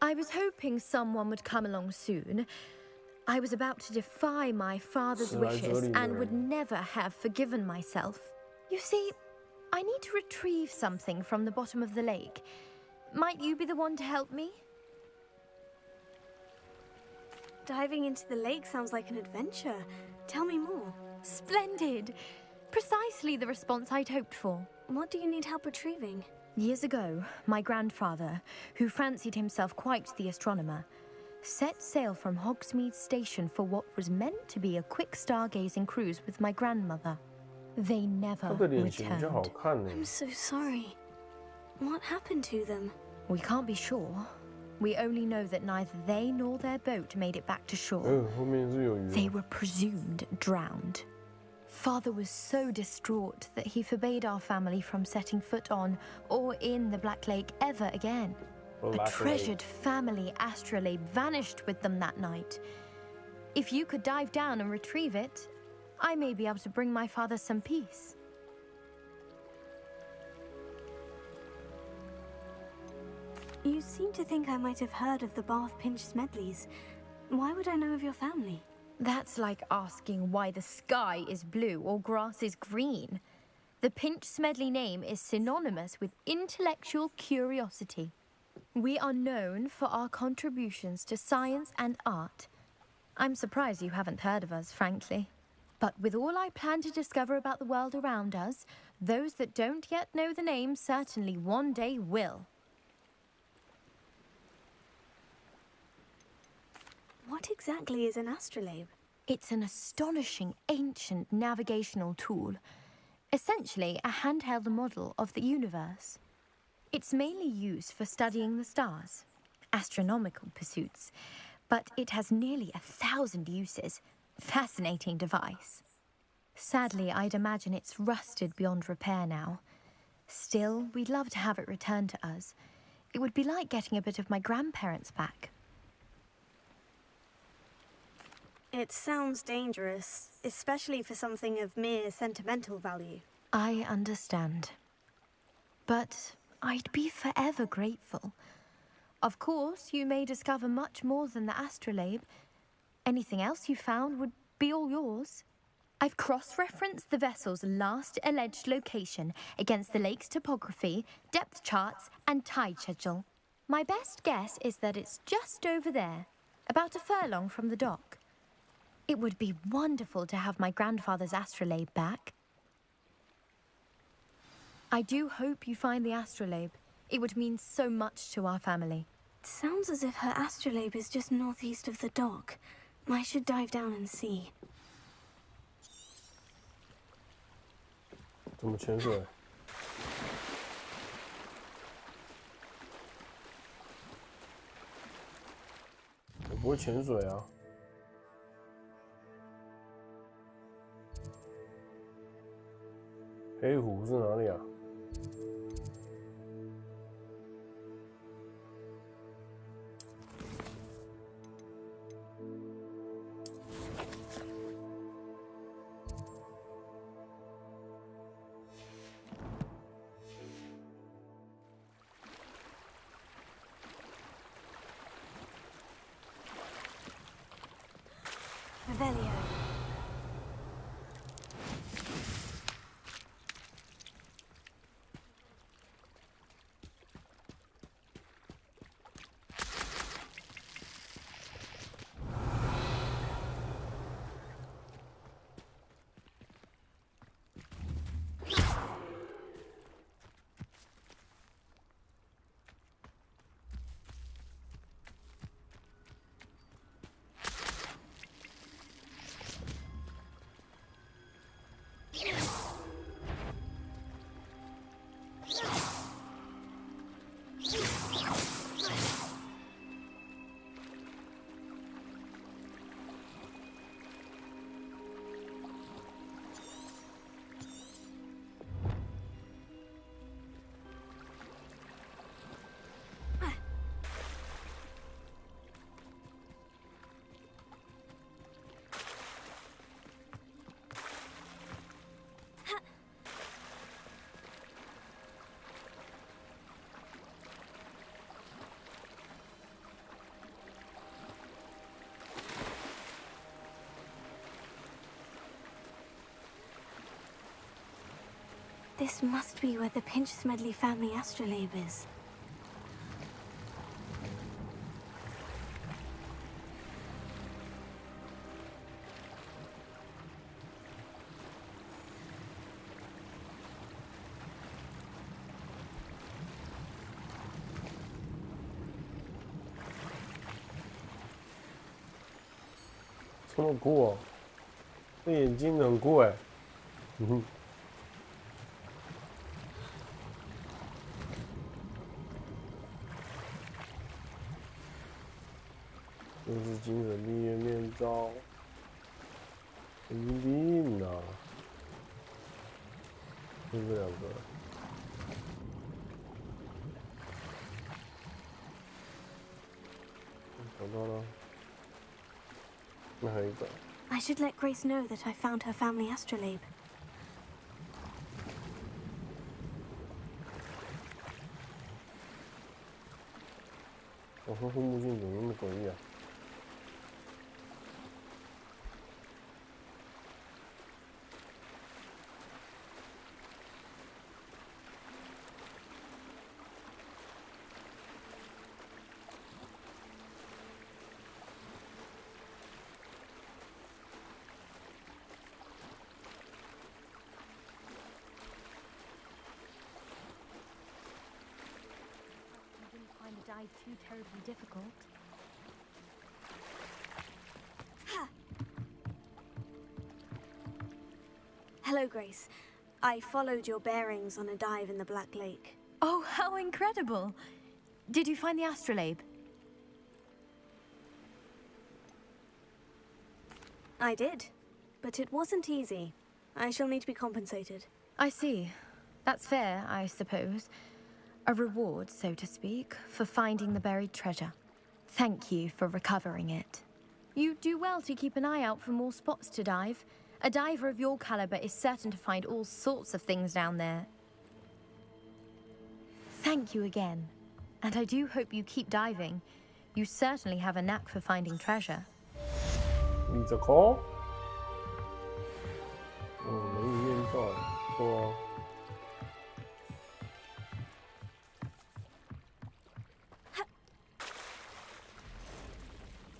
I was hoping someone would come along soon. I was about to defy my father's wishes and would never have forgiven myself. You see, I need to retrieve something from the bottom of the lake. Might you be the one to help me? Diving into the lake sounds like an adventure. Tell me more. Splendid! Precisely the response I'd hoped for. What do you need help retrieving? Years ago, my grandfather, who fancied himself quite the astronomer, set sail from Hogsmeade Station for what was meant to be a quick stargazing cruise with my grandmother. They never returned. I'm so sorry. What happened to them? We can't be sure. We only know that neither they nor their boat made it back to shore. They were presumed drowned. Father was so distraught that he forbade our family from setting foot on or in the Black Lake ever again. A treasured family astrolabe vanished with them that night. If you could dive down and retrieve it, I may be able to bring my father some peace. You seem to think I might have heard of the Bath Pinch Smedleys. Why would I know of your family? That's like asking why the sky is blue or grass is green. The Pinch Smedley name is synonymous with intellectual curiosity. We are known for our contributions to science and art. I'm surprised you haven't heard of us, frankly. But with all I plan to discover about the world around us, those that don't yet know the name certainly one day will. What exactly is an astrolabe? It's an astonishing ancient navigational tool. Essentially, a handheld model of the universe. It's mainly used for studying the stars, astronomical pursuits, but it has nearly 1,000 uses. Fascinating device. Sadly, I'd imagine it's rusted beyond repair now. Still, we'd love to have it returned to us. It would be like getting a bit of my grandparents back. It sounds dangerous, especially for something of mere sentimental value. I understand. But I'd be forever grateful. Of course, you may discover much more than the astrolabe. Anything else you found would be all yours. I've cross-referenced the vessel's last alleged location against the lake's topography, depth charts, and tide schedule. My best guess is that it's just over there, about a furlong from the dock. It would be wonderful to have my grandfather's astrolabe back. I do hope you find the astrolabe. It would mean so much to our family. It sounds as if her astrolabe is just northeast of the dock. I should dive down and see. 怎么潜水？我不会潜水啊。黑湖是哪里啊？ Revelio. This must be where the Pinch Smedley family astrolabe is. It's 这么酷哦！这眼睛很酷哎。这是精神病院面罩，神经病啊！就这两个。找到了，那还有一个。I should let Grace know that I found her family astrolabe. 我说护目镜怎么那么诡异啊？Too terribly difficult. Hello, Grace. I followed your bearings on a dive in the Black Lake. Oh, how incredible! Did you find the astrolabe? I did, but it wasn't easy. I shall need to be compensated. I see. That's fair, I suppose. A reward, so to speak, for finding the buried treasure. Thank you for recovering it. You do well to keep an eye out for more spots to dive. A diver of your caliber is certain to find all sorts of things down there. Thank you again. And I do hope you keep diving. You certainly have a knack for finding treasure. 你这个？哦，人鱼面罩，不错。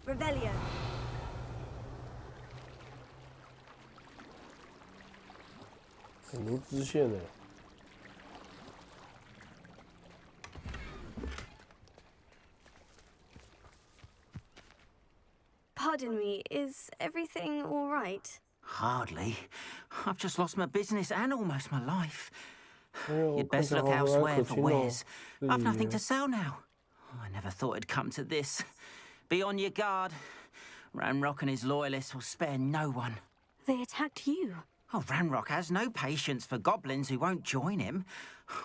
Revelio. Pardon me, is everything all right? Hardly. I've just lost my business and almost my life. You'd best look elsewhere for wares. I've nothing to sell now. I never thought it'd come to this. Be on your guard. Ranrock and his loyalists will spare no one. They attacked you. Oh, Ranrock has no patience for goblins who won't join him.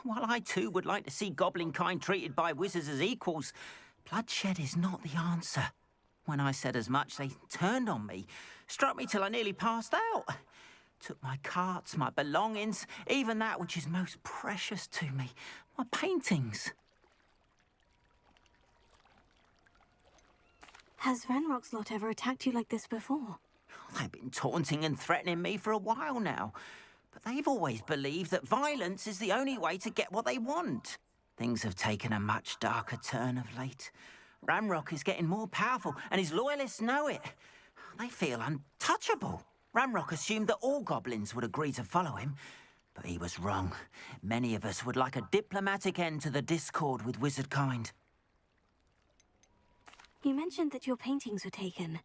While I too would like to see goblin kind treated by wizards as equals, bloodshed is not the answer. When I said as much, they turned on me, struck me till I nearly passed out. Took my carts, my belongings, even that which is most precious to me, my paintings. Has Ranrock's lot ever attacked you like this before? They've been taunting and threatening me for a while now. But they've always believed that violence is the only way to get what they want. Things have taken a much darker turn of late. Ranrock is getting more powerful, and his loyalists know it. They feel untouchable. Ranrock assumed that all goblins would agree to follow him, but he was wrong. Many of us would like a diplomatic end to the discord with wizard kind. You mentioned that your paintings were taken.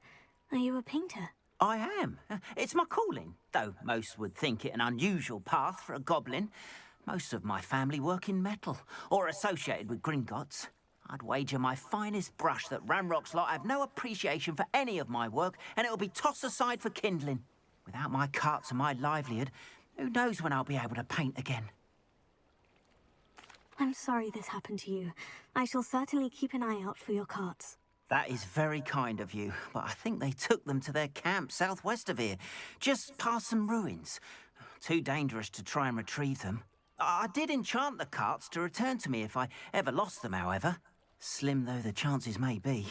Are you a painter? I am. It's my calling, though most would think it an unusual path for a goblin. Most of my family work in metal, or associated with Gringotts. I'd wager my finest brush that Ranrock's lot have no appreciation for any of my work, and it'll be tossed aside for kindling. Without my carts and my livelihood, who knows when I'll be able to paint again. I'm sorry this happened to you. I shall certainly keep an eye out for your carts. That is very kind of you, but I think they took them to their camp southwest of here, just past some ruins. Too dangerous to try and retrieve them. I did enchant the carts to return to me if I ever lost them, however. Slim though the chances may be,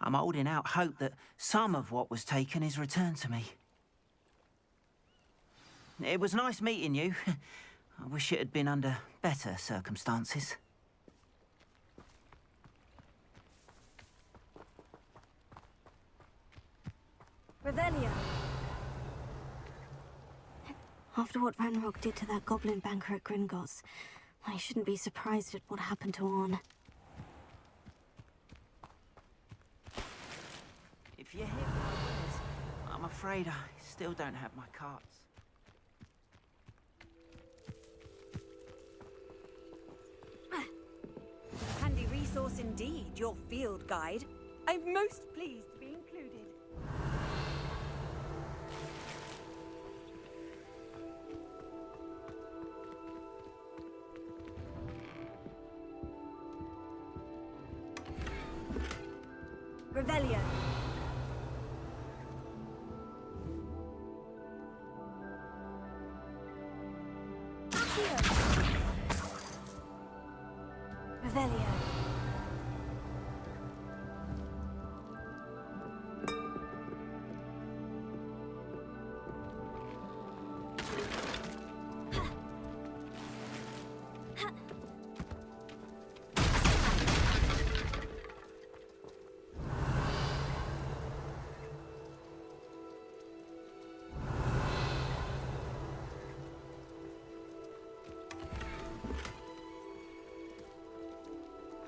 I'm holding out hope that some of what was taken is returned to me. It was nice meeting you. I wish it had been under better circumstances. Revelio. After what Ranrock did to that goblin banker at Gringotts, I shouldn't be surprised at what happened to Orn. If you're here, I'm afraid I still don't have my carts. Handy resource indeed, your field guide. I'm most pleased to be included. Revelio. Revelio.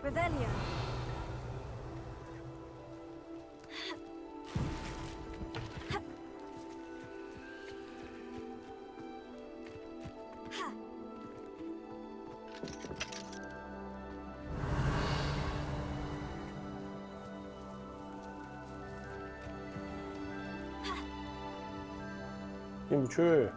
Revelio.进不去。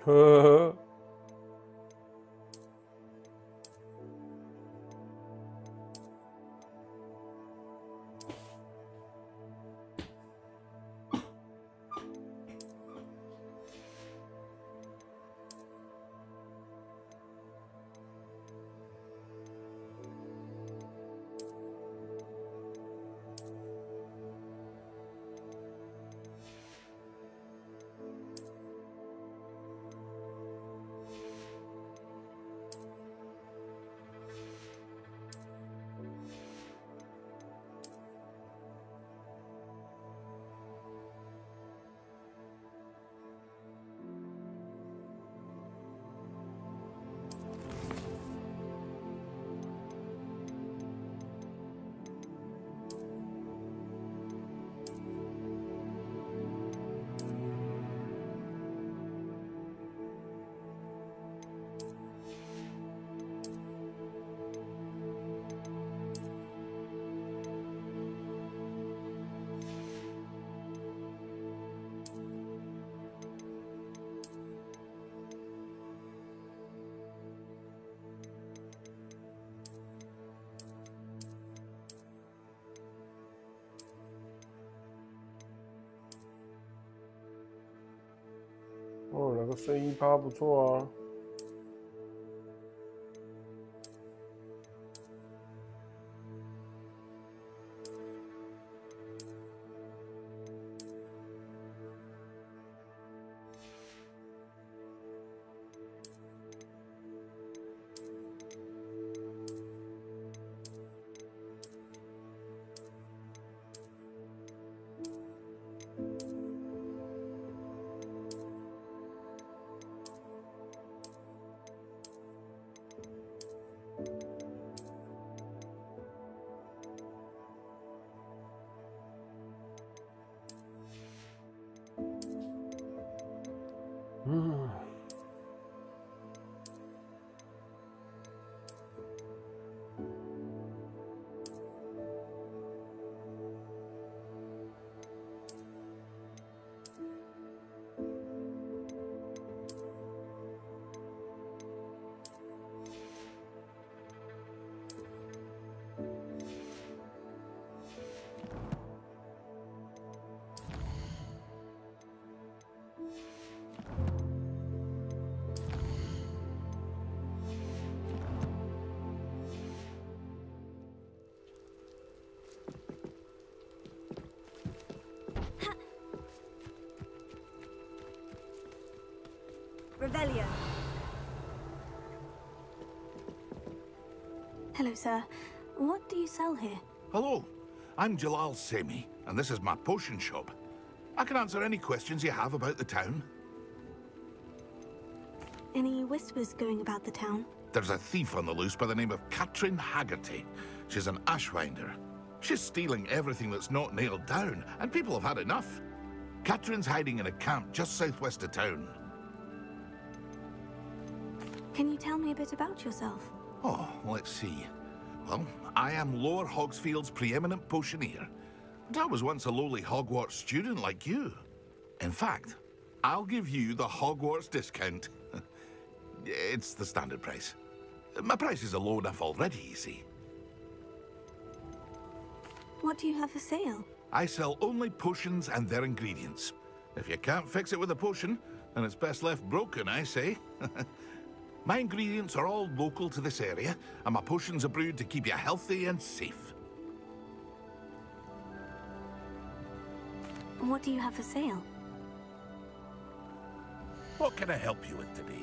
呵呵。个睡衣趴不错啊。Revelio. Hello, sir. What do you sell here? Hello, I'm Jalal Semi, and this is my potion shop. I can answer any questions you have about the town. Any whispers going about the town? There's a thief on the loose by the name of Katrin Haggerty. She's an ashwinder. She's stealing everything that's not nailed down, and people have had enough. Katrin's hiding in a camp just southwest of town. Can you tell me a bit about yourself? Oh, let's see. Well, I am Lower Hogsfield's preeminent potioneer. And I was once a lowly Hogwarts student like you. In fact, I'll give you the Hogwarts discount. It's the standard price. My prices are low enough already, you see. What do you have for sale? I sell only potions and their ingredients. If you can't fix it with a potion, then it's best left broken, I say. My ingredients are all local to this area, and my potions are brewed to keep you healthy and safe. What do you have for sale? What can I help you with today?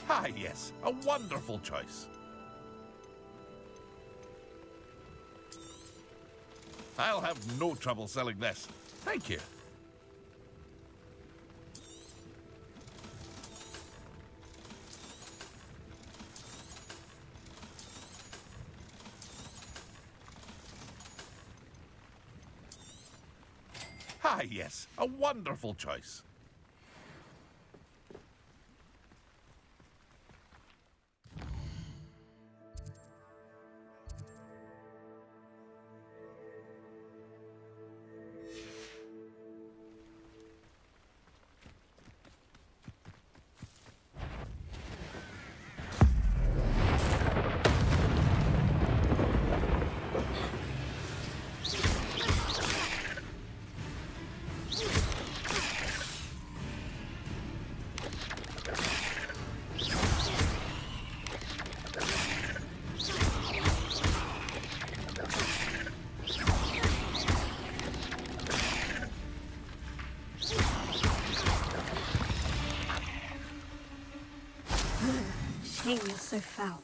Ah, yes, a wonderful choice. I'll have no trouble selling this. Thank you. Ah, yes, a wonderful choice. Shame you're so foul.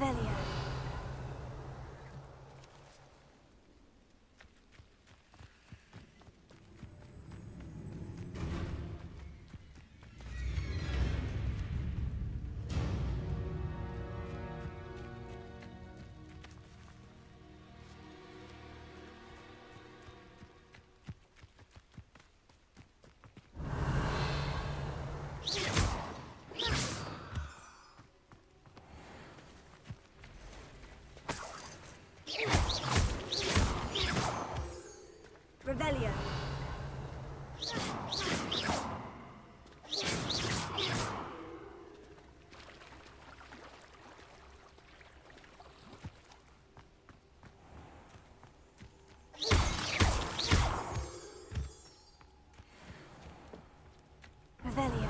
Revelio. Revelio. Revelio.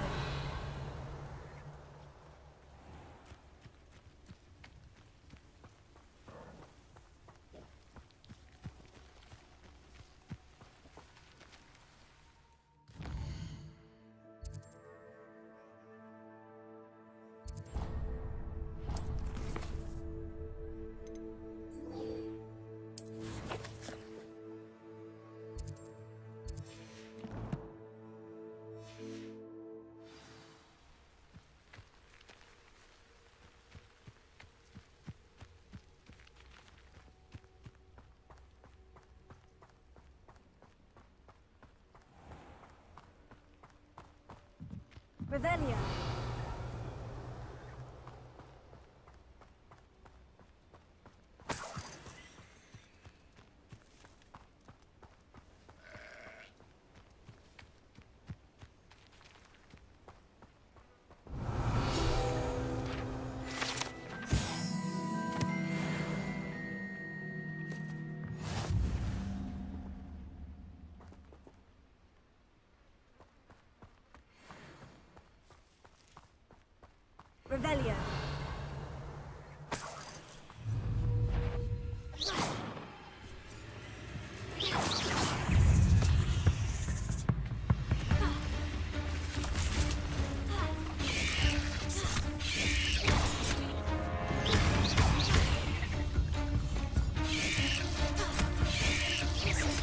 Revelio. Revelio.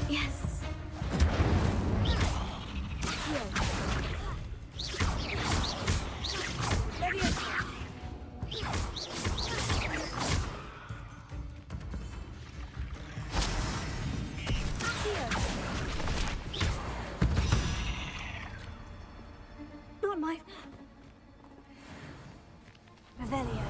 Yes. Not my... Revelio.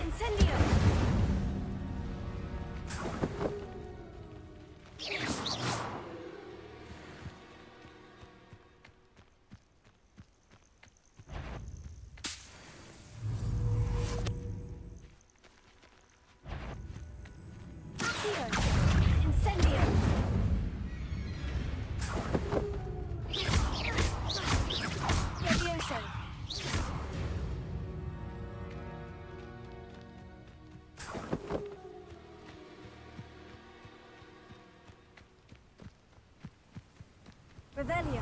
Incendio! Incendio! Levioso! Revelio.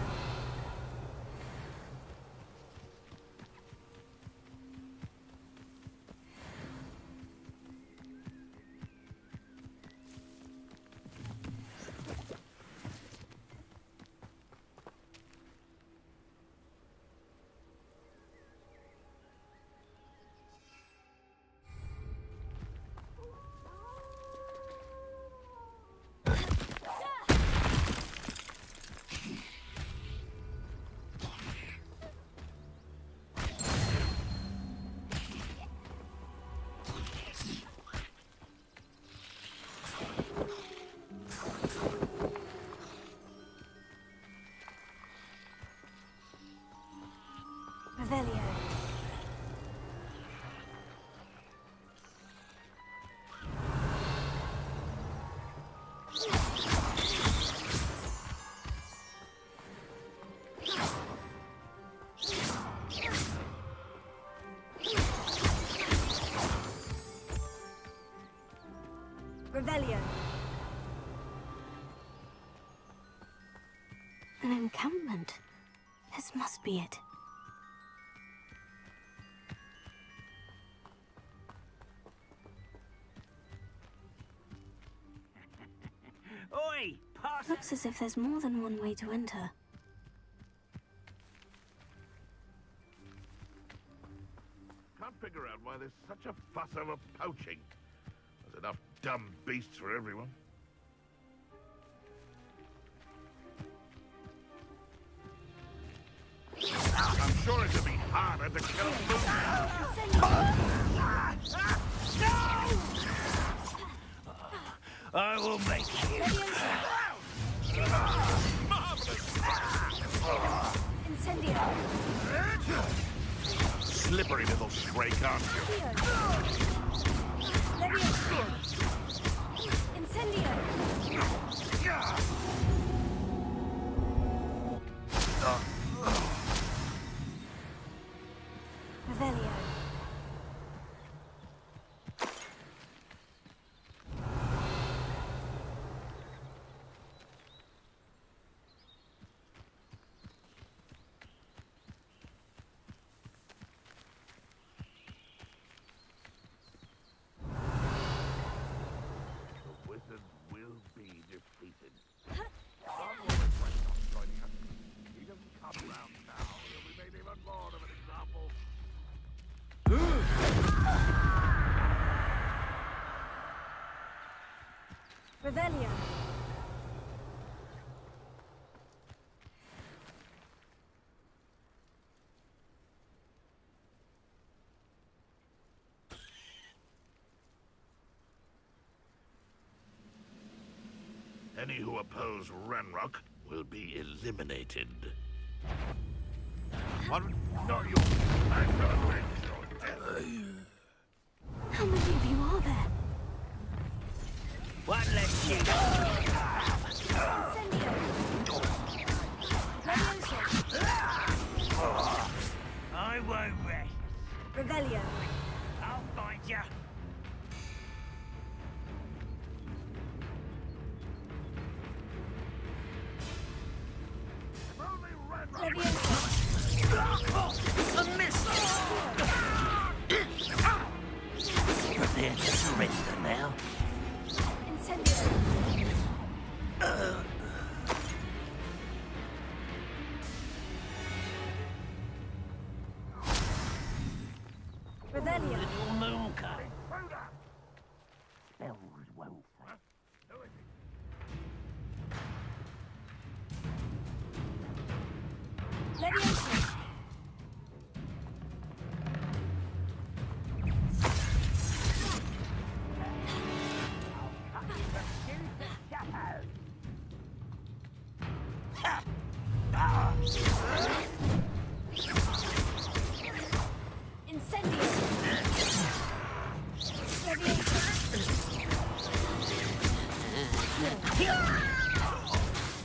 An encampment. This must be it. Oi, pass. Looks as if there's more than one way to enter. Can't figure out why there's such a fuss over poaching. There's enough dumb beasts for everyone. I'm sure it'd be harder to kill a I will make you. Incendio. Slippery little stray, can't you? Leviosa. Incendio. Revelio. Revelio. Any who oppose Ranrock will be eliminated. One, not you. How many of you are there? One less shit. Incendio. Leviosa. I won't rest. Revelio. I'll find ya. Leviosa. A miss. Prepare to surrender now. Incendio. Revelio. Little mooncar. Bells won't say. Leviosa. Incendio.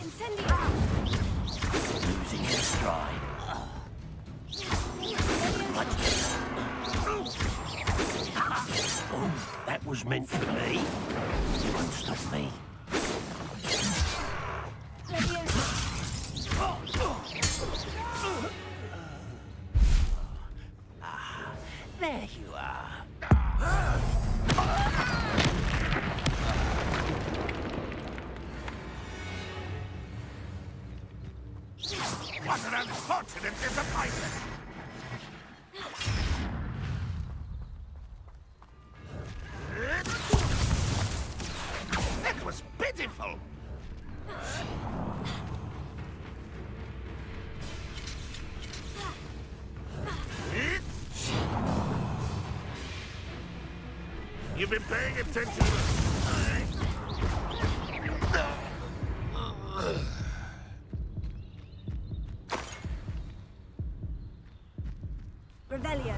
Incendio. Losing his stride. Oh, that was meant for me. You won't stop me. There you are. What an unfortunate disappointment! That was pitiful! You've been paying attention. Revelio.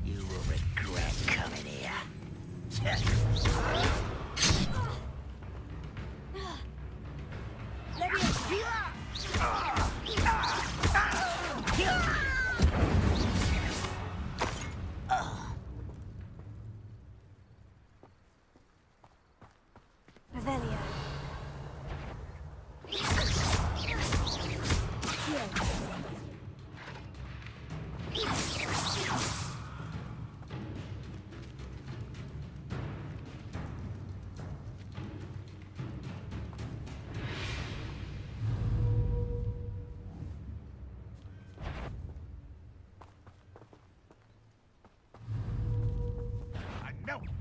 You will regret coming here.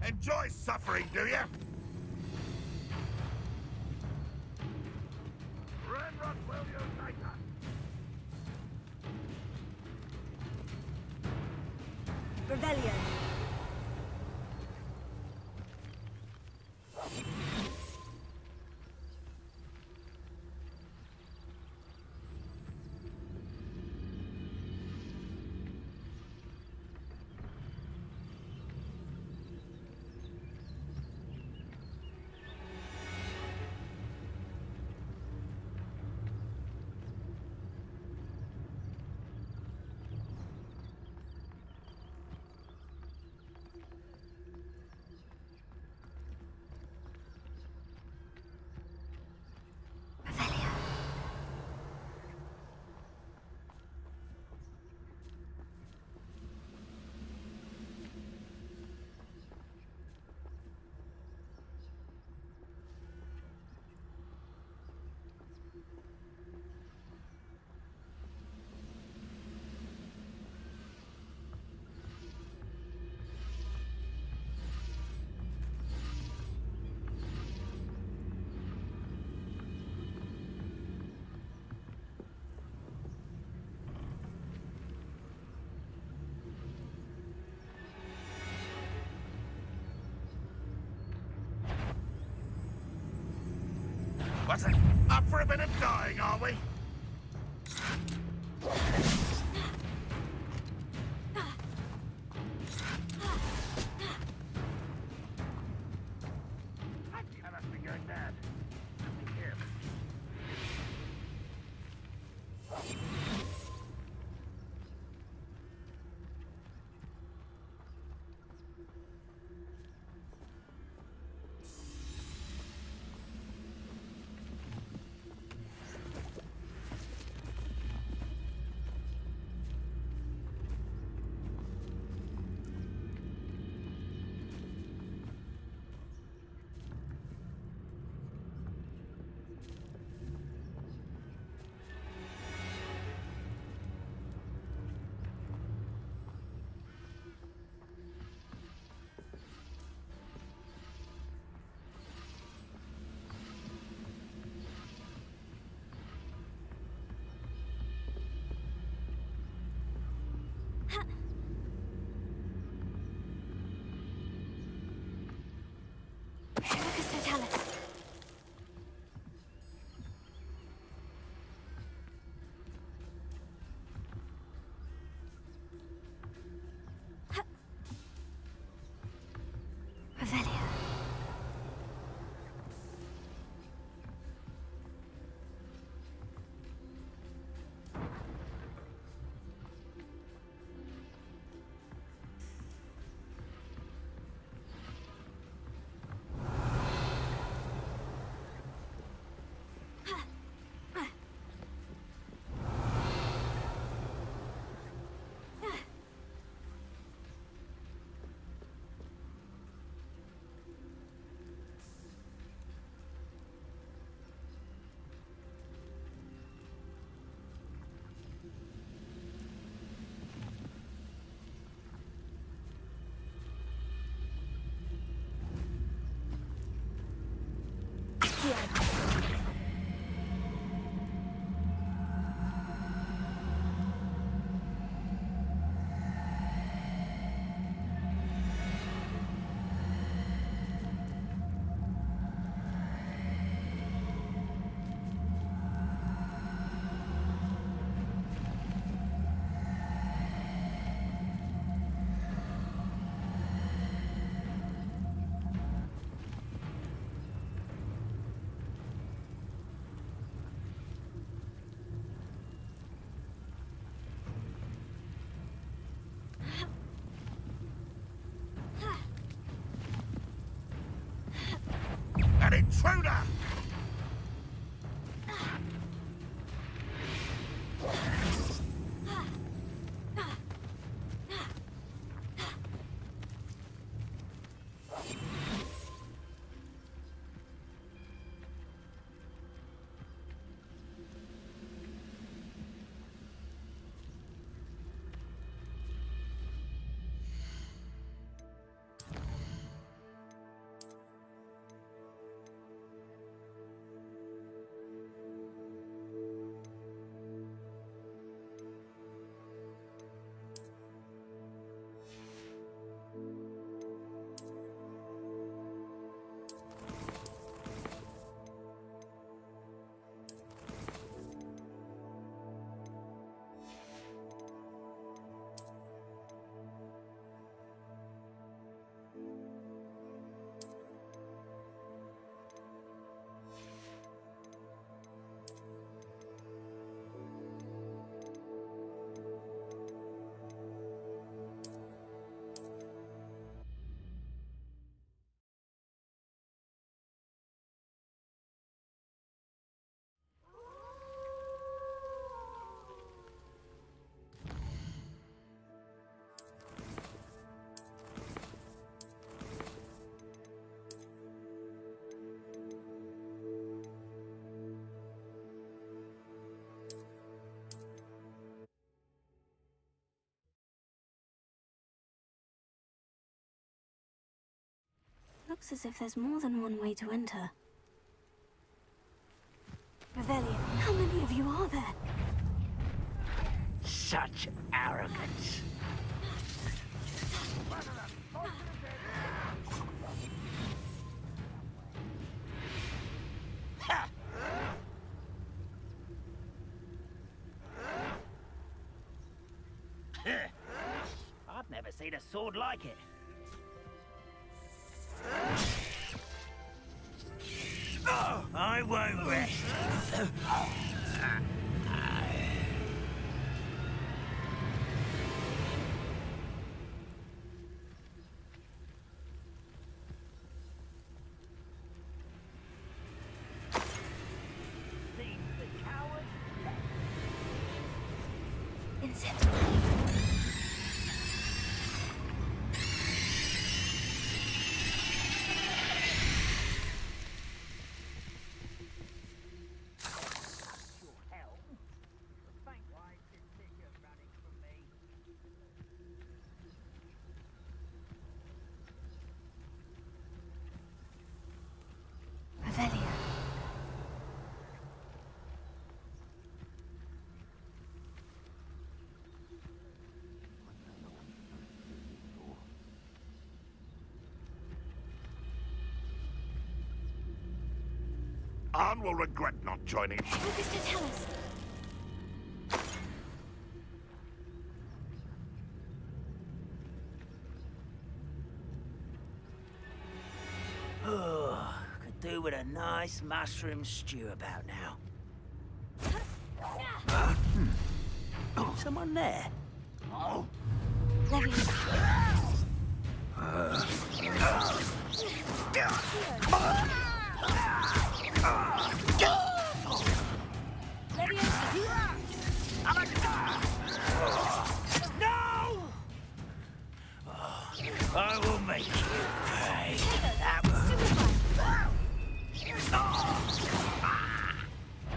Enjoy suffering, do you? Run, will you, Tiger? Rebellion. What's it? Up for a bit of dying, are we? I must be going mad. Be careful. looks as if there's more than one way to enter. Revelio, how many of you are there? Such arrogance. I've never seen a sword like it. I won't rest. Revelio. Anne will regret not joining. Focus to tell us. Could do with a nice mushroom stew about now. Someone there? No! I will make you pay. That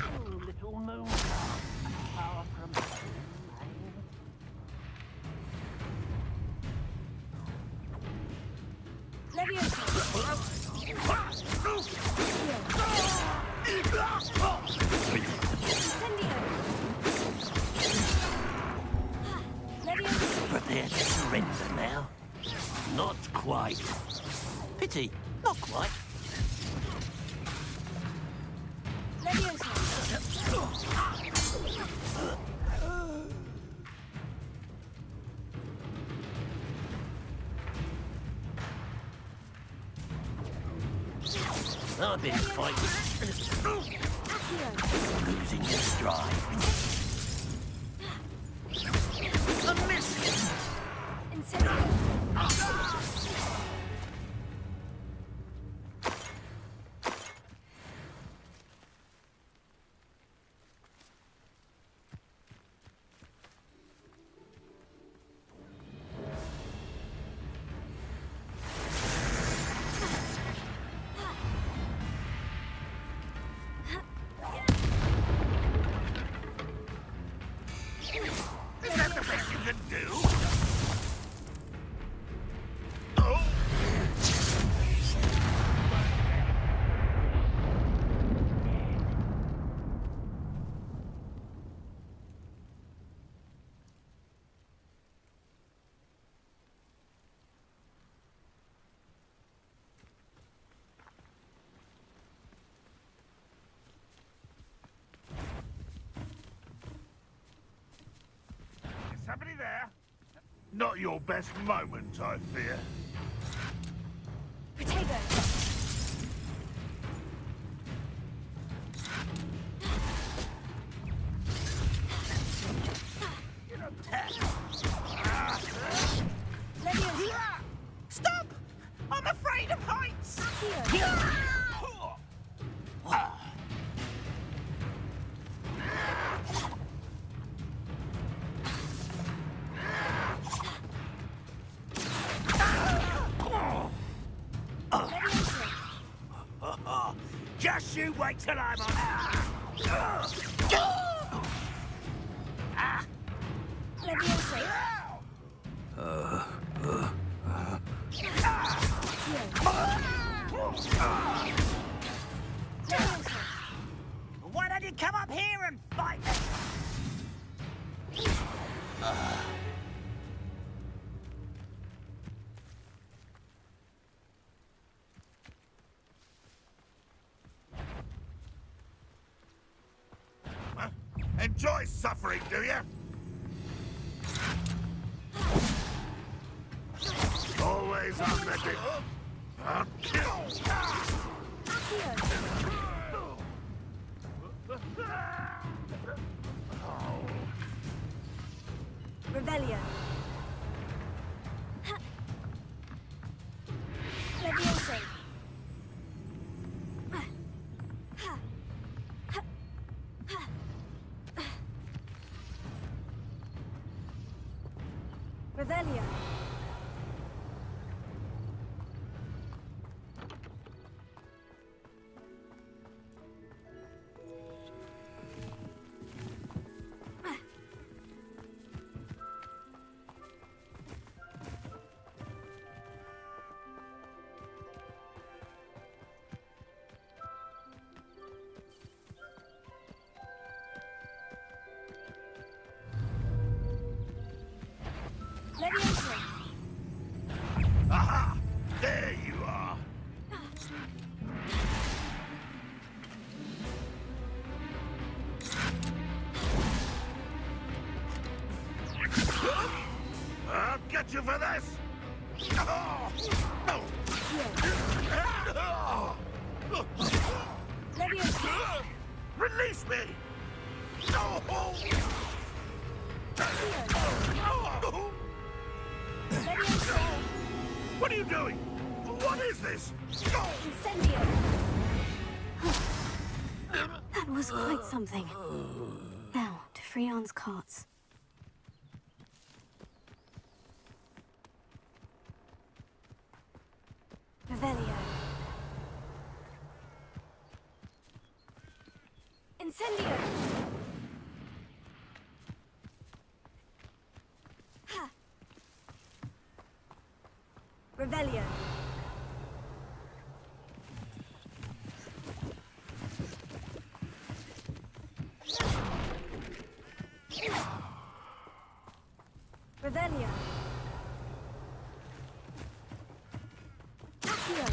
Oh, little moon. Far from home. Prepare to surrender now. Not quite. Pity, not quite. I've been fighting. Losing your stride. A miss! Is that the best you can do? Somebody there? Not your best moment, I fear. Protego! Stop! I'm afraid of heights! Just you wait till I'm on. Enjoy suffering, do you? Always on the Revelio. Levioso. Revelio. Levioso. Aha! There you are. I'll get you for this. Levioso. Release me. What are you doing? What is this? Incendio. That was quite something. Now, to Freon's carts. Revelio. Incendio. Ha. Revelio. Revelio. Accio.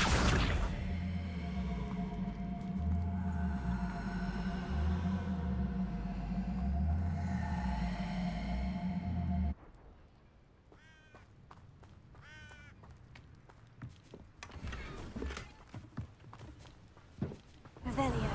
Revelio.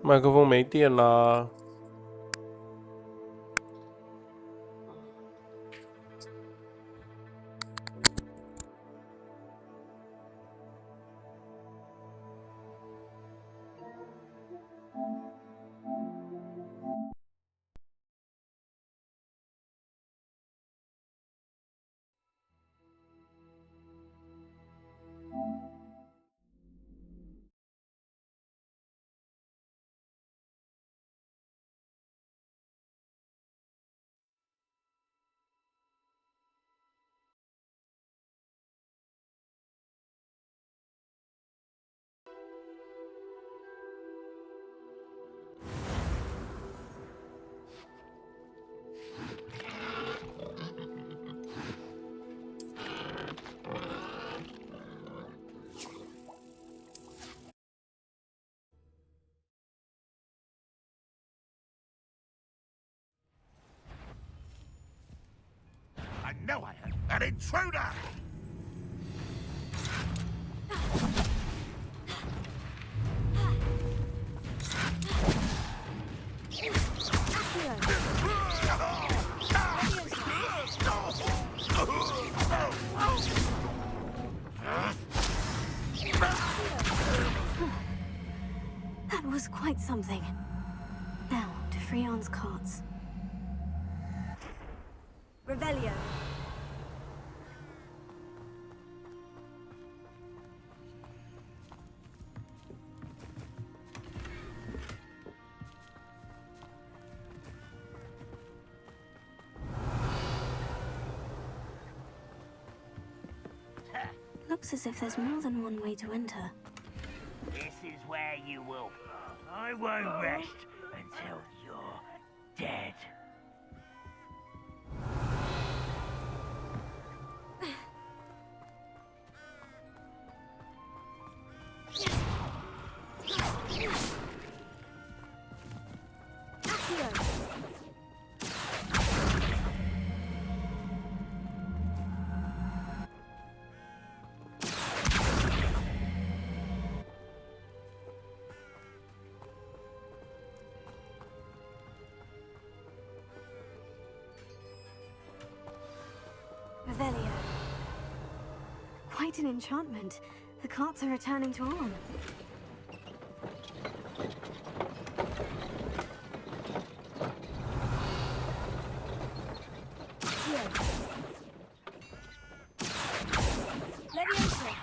麦克风没电啦。know I am an intruder! That was quite something. Now, to Freon's carts. Revelio. Looks as if there's more than one way to enter. This is where you will. I won't rest until you're dead. Revelio. Quite an enchantment. The carts are returning to on. Leviosa.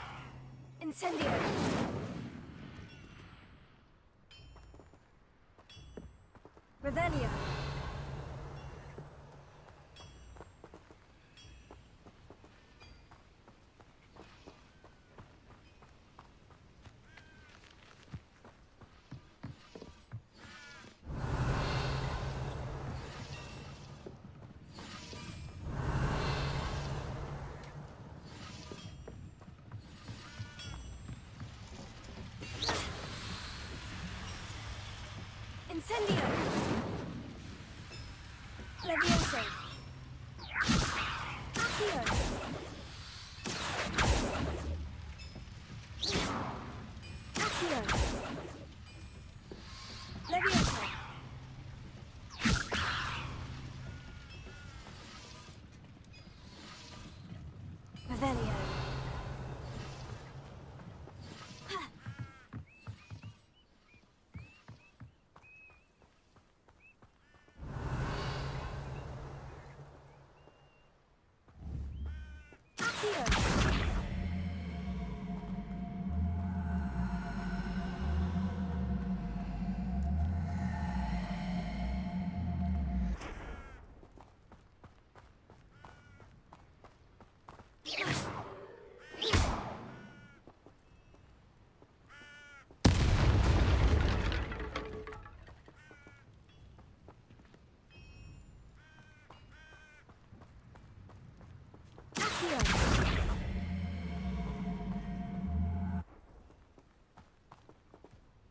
Incendio. Revelio. Incendio! Levioso! Accio! Accio! Levioso! Revelio!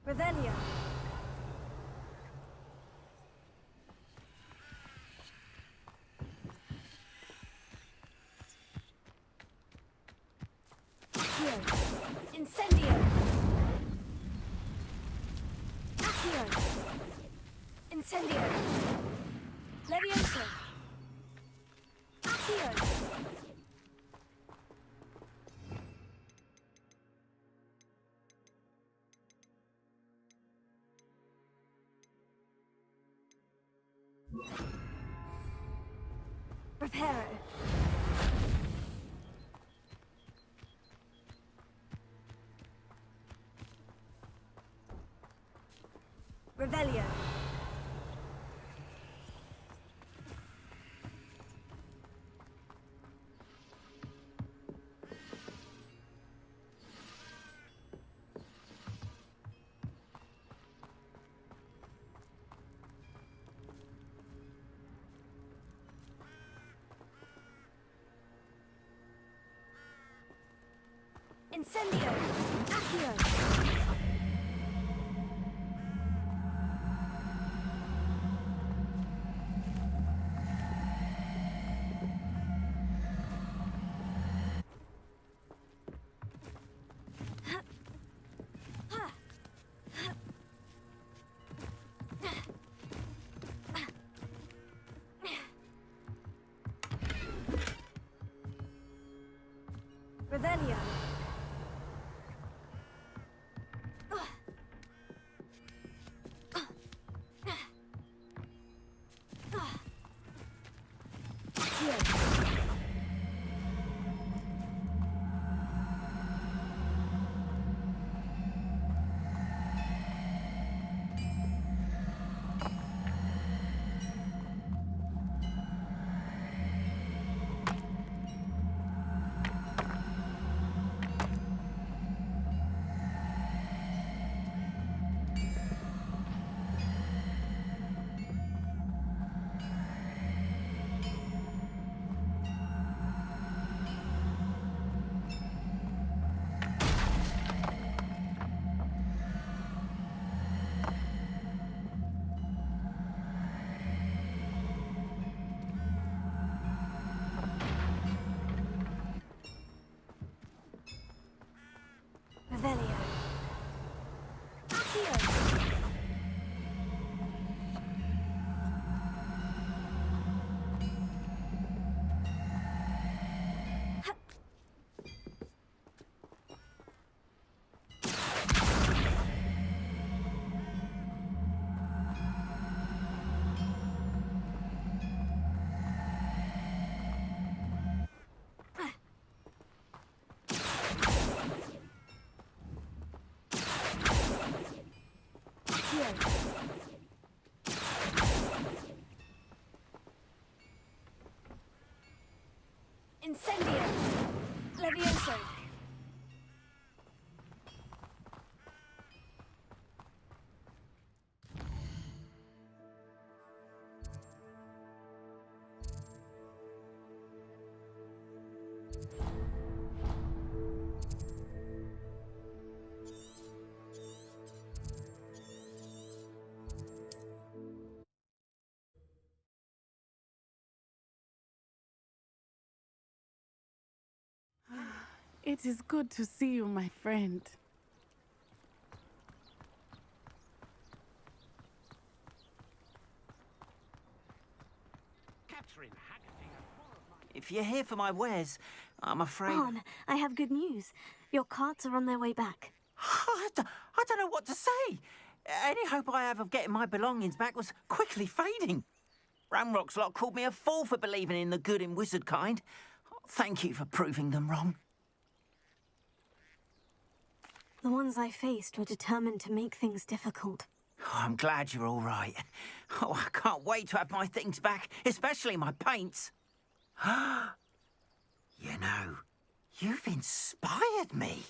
Revelio. Accio. Incendio. Accio. Incendio. Levioso. Accio. Reparo. Revelio. Incendio! Accio! Revelio. Revelio. Incendio! Levioso! It is good to see you, my friend. If you're here for my wares, I'm afraid... Ron, I have good news. Your carts are on their way back. I don't know what to say. Any hope I have of getting my belongings back was quickly fading. Ramrock's lot called me a fool for believing in the good in wizard kind. Thank you for proving them wrong. The ones I faced were determined to make things difficult. Oh, I'm glad you're all right. Oh, I can't wait to have my things back, especially my paints. You know, you've inspired me.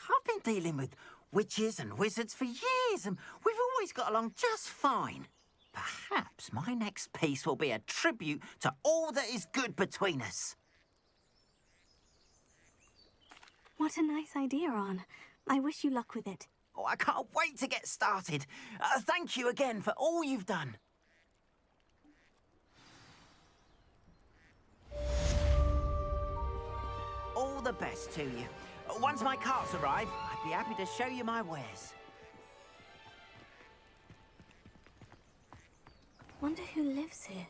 I've been dealing with witches and wizards for years, and we've always got along just fine. Perhaps my next piece will be a tribute to all that is good between us. What a nice idea, Ron. I wish you luck with it. Oh, I can't wait to get started. Thank you again for all you've done. All the best to you. Once my carts arrive, I'd be happy to show you my wares. Wonder who lives here.